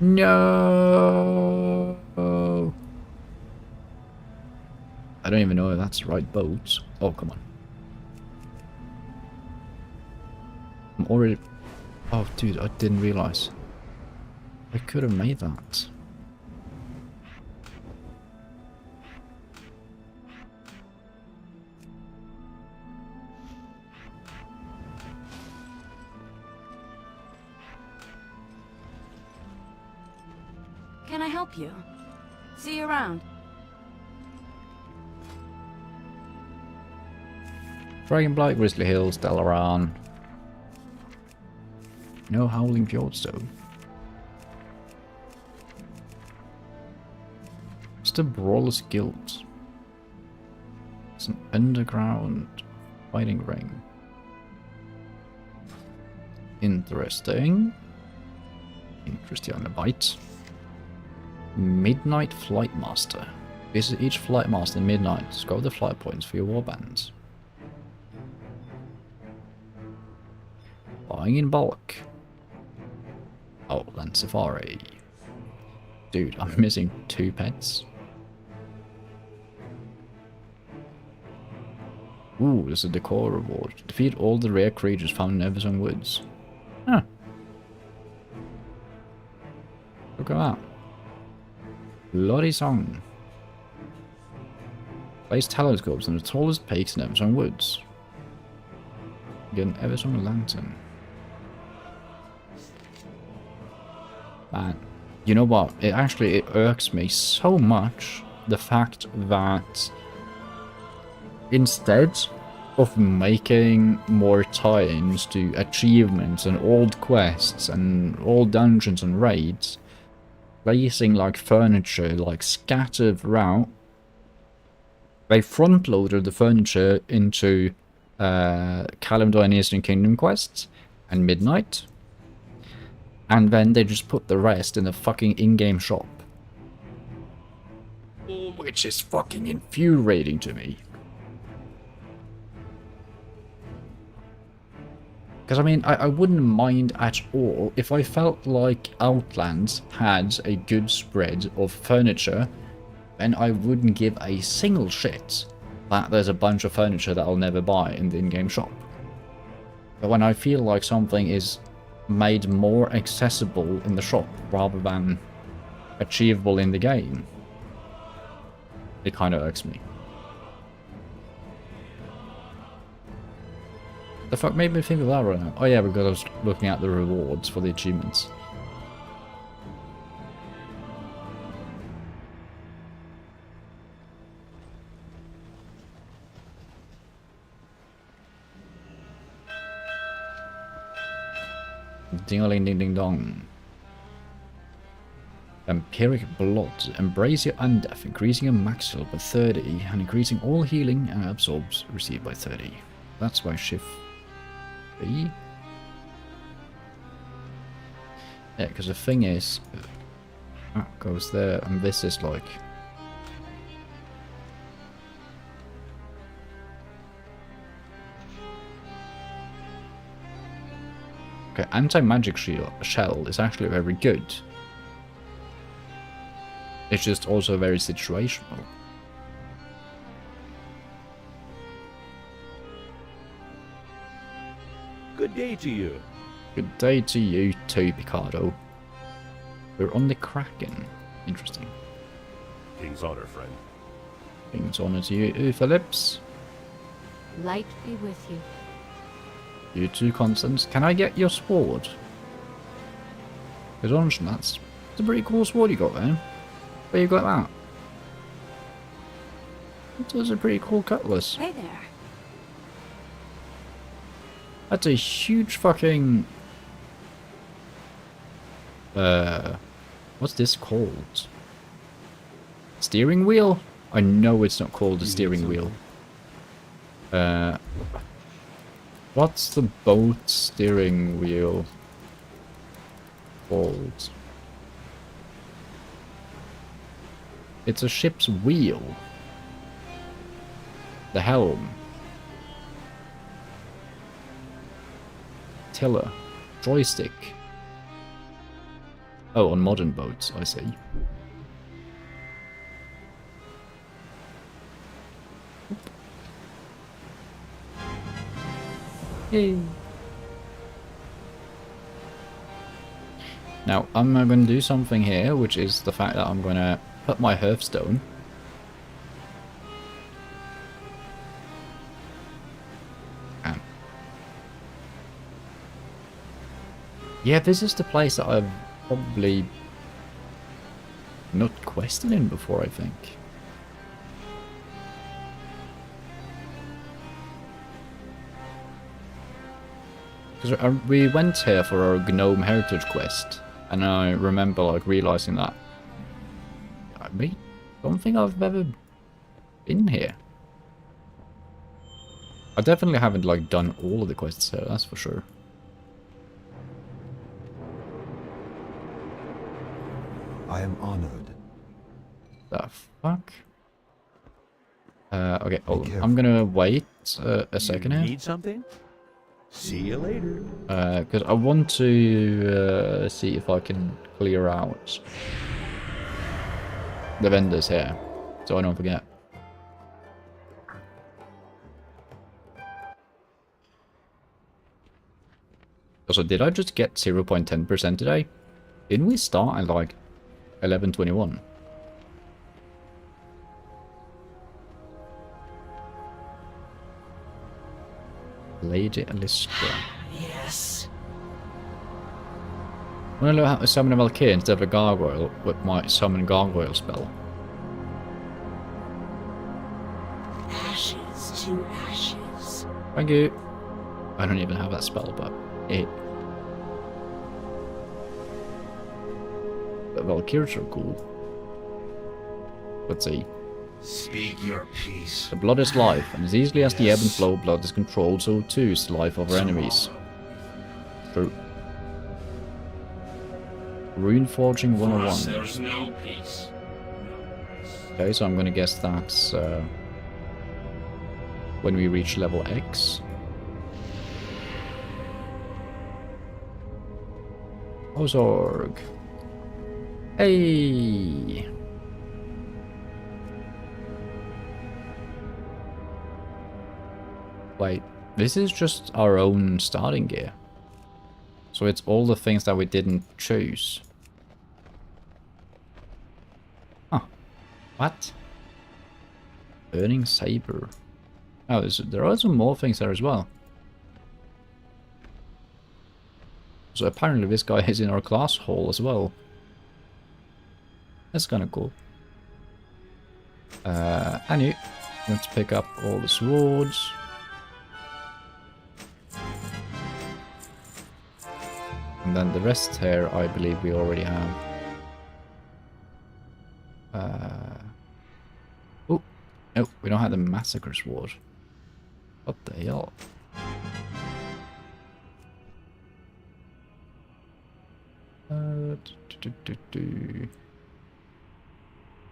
No! I don't even know if that's the right boat. Oh, come on. I'm already... Oh, dude, I didn't realize. I could have made that. Can I help you? See you around. Dragonblight, Grizzly Hills, Dalaran. No Howling Fjords though. It's the Brawler's Guild. It's an underground fighting ring. Interesting. Interesting on the bite. Midnight Flight Master. Visit each Flight Master in midnight. Score the flight points for your warbands. Buying in bulk. Outland Safari. Dude, I'm missing 2 pets. Ooh, there's a decor reward. Defeat all the rare creatures found in Eversong Woods. Huh. Look at that. Bloody song. Place telescopes on the tallest peaks in Eversong Woods. Get an Eversong lantern. Man, you know what? It irks me so much the fact that instead of making more tie-ins to achievements and old quests and old dungeons and raids, placing like furniture like scattered throughout, they front-loaded the furniture into Kalimdor and Eastern Kingdom quests and Midnight, and then they just put the rest in the fucking in-game shop. Which is fucking infuriating to me. Because I mean, I wouldn't mind at all if I felt like Outlands had a good spread of furniture, then I wouldn't give a single shit that there's a bunch of furniture that I'll never buy in the in-game shop. But when I feel like something is made more accessible in the shop rather than achievable in the game, it kind of irks me. The fuck made me think of that right now? Oh yeah, because I was looking at the rewards for the achievements. Ding-a-ling ding ding dong. Empiric Blood. Embrace your undeath, increasing your max health by 30 and increasing all healing and absorbs received by 30. That's why shift B. Yeah, because the thing is, that goes there, and this is like... Okay, anti-magic shell is actually very good. It's just also very situational. Good day to you. Good day to you too, Picardo. We're on the Kraken. Interesting. King's honor, friend. King's honor to you, Phillips. Light be with you. You two constants. Can I get your sword? Because honestly, that's a pretty cool sword you got there. Where you got that? That's a pretty cool cutlass. Hey there. That's a huge fucking... what's this called? Steering wheel? I know it's not called a steering wheel. What's the boat steering wheel called? It's a ship's wheel. The helm. Tiller. Joystick. Oh, on modern boats, I see. Hey. Now, I'm going to do something here, which is the fact that I'm going to put my hearthstone. Yeah, this is the place that I've probably not quested in before, I think. Because we went here for our Gnome Heritage quest, and I remember like realizing that I don't think I've ever been here. I definitely haven't like done all of the quests here, that's for sure. I am honored. The fuck? Okay, I'm gonna wait a second here. Need something? See you later. Because I want to see if I can clear out the vendors here, so I don't forget. Also, did I just get 0.10% today? Didn't we start at like 11:21? Lady Alistair. Yes. I'm gonna learn how to summon a Valkyrie instead of a gargoyle with my summon gargoyle spell. Ashes to ashes. Thank you. I don't even have that spell, but it. The Valkyries are cool. Let's see. Speak your peace. The blood is life, and as easily as the ebb and flow of blood is controlled, so too is the life of our enemies. True. Rune Forging 101. There's no peace. Okay, so I'm gonna guess that's when we reach level X. Ozorg. Hey! Wait, this is just our own starting gear. So it's all the things that we didn't choose. Huh. What? Burning Saber. Oh, there are some more things there as well. So apparently this guy is in our class hall as well. That's kind of cool. Anyway, let's pick up all the swords. And then the rest here, I believe we already have. Oh, no, we don't have the Massacre Sword. What the hell?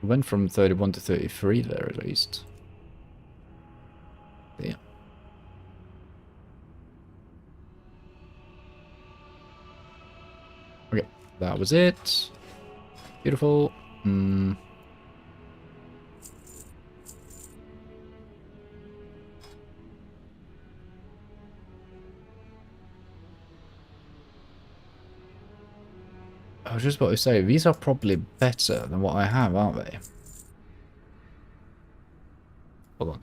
We went from 31 to 33 there at least. Damn. Okay, that was it. Beautiful. I was just about to say, these are probably better than what I have, aren't they? Hold on.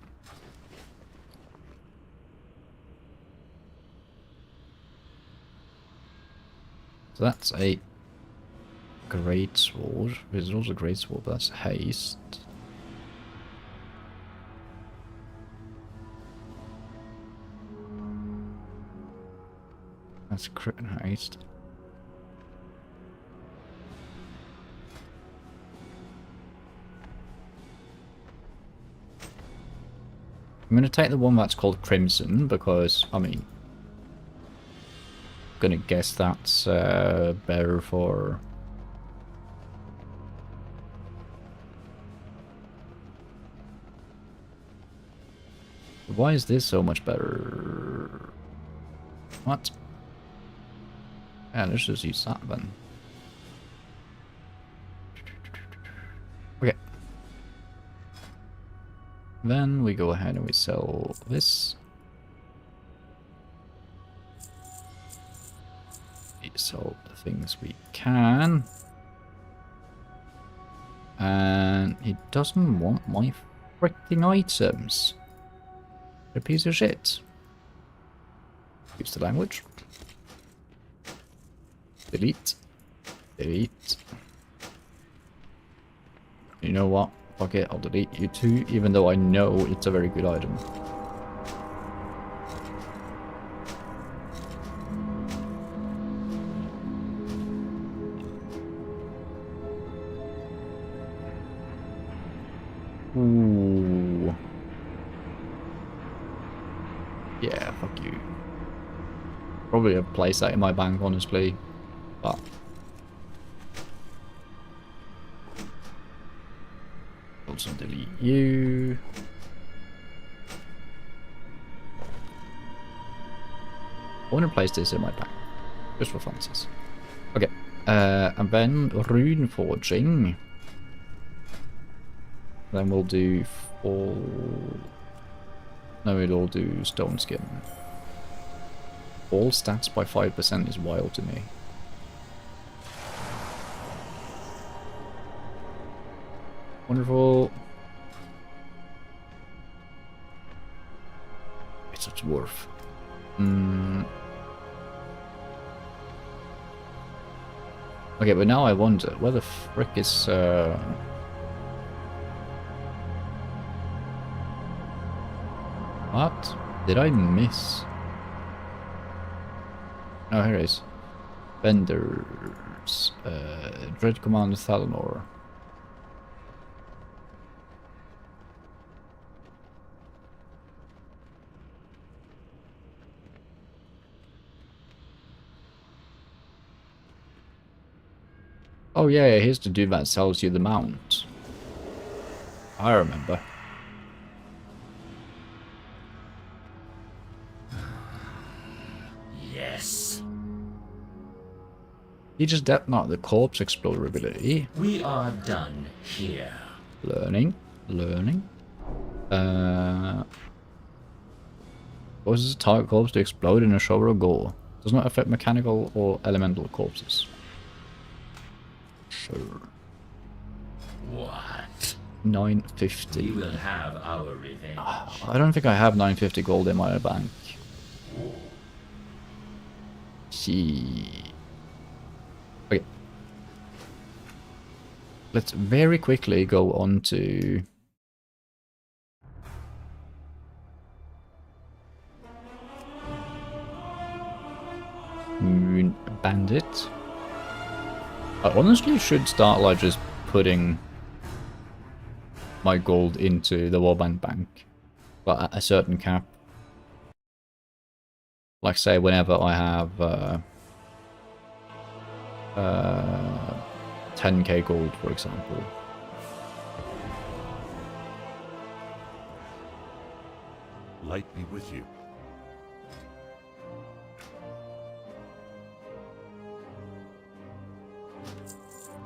So that's a great sword. There's also a great sword, but that's haste. That's crit and haste. I'm going to take the one that's called Crimson because, I mean, I'm going to guess that's better for... Why is this so much better? What? Yeah, let's just use that then. Okay. Then we go ahead and we sell this. We sell the things we can. And he doesn't want my freaking items. A piece of shit. Use the language. Delete. Delete. You know what? Fuck it, I'll delete you too, even though I know it's a very good item. Ooh. Yeah, fuck you. Probably a place that in my bank, honestly, but also delete you. I want to place this in my bank, just for funsies. Okay, and then rune forging. Then we'll do no, we'll do stone skin. All stats by 5% is wild to me. Wonderful. It's a dwarf. Okay, but now I wonder, where the frick is... What? Did I miss? Oh, here it is. Vendors. Dread Commander Thalnor. Oh yeah, here's the dude that sells you the mount. I remember. Yes. He just not the corpse explorer ability. We are done here. Learning. Learning. Causes a target corpse to explode in a shower of gore. Does not affect mechanical or elemental corpses. Sure. What? 950. We will have our revenge. I don't think I have 950 gold in my bank. See. Okay. Let's very quickly go on to Moon Bandit. I honestly should start like just putting my gold into the Warband bank, but at a certain cap. Like say whenever I have 10k gold, for example. Light be with you.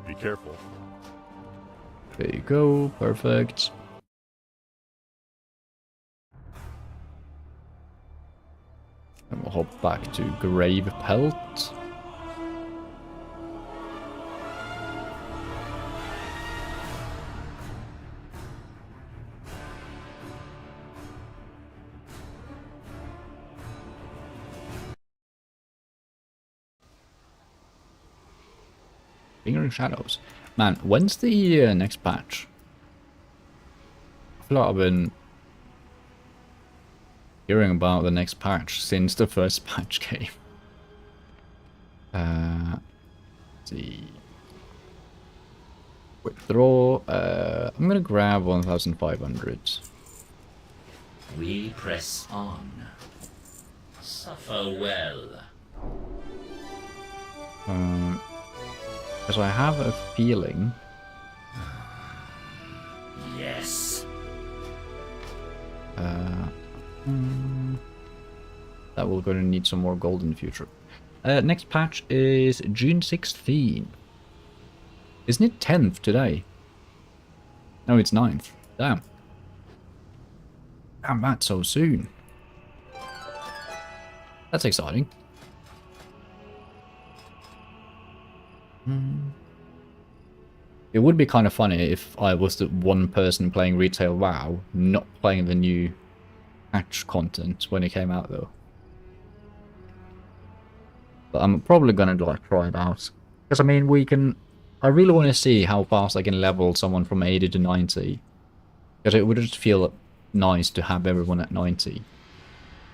Be careful. There you go, perfect. And we'll hop back to Grave Pelt. Lingering shadows. Man, when's the next patch? I feel like I've been hearing about the next patch since the first patch came. Let's see. Withdraw. I'm gonna grab 1,500. We press on. Suffer well. Because I have a feeling. Yes. That we're going to need some more gold in the future. Next patch is June 16. Isn't it 10th today? No, it's 9th. Damn. Damn, that's so soon. That's exciting. It would be kind of funny if I was the one person playing retail WoW, not playing the new patch content when it came out though. But I'm probably gonna like try it out. Because I mean I really want to see how fast I can level someone from 80 to 90. Because it would just feel nice to have everyone at 90.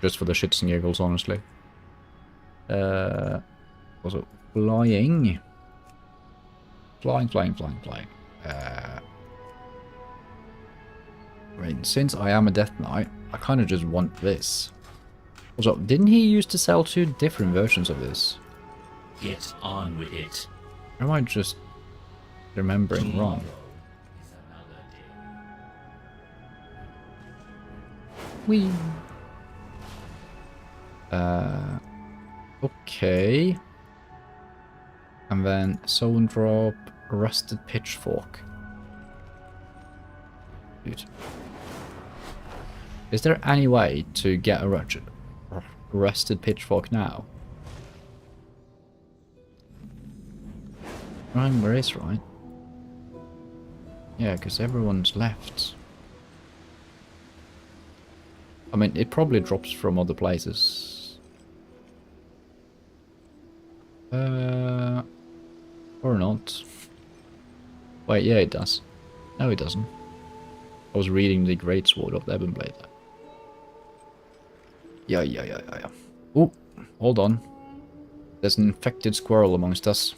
Just for the shits and giggles, honestly. Also, flying. Flying. I mean, since I am a Death Knight, I kind of just want this. Also, didn't he used to sell 2 different versions of this? Get on with it. Or am I just remembering wrong? Whee! Okay. And then zone drop, rusted pitchfork. Dude. Is there any way to get a rusted pitchfork now? There is, right? Yeah, because everyone's left. I mean, it probably drops from other places. Or not. Wait, yeah, it does. No, it doesn't. I was reading the Great Sword of the Ebonblade. Yeah. Oh, hold on. There's an infected squirrel amongst us.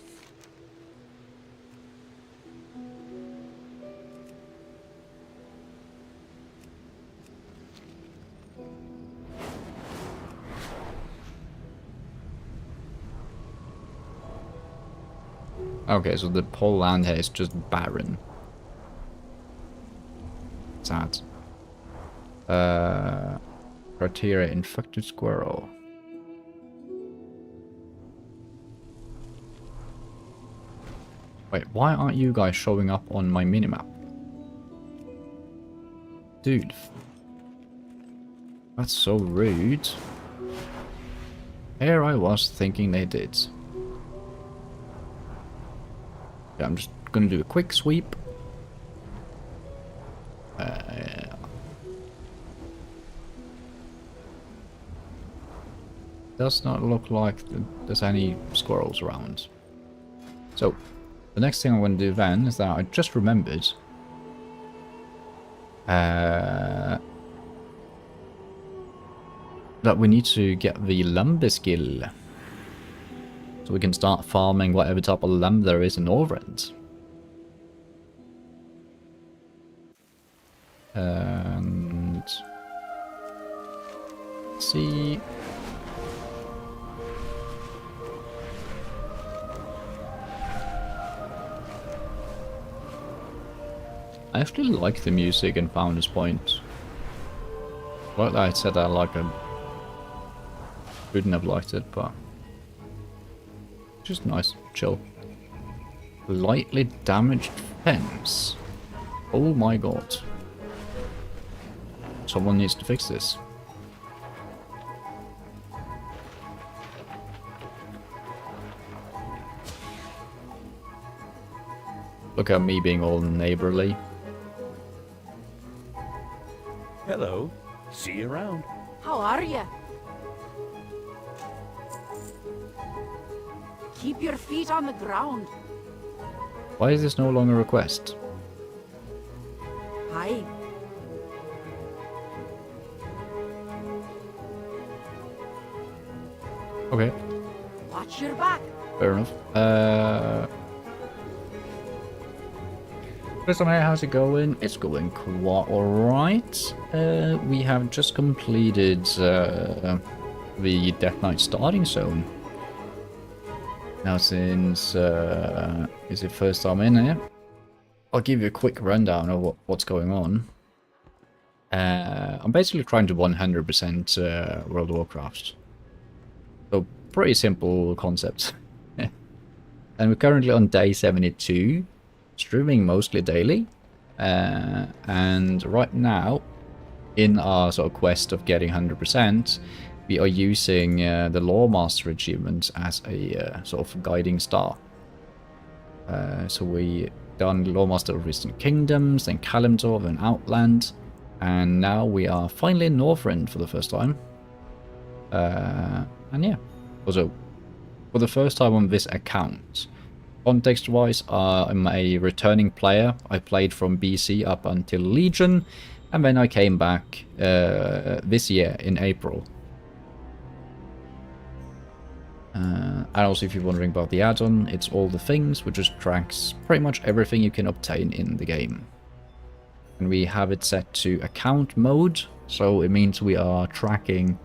Okay, so the whole land here is just barren. Sad. Criteria, infected squirrel. Wait, why aren't you guys showing up on my minimap? Dude. That's so rude. Here I was thinking they did. Yeah, I'm just gonna do a quick sweep. Does not look like there's any squirrels around. So, the next thing I'm going to do then is that I just remembered that we need to get the lumber skill. So we can start farming whatever type of lumber there is in northrend. And let's see. I actually like the music in Founder's Point. Like I said, I like it. Wouldn't have liked it, but just nice, chill. Lightly damaged fence. Oh my god. Someone needs to fix this. Look at me being all neighborly. Hello. See you around. How are you? Keep your feet on the ground. Why is this no longer a quest? Hi. Okay, Watch your back. fair enough. Resume, how's it going? It's going quite alright. We have just completed the Death Knight starting zone. Now since, is it first time in here? I'll give you a quick rundown of what's going on. I'm basically trying to 100% World of Warcraft. So, pretty simple concept. And we're currently on day 72, streaming mostly daily. And right now, in our sort of quest of getting 100%, we are using the Lawmaster achievement as a sort of guiding star. So we done Lawmaster of Distant Kingdoms, then Kalimdor, then Outland, and now we are finally in Northrend for the first time. And yeah, also for the first time on this account. Context-wise, I'm a returning player. I played from BC up until Legion, and then I came back this year in April. And also, if you're wondering about the add-on, it's all the things, which just tracks pretty much everything you can obtain in the game. And we have it set to account mode, so it means we are tracking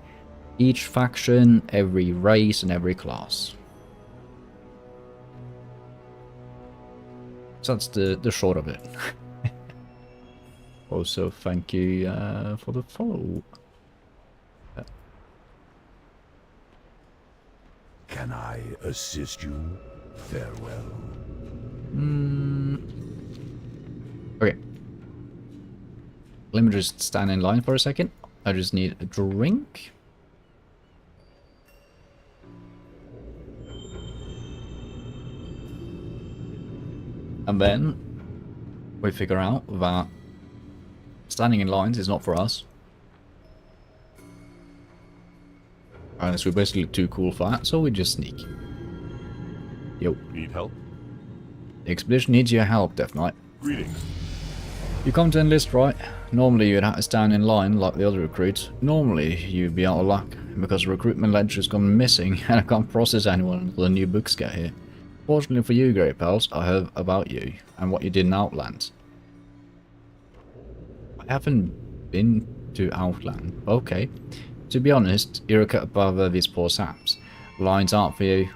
each faction, every race, and every class. So that's the short of it. Also, thank you for the follow. Can I assist you? Farewell. Okay. Let me just stand in line for a second. I just need a drink. And then we figure out that standing in lines is not for us. And so we're basically too cool for that, so we just sneak. Yo. Need help? The expedition needs your help, Death Knight. Greetings. You come to enlist, right? Normally you'd have to stand in line like the other recruits. Normally you'd be out of luck, because the recruitment ledger's gone missing and I can't process anyone until the new books get here. Fortunately for you, Great Pals, I heard about you and what you did in Outland. I haven't been to Outland. Okay. To be honest, you're a cut above these poor saps. Lines aren't for you.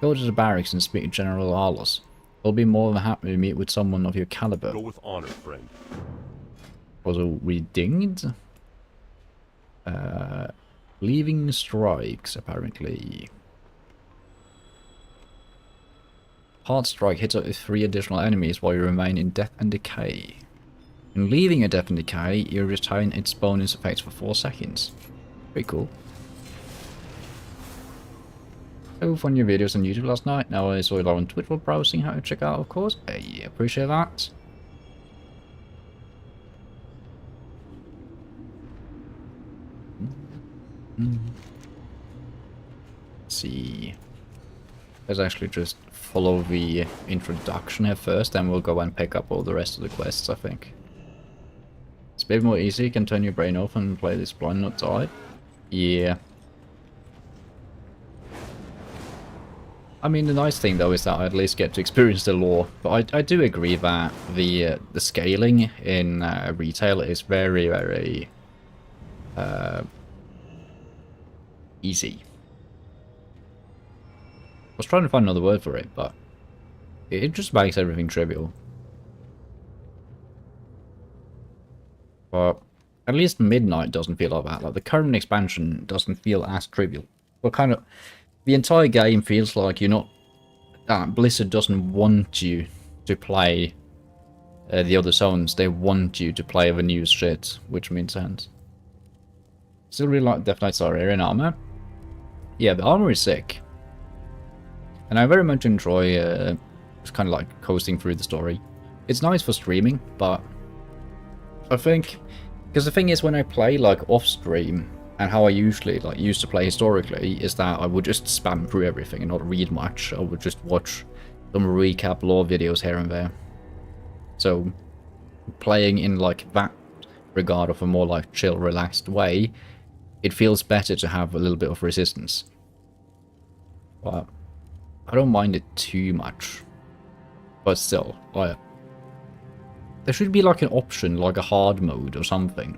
Go to the barracks and speak to General Arlos. He'll be more than happy to meet with someone of your caliber. Go with honor, friend. Also, we dinged. Leaving strikes, apparently. Hard strike hits up with 3 additional enemies while you remain in Death and Decay. In leaving a Death and Decay, you retain its bonus effects for 4 seconds. Pretty cool. So fun your videos on YouTube last night. Now I saw you on Twitter while browsing. How to check out, of course. I appreciate that. Let's see. Let's actually just follow the introduction here first, then we'll go and pick up all the rest of the quests, I think. It's a bit more easy. You can turn your brain off and play this blind not die. Yeah. I mean, the nice thing though is that I at least get to experience the lore, but I do agree that the scaling in retail is very, very easy. I was trying to find another word for it, but it just makes everything trivial. But at least Midnight doesn't feel like that. Like the current expansion doesn't feel as trivial. But kind of, the entire game feels like you're not... Blizzard doesn't want you to play the other zones. They want you to play the new shit, which means sense. Still really like Death Knight's Ararian armor. Yeah, the armor is sick. And I very much enjoy just kind of like coasting through the story. It's nice for streaming, but I think... Because the thing is, when I play like off-stream, and how I usually like used to play historically, is that I would just spam through everything and not read much. I would just watch some recap lore videos here and there. So playing in like that regard of a more like chill, relaxed way, it feels better to have a little bit of resistance. But I don't mind it too much. But still, like, there should be like an option, like a hard mode or something.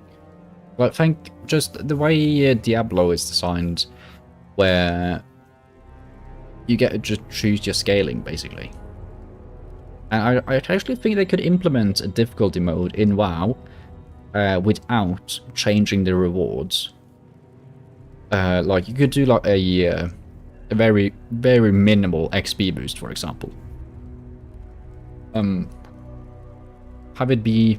Like, I think just the way Diablo is designed, where you get to just choose your scaling, basically. And I actually think they could implement a difficulty mode in WoW without changing the rewards. Like, you could do like a very, very minimal XP boost, for example. Have it be...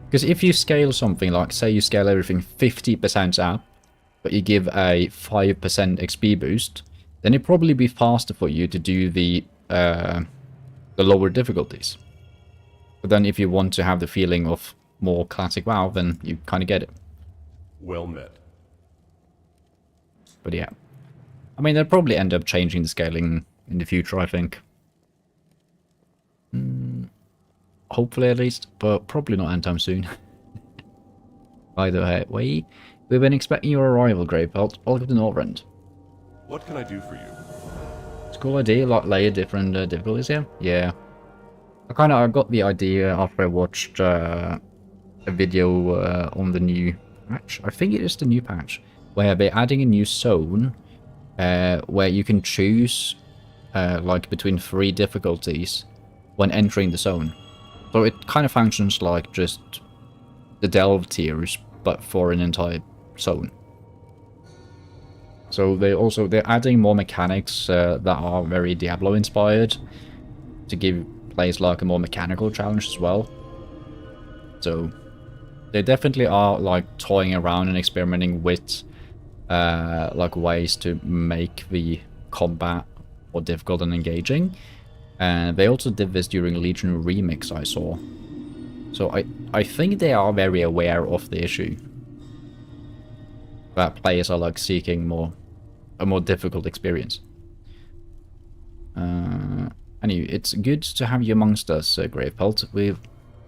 Because if you scale something, like, say you scale everything 50% up, but you give a 5% XP boost, then it'd probably be faster for you to do the lower difficulties. But then if you want to have the feeling of more classic WoW, then you kind of get it. Well met. But yeah. I mean, they'll probably end up changing the scaling in the future, I think. Hopefully, at least, but probably not anytime soon. By the way, we've been expecting your arrival, Greypelt. Welcome to Northrend. What can I do for you? It's a cool idea, like layer different difficulties here. Yeah. I got the idea after I watched a video on the new patch. I think it is the new patch, where they're adding a new zone where you can choose like between 3 difficulties when entering the zone. So it kind of functions like just the delve tiers, but for an entire zone. So they're adding more mechanics that are very Diablo inspired to give players like a more mechanical challenge as well. So they definitely are like toying around and experimenting with like ways to make the combat more difficult and engaging. And they also did this during Legion Remix, I saw. So I think they are very aware of the issue. That players are like seeking a more difficult experience. Anyway, it's good to have you amongst us, Gravepelt. We've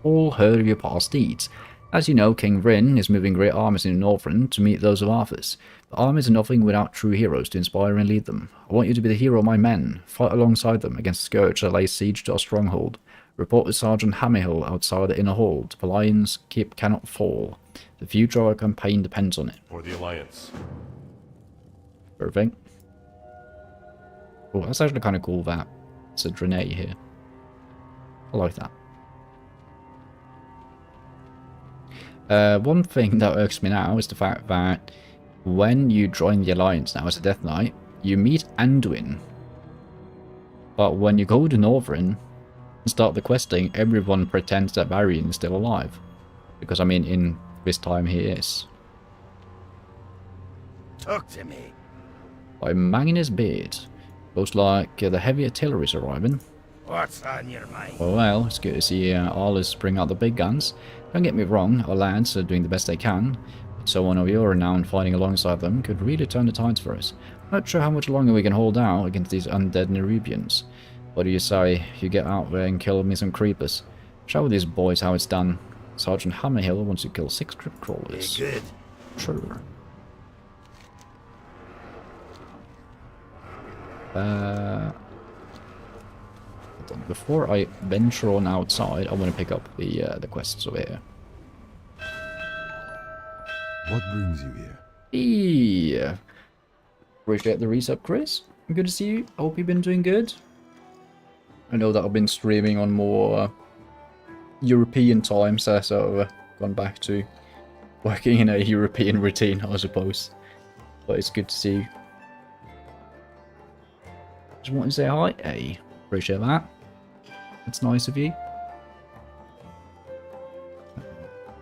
all heard of your past deeds. As you know, King Vryn is moving great armies in Northrend to meet those of Arthas. The armies are nothing without true heroes to inspire and lead them. I want you to be the hero of my men. Fight alongside them against the Scourge that lays siege to our stronghold. Report to Sergeant Hammerhill outside the inner hold. The Lion's Keep cannot fall. The future of our campaign depends on it. For the Alliance. Perfect. Oh, that's actually kind of cool that it's a Draenei here. I like that. One thing that irks me now is the fact that when you join the Alliance now as a Death Knight, you meet Anduin. But when you go to Northrend and start the questing, everyone pretends that Varian is still alive. Because, I mean, in this time he is. Talk to me. By Magnus Beard. Looks like the heavy artillery is arriving. What's on your mind? Well, it's good to see Arliss bring out the big guns. Don't get me wrong, our lads are doing the best they can, but someone of your renown fighting alongside them could really turn the tides for us. Not sure how much longer we can hold out against these undead Nerubians. What do you say, you get out there and kill me some creepers? Show these boys how it's done. Sergeant Hammerhill wants to kill 6 crypt crawlers. Be good. Sure. Before I venture on outside, I want to pick up the quests over here. What brings you here? Yeah. Appreciate the resub, Chris. Good to see you. I hope you've been doing good. I know that I've been streaming on more European times, so I've gone back to working in a European routine, I suppose. But it's good to see you. Just want to say hi. Hey, appreciate that. That's nice of you.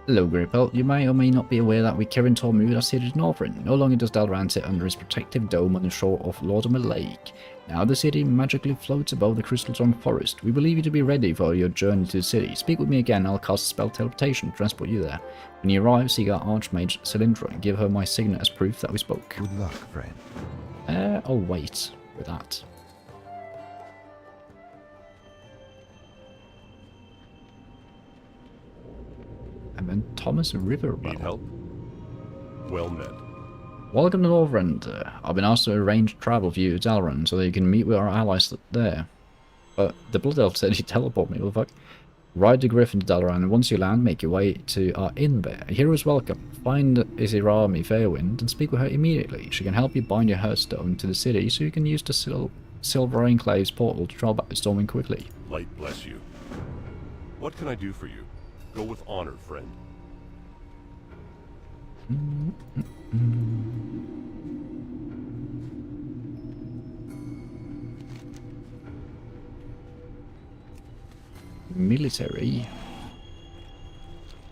Hello, Gripel. You may or may not be aware that we Kirin Tormund are seated in Northrend. No longer does Dalran sit under his protective dome on the shore of Laudermere Lake. Now the city magically floats above the Crystal Tongue Forest. We believe you to be ready for your journey to the city. Speak with me again, I'll cast a spell teleportation to transport you there. When you arrive, seek out Archmage Cylindra and give her my signet as proof that we spoke. Good luck, friend. I'll wait with that. Thomas Riverwell. Need help? Well met. Welcome to Northrend. I've been asked to arrange travel for you to Dalaran so that you can meet with our allies there. The Blood Elf said he'd teleport me, what the fuck? Ride the Griffin to Dalaran, and once you land, make your way to our inn there. A hero is welcome. Find Izirami Fairwind and speak with her immediately. She can help you bind your hearthstone to the city so you can use the Silver Enclave's portal to travel back to Storming quickly. Light bless you. What can I do for you? Go with honor, friend. Military.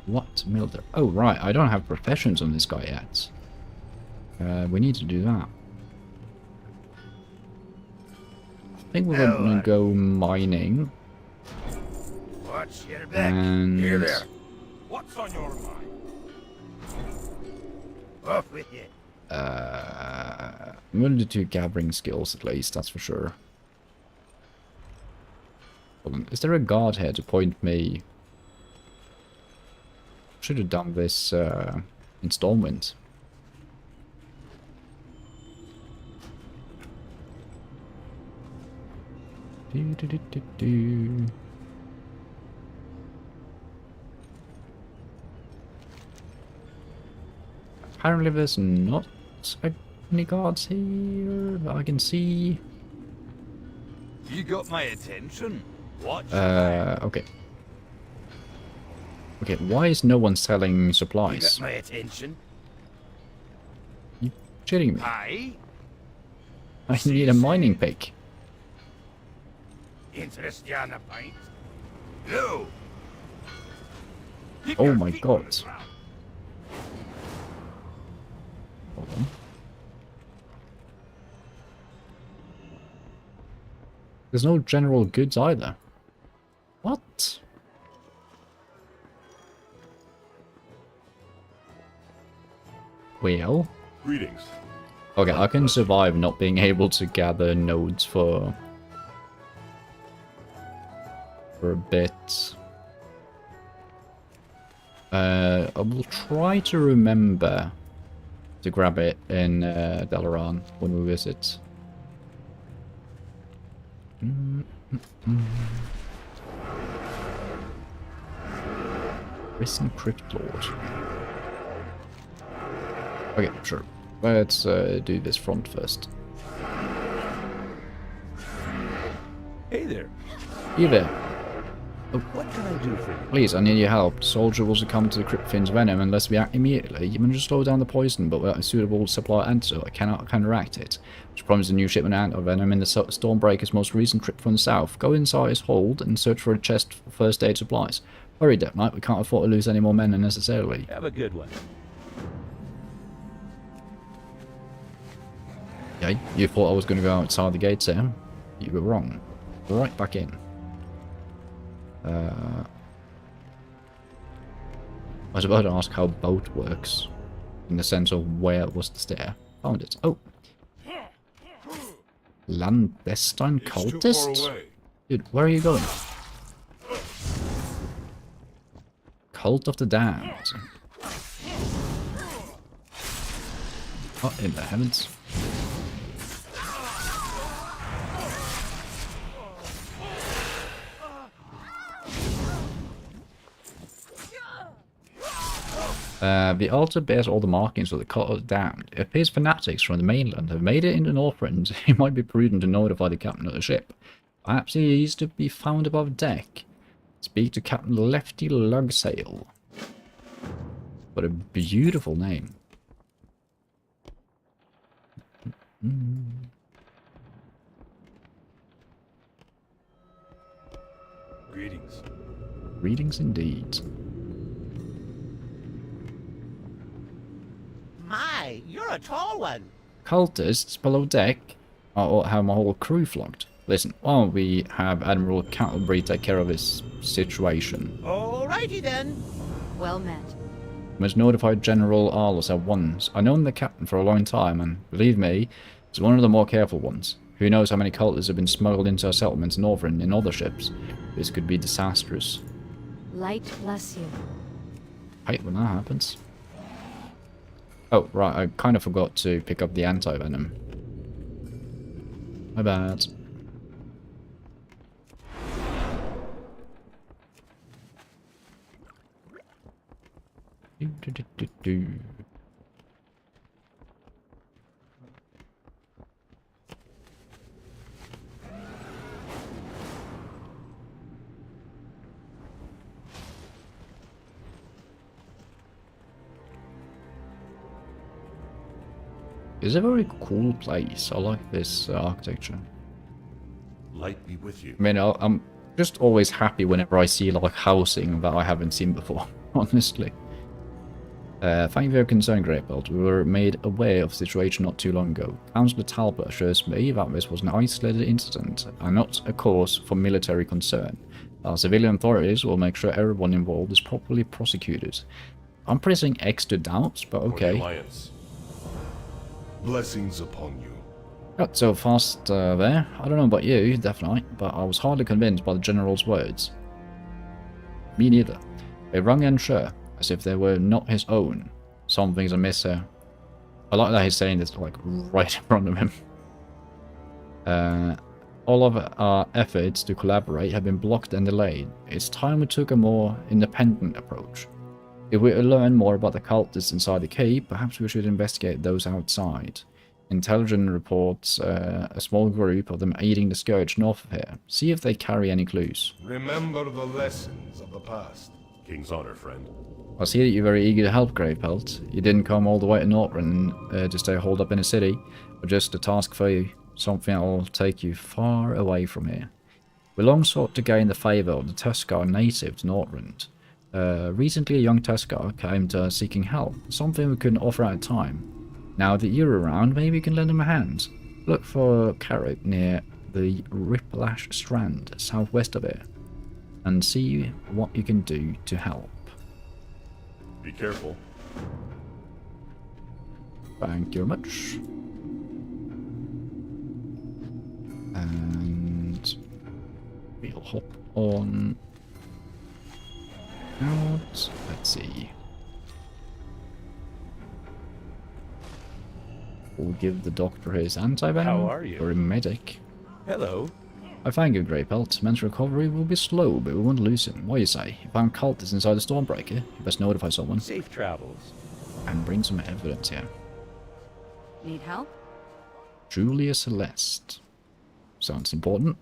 What military? Oh right, I don't have professions on this guy yet. We need to do that. I think we're gonna go mining. What's your back? And Here there. What's on your mind? Off with you. I'm gonna do gathering skills at least, that's for sure. Hold on. Is there a guard here to point me? Should have done this in Stormwind. Apparently there's not any guards here that I can see. You got my attention. What? Okay. Okay, why is no one selling You supplies? got my attention. You shitting me? Aye. I need a mining pick. Interest you on a pint? No. Oh my god. Hold on. There's no general goods either. What? Well. Greetings. Okay, I can survive not being able to gather nodes for a bit. I will try to remember to grab it in Dalaran when we visit. Risen Crypt Lord. Okay, sure. Let's do this front first. Hey there. You there? Oh. What can I do for you? Please, I need your help. The soldier will succumb to the Cryptfiend's venom unless we act immediately. You managed to slow down the poison, but without a suitable supply of antidote, I cannot counteract it. Which promised a new shipment of venom in the Stormbreaker's most recent trip from the south. Go inside his hold and search for a chest for first aid supplies. Hurry, Death Knight. We can't afford to lose any more men unnecessarily. Have a good one. Okay, you thought I was going to go outside the gates here. You were wrong. Right back in. I was about to ask how boat works, in the sense of where was the stair. Found it. Oh. Landestine cultist? Dude, where are you going? Cult of the Damned. Oh, in the heavens. The altar bears all the markings of the Cult of the Damned. It appears fanatics from the mainland have made it into Northrend. It might be prudent to notify the captain of the ship. Perhaps he is to be found above deck. Speak to Captain Lefty Lugsail. What a beautiful name. Greetings. Greetings indeed. My, you're a tall one. Cultists below deck? I'll have my whole crew flogged. Listen, why don't we have Admiral Cantlebury take care of this situation? Alrighty then. Well met. Must notify General Arlos at once. I've known the captain for a long time, and believe me, he's one of the more careful ones. Who knows how many cultists have been smuggled into our settlements in Northrend in other ships. This could be disastrous. Light bless you. hate when that happens. Oh, right, I kind of forgot to pick up the anti-venom. My bad. Do. It's a very cool place. I like this architecture. Light be with you. I mean, I'm just always happy whenever I see like housing that I haven't seen before, honestly. Thank you for your concern, Greatbelt. We were made aware of the situation not too long ago. Councillor Talbot assures me that this was an isolated incident and not a cause for military concern. Our civilian authorities will make sure everyone involved is properly prosecuted. I'm pressing X to doubts, but okay. Alliance. Blessings upon you. Got so fast there. I don't know about you, definitely, but I was hardly convinced by the General's words. Me neither. They rung and sure, as if they were not his own. Something's amiss here. I like that he's saying this like right in front of him. All of our efforts to collaborate have been blocked and delayed. It's time we took a more independent approach. If we learn more about the cultists inside the cave, perhaps we should investigate those outside. Intelligence reports a small group of them aiding the Scourge north of here. See if they carry any clues. Remember the lessons of the past. King's honor, friend. I see that you're very eager to help, Greypelt. You didn't come all the way to northrend to stay holed up in a city, but just a task for you. Something that will take you far away from here. We long sought to gain the favour of the Tuskar native to northrend. Recently a young Tuskar came to us seeking help, something we couldn't offer at the time. Now that you're around, maybe you can lend him a hand. Look for Carrot near the Riplash Strand, southwest of here, and see what you can do to help. Be careful. Thank you very much. And we'll hop on out. Let's see. We'll give the doctor his anti-venom. How are you? Or a medic. Hello. I thank you, Greypelt. Man's recovery will be slow, but we won't lose him. What do you say? If I'm cultist inside the Stormbreaker, you best notify someone. Safe travels. And bring some evidence here. Need help? Julia Celeste. Sounds important.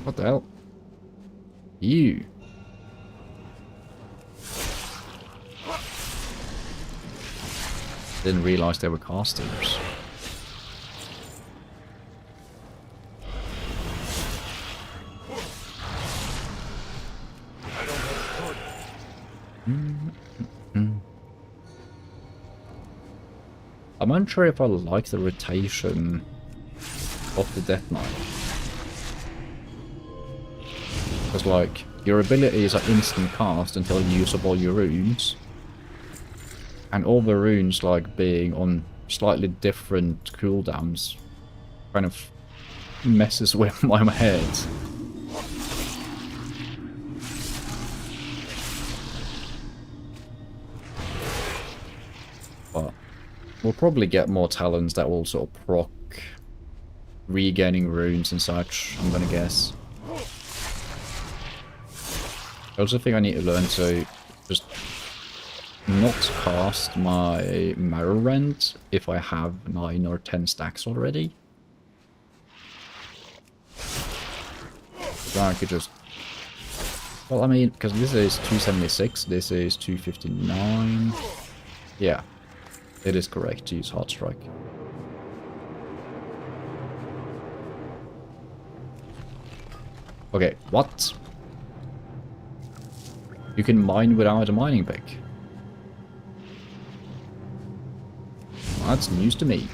What the hell? You. Didn't realize they were casters. I'm unsure if I like the rotation of the Death Knight. Because, like, your abilities are instant cast until you use up all your runes. And all the runes, like, being on slightly different cooldowns kind of messes with my head. But we'll probably get more talents that will sort of proc regaining runes and such, I'm gonna guess. I also think I need to learn to just not cast my northrend if I have 9 or 10 stacks already. So I could just... Well, I mean, because this is 276, this is 259. Yeah, it is correct to use Hard Strike. Okay, what? You can mine without a mining pick. Well, that's news to me.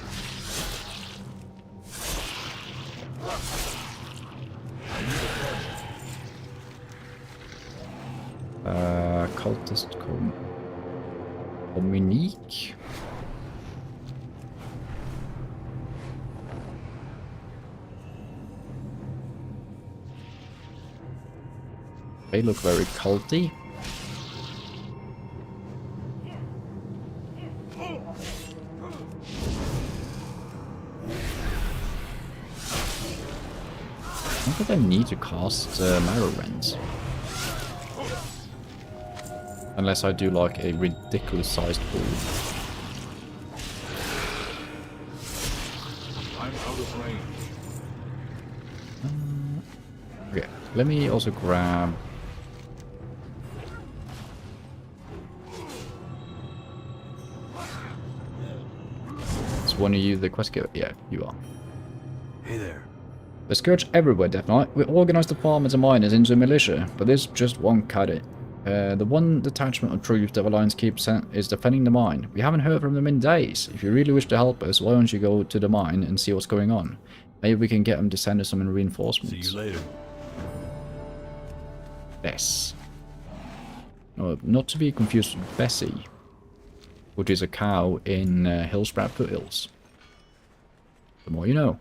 Cultist come. Dominique. They look very culty. Not that I need to cast Marrowrends. Unless I do like a ridiculous sized pool. I'm out of range. Okay, let me also grab... Is one of you the quest giver? Yeah, you are. Hey there. The Scourge everywhere, Death Knight. We organized the farmers and miners into a militia, but this just won't cut it. The one detachment of troops that Alliance keeps is defending the mine. We haven't heard from them in days. If you really wish to help us, why don't you go to the mine and see what's going on? Maybe we can get them to send us some reinforcements. See you later. Bess. No, not to be confused with Bessie, which is a cow in Hillsprout Foothills. The more you know.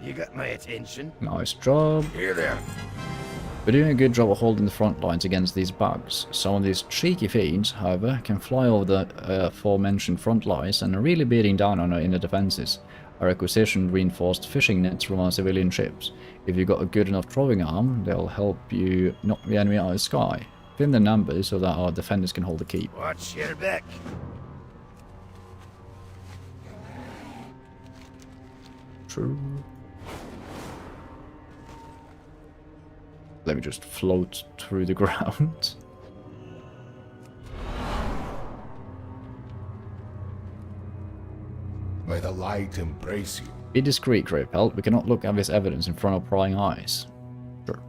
You got my attention. Nice job. Here there. We're doing a good job of holding the front lines against these bugs. Some of these cheeky fiends, however, can fly over the aforementioned front lines and are really beating down on our inner defenses. Our acquisition reinforced fishing nets from our civilian ships. If you've got a good enough throwing arm, they'll help you knock the enemy out of the sky. Thin the numbers so that our defenders can hold the keep. Watch your back. True. Let me just float through the ground. May the light embrace you. Be discreet, Greypelt. We cannot look at this evidence in front of prying eyes. Sure.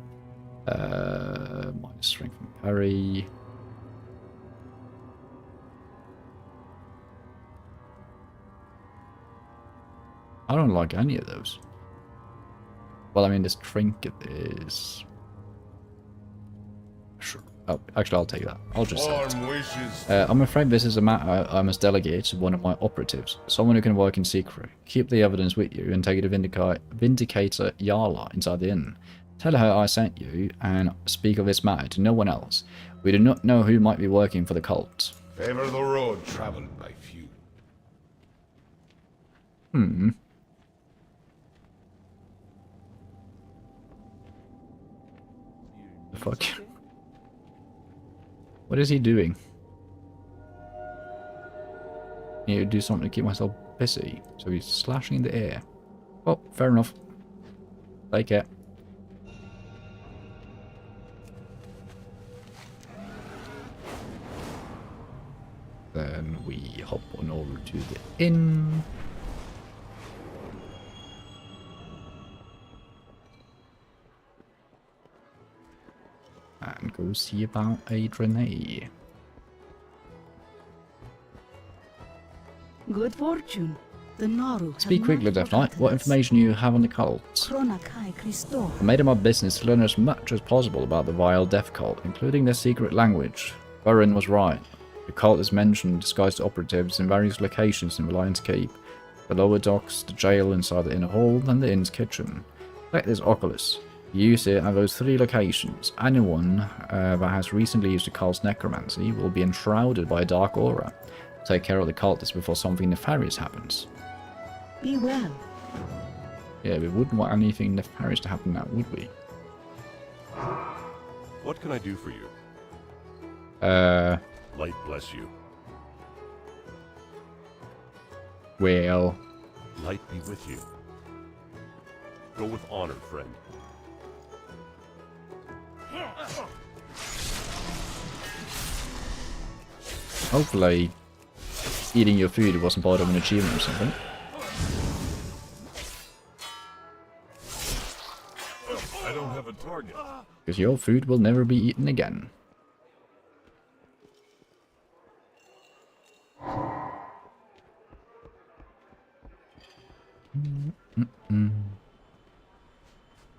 Minus strength and parry. I don't like any of those. Well, I mean, this trinket is... Sure. Oh, actually, I'll take that. I'll just say it. I'm afraid this is a matter I must delegate to one of my operatives, someone who can work in secret. Keep the evidence with you and take it to Vindicator Yarla inside the inn. Tell her I sent you and speak of this matter to no one else. We do not know who might be working for the cult. Favor the road traveled by few. The fuck? What is he doing? Need to do something to keep myself busy. So he's slashing in the air. Oh, fair enough. Take it. Then we hop on over to the inn. And go see about Adrienne. Good fortune. The Naru. Speak quickly, Death Knight. What information do you have on the cult? I made it my business to learn as much as possible about the vile death cult, including their secret language. Burren was right. The cult is mentioned disguised operatives in various locations in Reliance Keep. The lower docks, the jail inside the inner hall, and the inn's kitchen. Take this Oculus. Use it at those 3 locations. Anyone that has recently used the cult's necromancy will be enshrouded by a dark aura. Take care of the cultists before something nefarious happens. Be well. Yeah, we wouldn't want anything nefarious to happen now, would we? What can I do for you? Light bless you. Well... Light be with you. Go with honor, friend. Hopefully, eating your food wasn't part of an achievement or something. I don't have a target. Because your food will never be eaten again.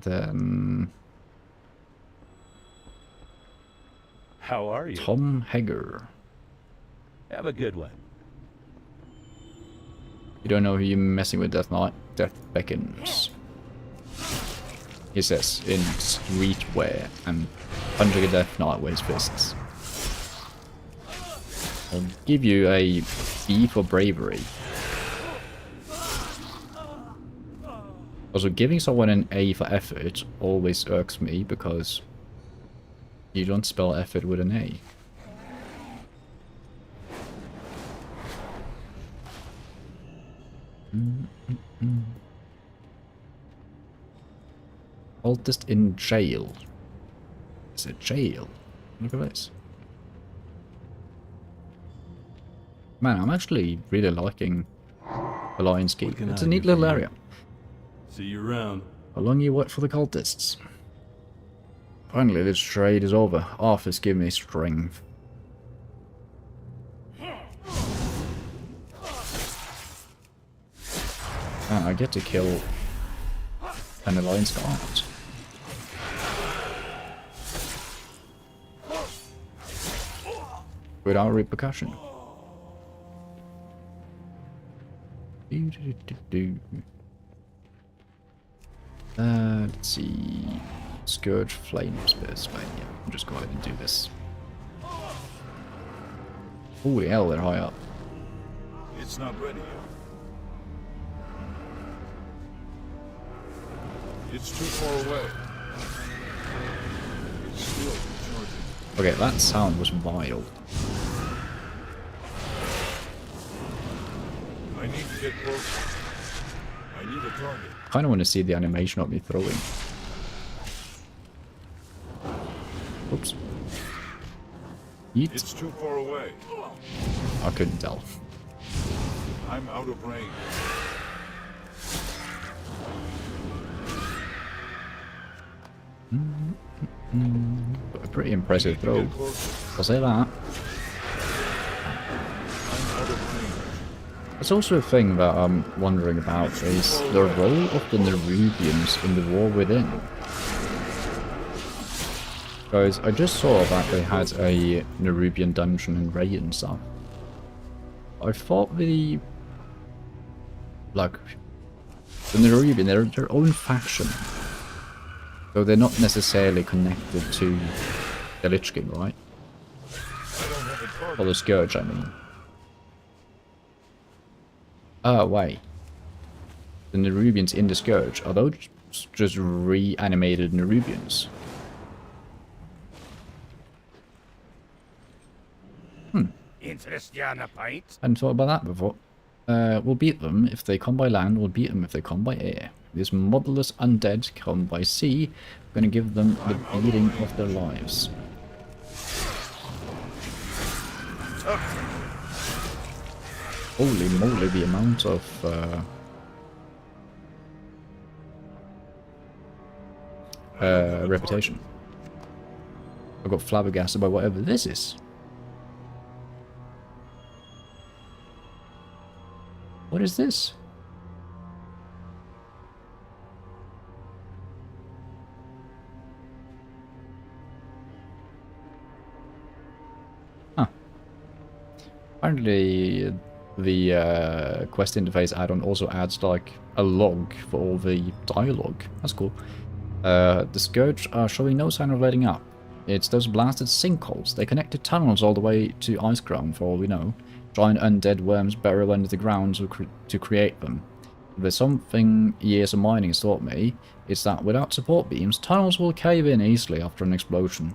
then How are you? Tom Hager. Have a good one. You don't know who you're messing with, Death Knight. Death beckons. He says in streetwear and punching a Death Knight with his fists. I'll give you a B for bravery. Also, giving someone an A for effort always irks me because you don't spell effort with an A. Cultist in jail. Is it jail? Look at this. Man, I'm actually really liking the Lion's Keep. It's a neat little area. See you around. How long you work for the cultists? Finally, this trade is over. Arthur's given me strength. And I get to kill an alliance guard. Without repercussion. Let's see. Scourge Flame Spears. Fine, yeah. I'll just go ahead and do this. Holy hell, they're high up. It's not ready yet. It's too far away. It's still charging. Okay, that sound was wild. I need to get closer. I need a target. I kind of want to see the animation of me throwing. Oops. Yeet. It's too far away. I couldn't tell. I'm out of range. But a pretty impressive throw. I'll say that. That's also a thing that I'm wondering about is the role of the Nerubians in the war within. Guys, I just saw that they had a Nerubian dungeon in Ray and stuff. I thought the Nerubian, they're their own faction. So they're not necessarily connected to the Lich King, right? Or the Scourge, I mean. Oh, wait. The Nerubians in the Scourge, are those just reanimated Nerubians? Interest ya in a pint? Hadn't thought about that before. We'll beat them if they come by land, we'll beat them if they come by air. These motherless undead come by sea, we're gonna give them the beating of their lives. Holy moly, the amount of reputation. I got flabbergasted by whatever this is. What is this? Huh. Apparently the quest interface add-on also adds like a log for all the dialogue. That's cool. The Scourge are showing no sign of letting up. It's those blasted sinkholes. They connected tunnels all the way to Iceground for all we know. Giant undead worms burrow under the ground to create them. If there's something years of mining has taught me, it's that without support beams, tunnels will cave in easily after an explosion.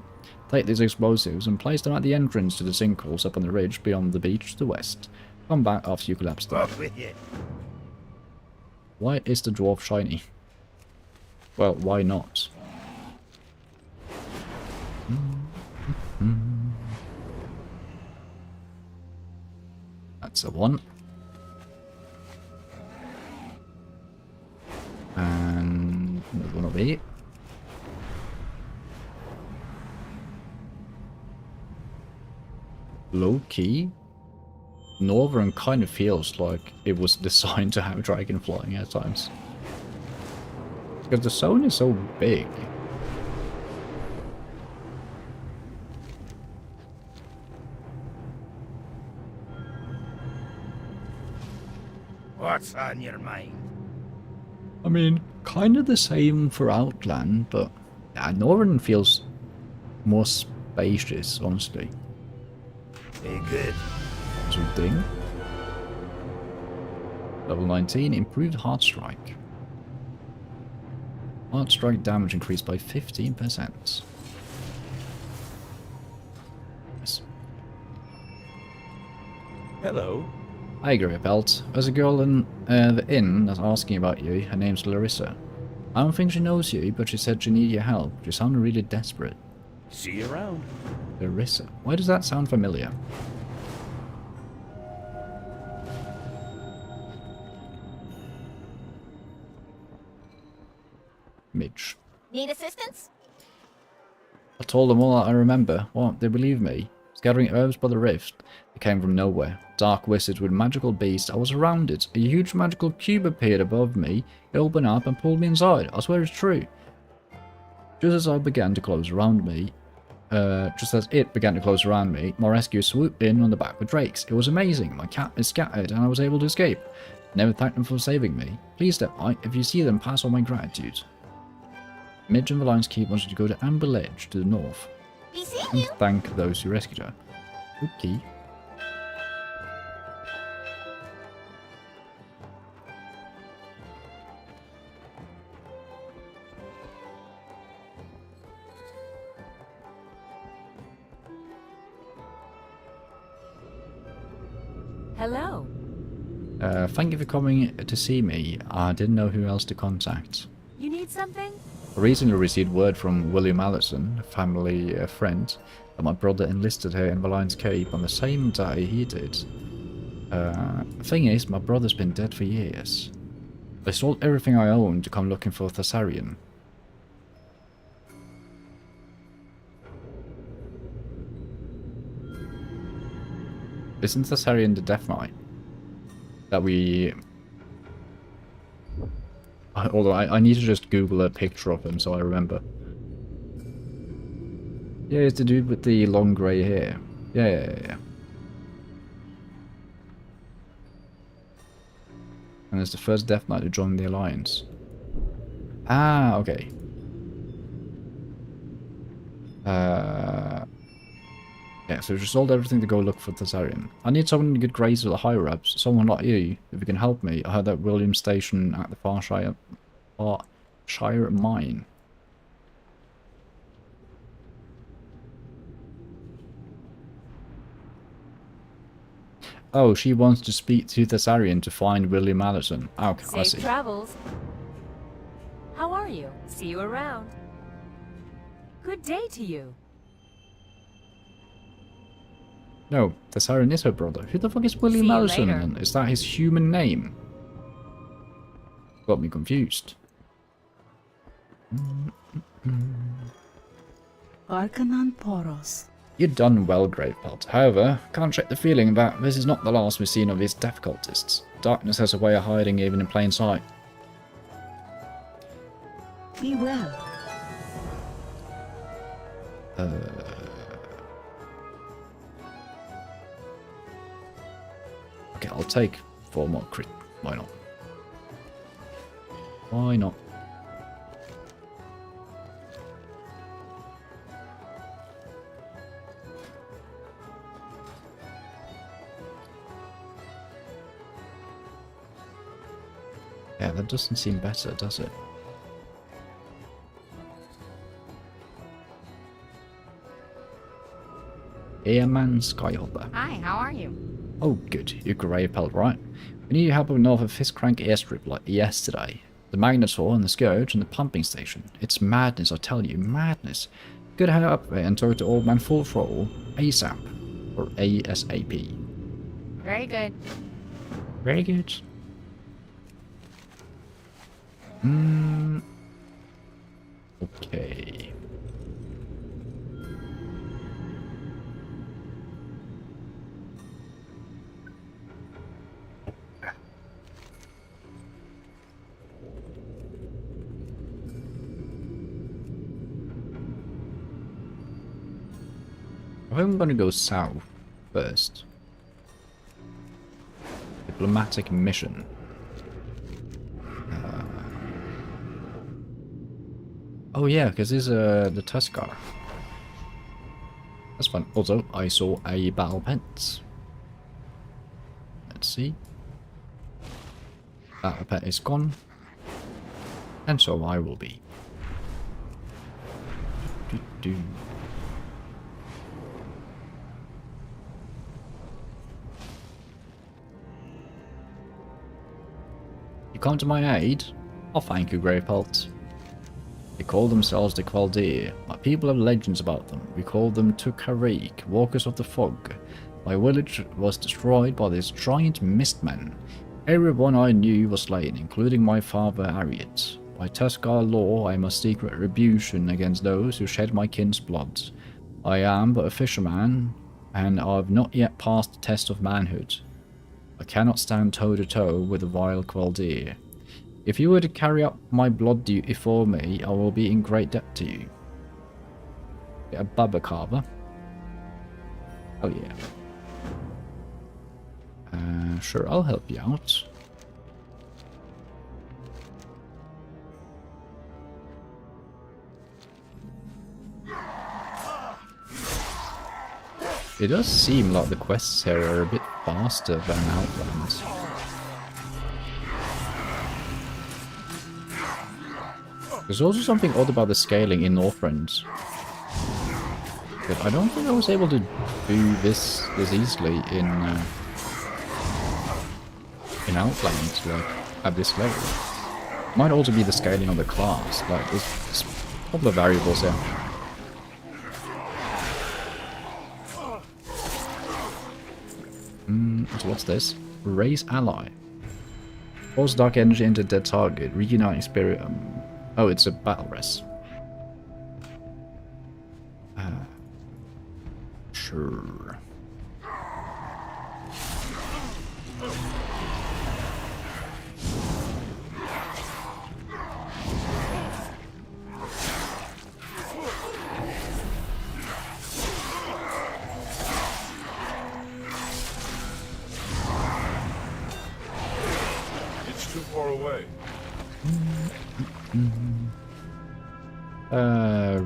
Take these explosives and place them at the entrance to the sinkholes up on the ridge beyond the beach to the west. Come back after you collapse them. Why is the dwarf shiny? Well, why not? That's a 1. And another one over here. Low key. Northrend kind of feels like it was designed to have dragon flying at times. Because the zone is so big. What's on your mind? I mean, kind of the same for Outland, but Northern feels more spacious, honestly. Hey, good. Something. Level 19, improved Heart Strike. Heart Strike damage increased by 15%. Nice. Hello. Hi, Grey Belt. There's a girl in the inn that's asking about you. Her name's Larissa. I don't think she knows you, but she said she needed your help. She sounded really desperate. See you around. Larissa. Why does that sound familiar? Midge. Need assistance? I told them all that I remember. What? They believed me. Gathering herbs by the rift. They came from nowhere. Dark wizards with magical beasts. I was surrounded. A huge magical cube appeared above me. It opened up and pulled me inside. I swear it's true. Just as it began to close around me, my rescuers swooped in on the back with drakes. It was amazing. My cat is scattered and I was able to escape. Never thanked them for saving me. Please step by. If you see them, pass on my gratitude. Midge and the Lion's Keep wanted to go to Amber Ledge to the north. Be seeing And you. thank those who rescued her. Okay. Hello. Thank you for coming to see me. I didn't know who else to contact. You need something? I recently received word from William Allison, a family friend, that my brother enlisted here in the Lion's Cape on the same day he did. The thing is, my brother's been dead for years. I sold everything I owned to come looking for Thessarian. Isn't Thessarian the Death Knight? That we... Although I need to just Google a picture of him so I remember. Yeah, it's the dude with the long grey hair. Yeah. And it's the first Death Knight to join the Alliance. Ah, okay. Yeah, so we just sold everything to go look for Thessarian. I need someone in good grades with the higher-ups, someone like you, if you can help me. I heard that William station at the Farshire mine. Oh, she wants to speak to Thessarian to find William Allison. Okay, I see. Safe travels. How are you? See you around. Good day to you. No, Thessarian is her brother. Who the fuck is William See you Allison? later. And is that his human name? Got me confused. Arcanon Poros. You've done well, Gravepelt. However, can't shake the feeling that this is not the last we've seen of these death cultists. Darkness has a way of hiding even in plain sight. Be well. Okay, I'll take 4 more crit. Why not? Why not? Yeah, that doesn't seem better, does it? Airman Skyhopper. Hi, how are you? Oh, good. You're Greypelt, right? We need your help up north of Fistcrank Airstrip like yesterday. The Magnetor and the Scourge and the pumping station. It's madness, I tell you, madness. Good head up there and talk to Old Man Full Throttle ASAP. Or ASAP. Very good. Very good. Okay. I think I'm gonna go south first. Diplomatic mission. Oh yeah, because there's the Tuskar. That's fun. Also, I saw a battle pet. Let's see. Battle pet is gone. And so I will be. You come to my aid? Oh, thank you, Greypelt. They call themselves the Queldir. My people have legends about them. We call them Tukarik, walkers of the fog. My village was destroyed by this giant mistman. Everyone I knew was slain, including my father Ariat. By Tuskar law, I must seek retribution against those who shed my kin's blood. I am but a fisherman, and I have not yet passed the test of manhood. I cannot stand toe-to-toe with the vile Queldir. If you were to carry up my blood duty for me, I will be in great debt to you. Get a Baba Carver. Oh yeah. Sure, I'll help you out. It does seem like the quests here are a bit faster than Outland. There's also something odd about the scaling in Northrend. But I don't think I was able to do this easily in Outland, like, at this level. Might also be the scaling of the class, like, there's a couple of variables here. So what's this? Raise ally. Force dark energy into dead target, reuniting spirit. Oh, it's a battle res. Sure. It's too far away.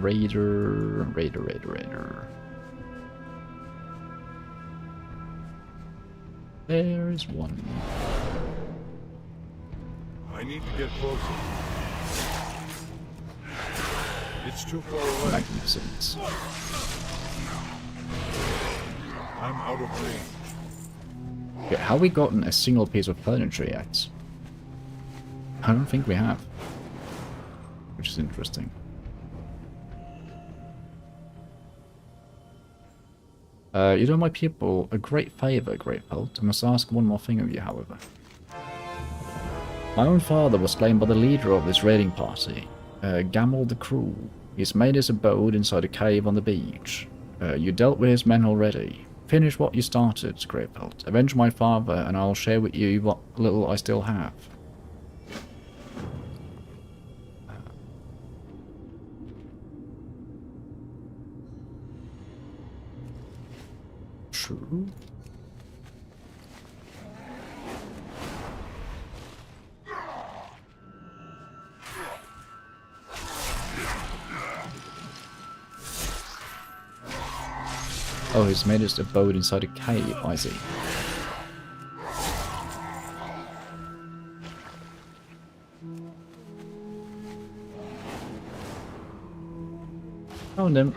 Raider. There's one. I need to get closer. It's too far away. Magnificent. I'm out of range. Okay, have we gotten a single piece of furniture yet? I don't think we have. Which is interesting. You do my people a great favour, Greypelt. I must ask one more thing of you, however. My own father was slain by the leader of this raiding party, Gamel the Cruel. He's made his abode inside a cave on the beach. You dealt with his men already. Finish what you started, Greypelt. Avenge my father, and I'll share with you what little I still have. True. Oh, he's made his abode inside a cave, I see. Found him.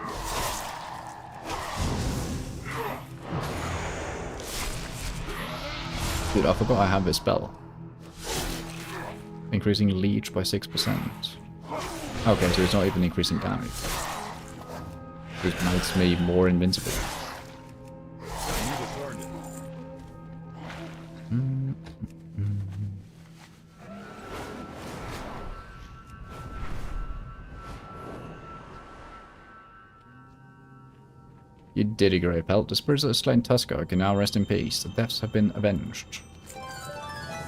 Dude, I forgot I have this spell. Increasing leech by 6%. Okay, so it's not even increasing damage. Which makes me more invincible. You did it, Greypelt. The spirits of the slain Tuskar can now rest in peace. The deaths have been avenged.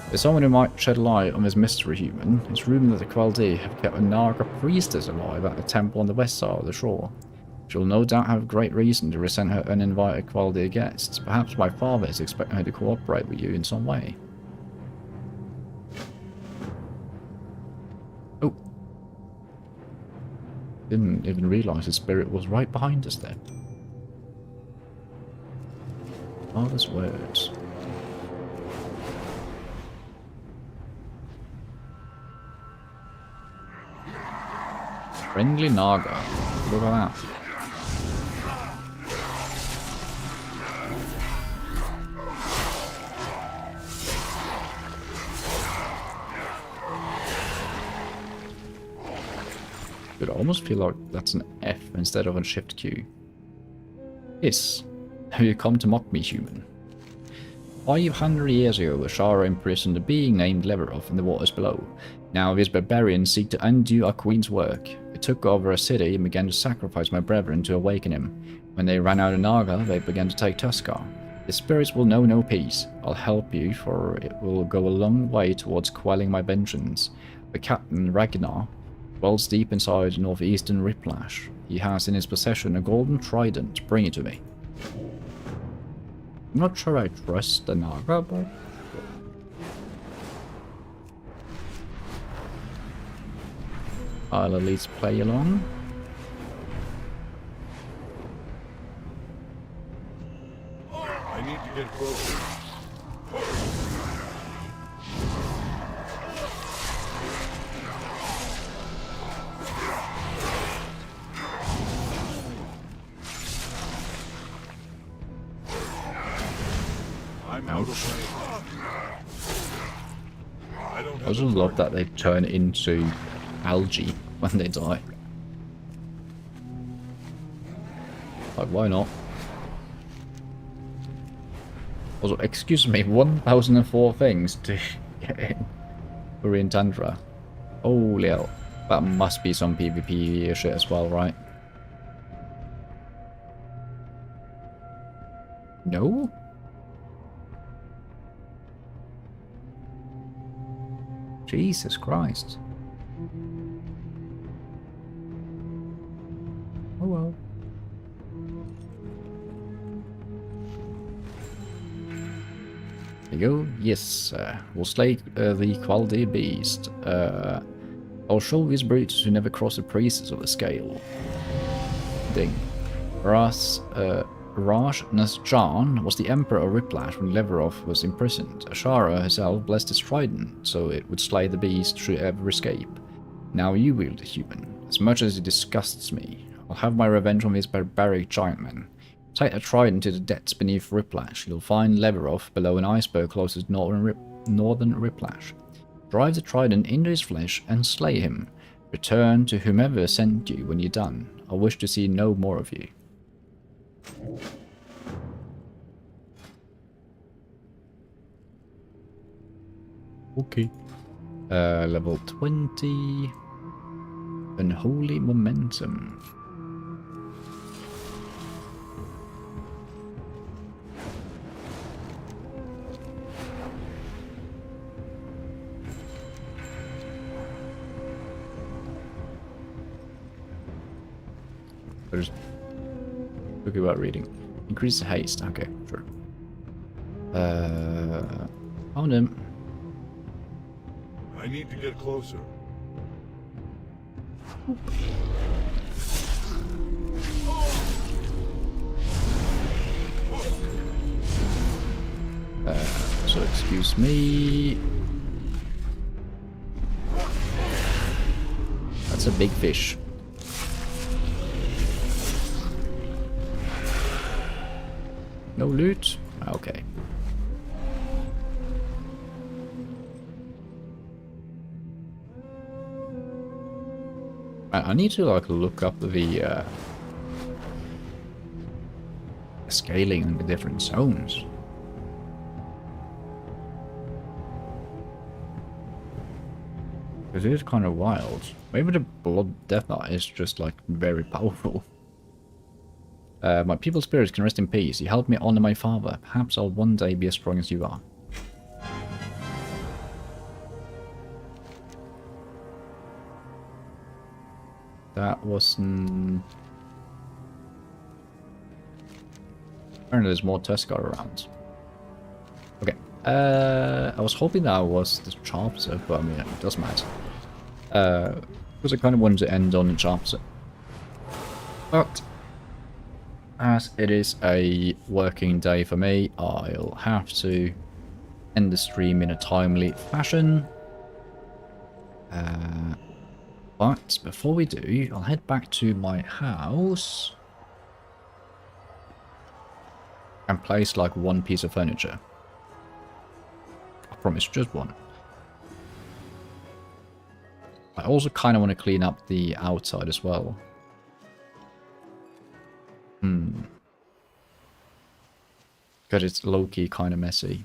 There's someone who might shed light on this mystery human. It's rumored that the Queldir have kept a Naga priestess alive at a temple on the west side of the shore. She'll no doubt have great reason to resent her uninvited quality guests. Perhaps my father is expecting her to cooperate with you in some way. Oh. Didn't even realize the spirit was right behind us there. Father's words. Friendly Naga. Look at that. Dude, I almost feel like that's an F instead of a shift Q. Yes. Have you come to mock me, human? 500 years ago, Ashara imprisoned a being named Leverov in the waters below. Now these barbarians seek to undo our queen's work. They took over a city and began to sacrifice my brethren to awaken him. When they ran out of Naga, they began to take Tuskar. The spirits will know no peace. I'll help you, for it will go a long way towards quelling my vengeance. The captain, Ragnar, dwells deep inside northeastern Riplash. He has in his possession a golden trident. Bring it to me. I'm not sure I trust the Naga, but... I'll at least play along. I need to get closer. I'm out of range. I also love that they turn into algae when they die. Like, why not? Also, excuse me, 1004 things to get in Korean Tundra. Holy hell. That must be some PvP shit as well, right? No? Jesus Christ. Oh well. There you go. Yes, we'll slay the quality beast. I'll show these brutes who never cross the praises of the scale. Ding. Raj Nasjan was the emperor of Riplash when Leverov was imprisoned. Ashara herself blessed his trident, so it would slay the beast should it ever escape. Now you wield a human. As much as it disgusts me, I'll have my revenge on these barbaric giant men. Take the trident to the depths beneath Riplash. You'll find Leverov below an iceberg closest to northern Riplash. Drive the trident into his flesh and slay him. Return to whomever sent you when you're done. I wish to see no more of you. Okay. Level 20. Unholy Momentum. There's okay about reading. Increase the haste. Okay, sure. Found him. I need to get closer. So excuse me. That's a big fish. No loot? Okay. I need to like look up the scaling in the different zones. Because it is kind of wild. Maybe the Blood Death Knight is just like very powerful. My people's spirits can rest in peace. You helped me honor my father. Perhaps I'll one day be as strong as you are. That wasn't... Apparently there's more Tuskar around. Okay. I was hoping that was the chapter, but I mean, it doesn't matter. Because I kind of wanted to end on the chapter. But as it is a working day for me, I'll have to end the stream in a timely fashion. But before we do, I'll head back to my house and place like one piece of furniture. I promise, just one. I also kind of want to clean up the outside as well. Because it's low-key kind of messy.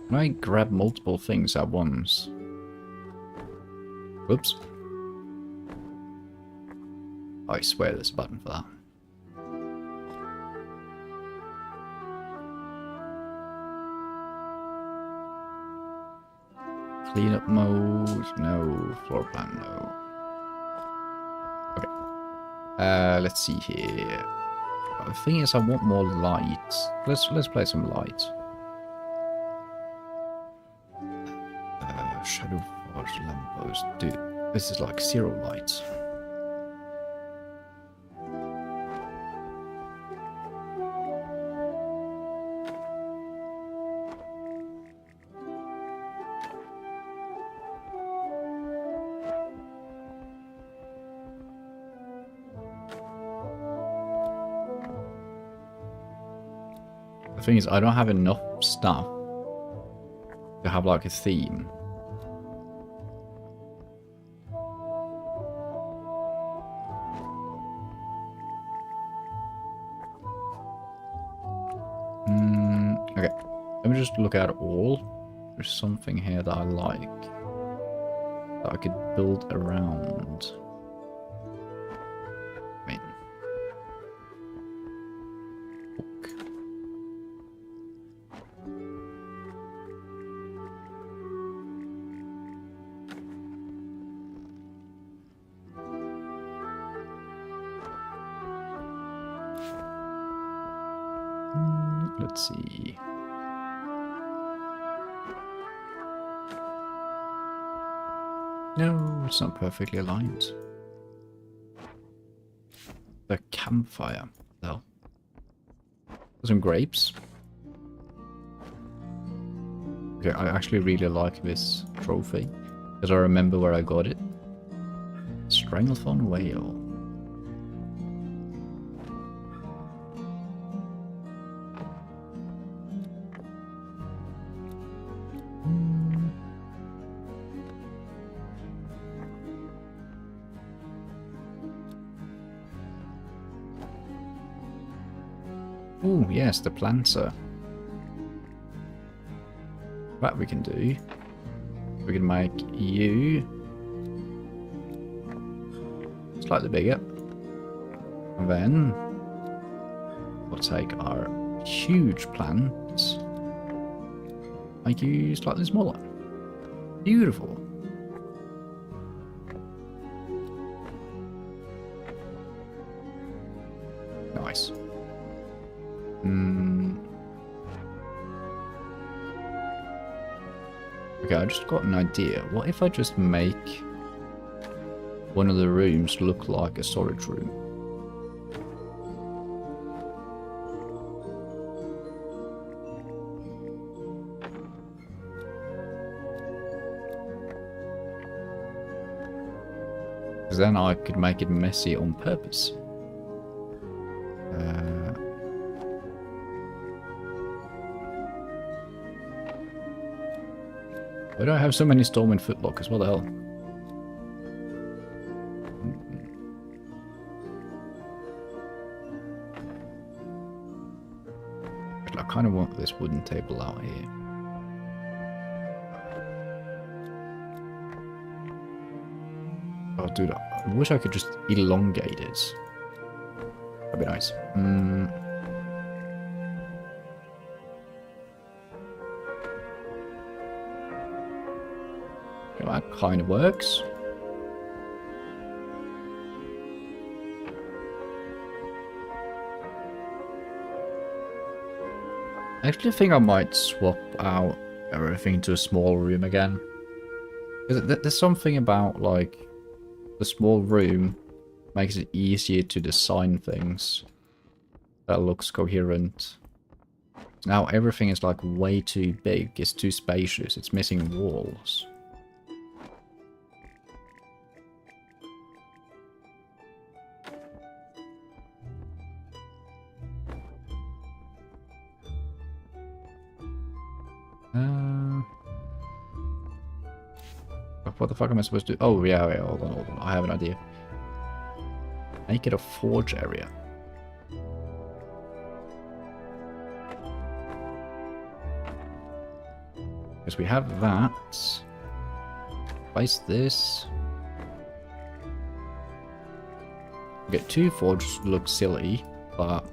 Can I grab multiple things at once? Whoops. I swear there's a button for that. Cleanup mode, no. Floor plan, no. Okay. Let's see here. The thing is, I want more light. Let's play some light. Shadow forge lamppost. Dude, this is like 0 light. The thing is, I don't have enough stuff to have like a theme. Okay, let me just look at all. There's something here that I like that I could build around. I mean, book. Let's see. No, it's not perfectly aligned. The campfire, though. Some grapes. Okay, I actually really like this trophy, because I remember where I got it. Stranglethorn whale. Oh, yes, the planter. That we can do. We can make you slightly bigger. And then we'll take our huge plant, make you slightly smaller. Beautiful. Nice. Okay, I just got an idea. What if I just make one of the rooms look like a storage room? Because then I could make it messy on purpose. Why do I have so many Storm and Footlockers? What the hell? I kind of want this wooden table out here. Oh, dude, I wish I could just elongate it. That'd be nice. Okay, that kind of works. I actually think I might swap out everything to a small room again. There's something about, like, the small room makes it easier to design things that looks coherent. Now everything is, like, way too big, it's too spacious, it's missing walls. What the fuck am I supposed to do? Oh, yeah, hold on. I have an idea. Make it a forge area. Because we have that. Place this. Okay, 2 forges look silly, but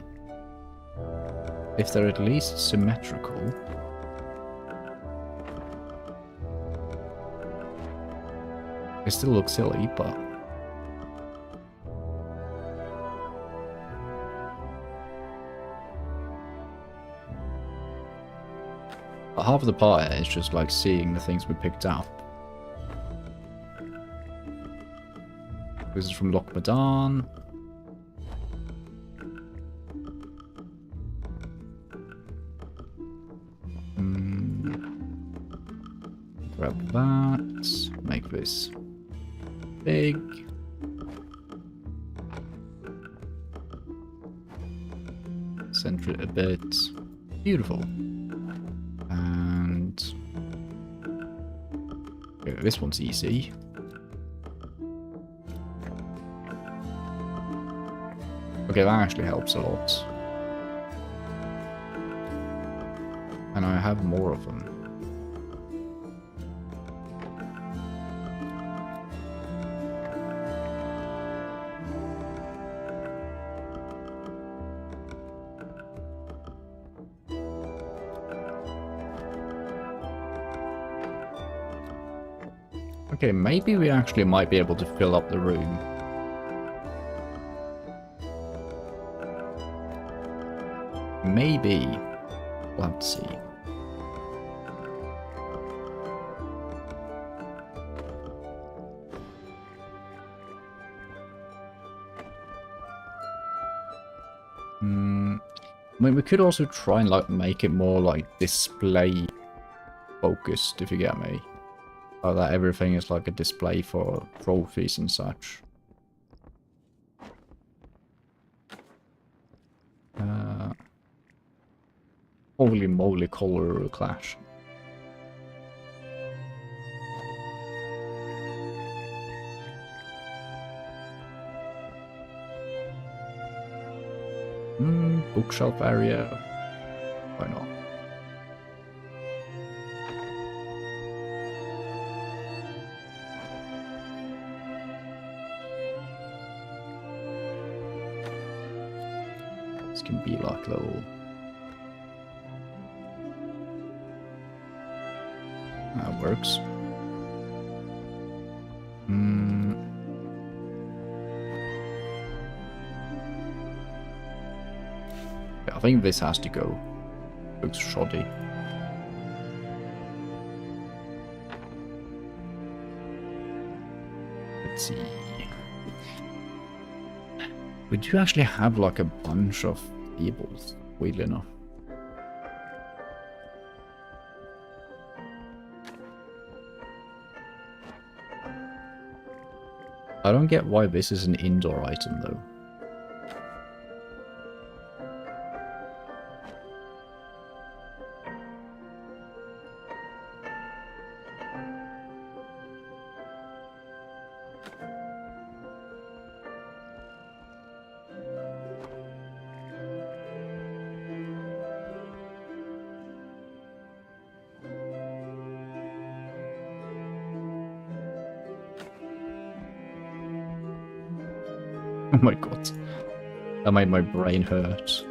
if they're at least symmetrical. It still looks silly, but half of the part is just like seeing the things we picked up. This is from Lochmadan. Grab that. Make this big. Center it a bit. Beautiful. And okay, this one's easy. Okay, that actually helps a lot. And I have more of them. Okay, maybe we actually might be able to fill up the room. Maybe. We'll have to see. I mean, we could also try and like make it more like display focused, if you get me. So that everything is like a display for trophies and such. Holy moly, color clash. Bookshelf area. Why not? This can be like little. That works. Yeah, I think this has to go. Looks shoddy. Let's see. We do actually have like a bunch of tables, weirdly enough. I don't get why this is an indoor item though. Oh my god. That made my brain hurt.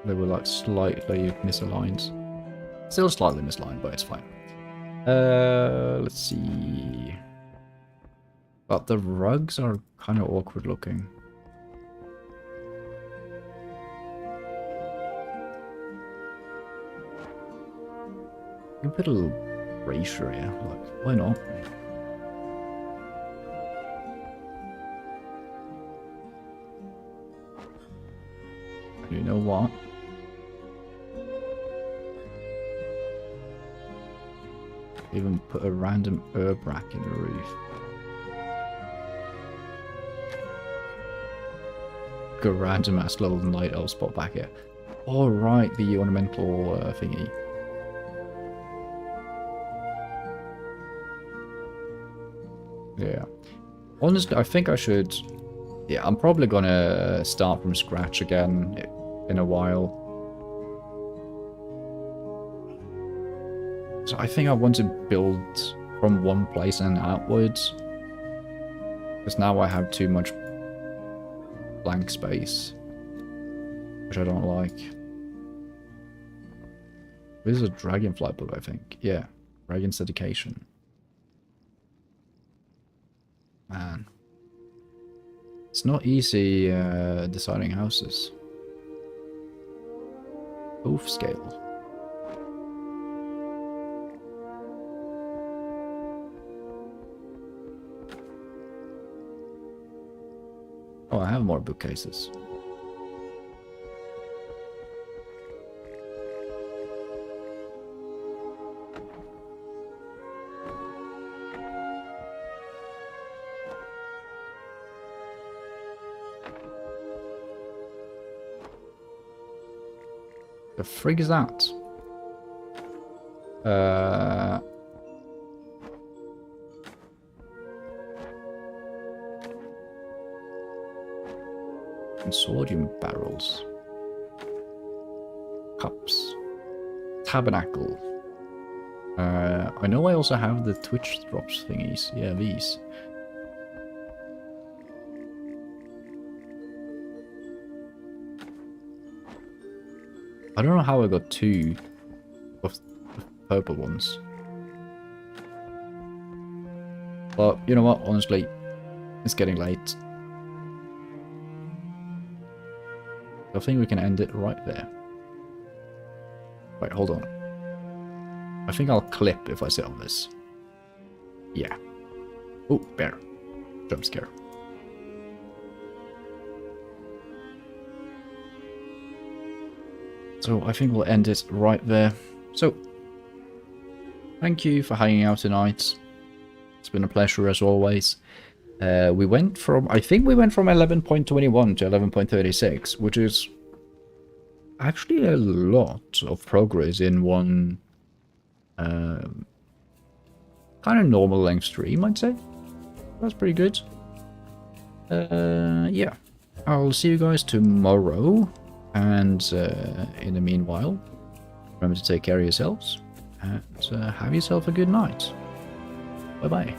They were like slightly misaligned. Still slightly misaligned, but it's fine. Let's see. But the rugs are kind of awkward looking. You can put a little brazier here, like, why not? You know what? Even put a random herb rack in the roof. A random ass little night elf spot back here. Oh right, the ornamental thingy. Yeah. Honestly, I think I should... Yeah, I'm probably gonna start from scratch again in a while. So I think I want to build from one place and outwards. Because now I have too much blank space. Which I don't like. This is a dragonfly book, I think. Yeah. Dragon's Dedication. Man. It's not easy designing houses. Oof scale. Oh, I have more bookcases. The frig is that? Consortium barrels. Cups. Tabernacle. I know I also have the Twitch drops thingies. Yeah, these. I don't know how I got 2 of the purple ones. But, you know what, honestly, it's getting late. I think we can end it right there. Wait, hold on. I think I'll clip if I sit on this. Yeah. Oh, bear. Jump scare. So I think we'll end it right there. So, thank you for hanging out tonight. It's been a pleasure as always. We went from, I think we went from 11.21 to 11.36, which is actually a lot of progress in one kind of normal length stream, I'd say. That's pretty good. Yeah, I'll see you guys tomorrow. And in the meanwhile, remember to take care of yourselves and have yourself a good night. Bye-bye.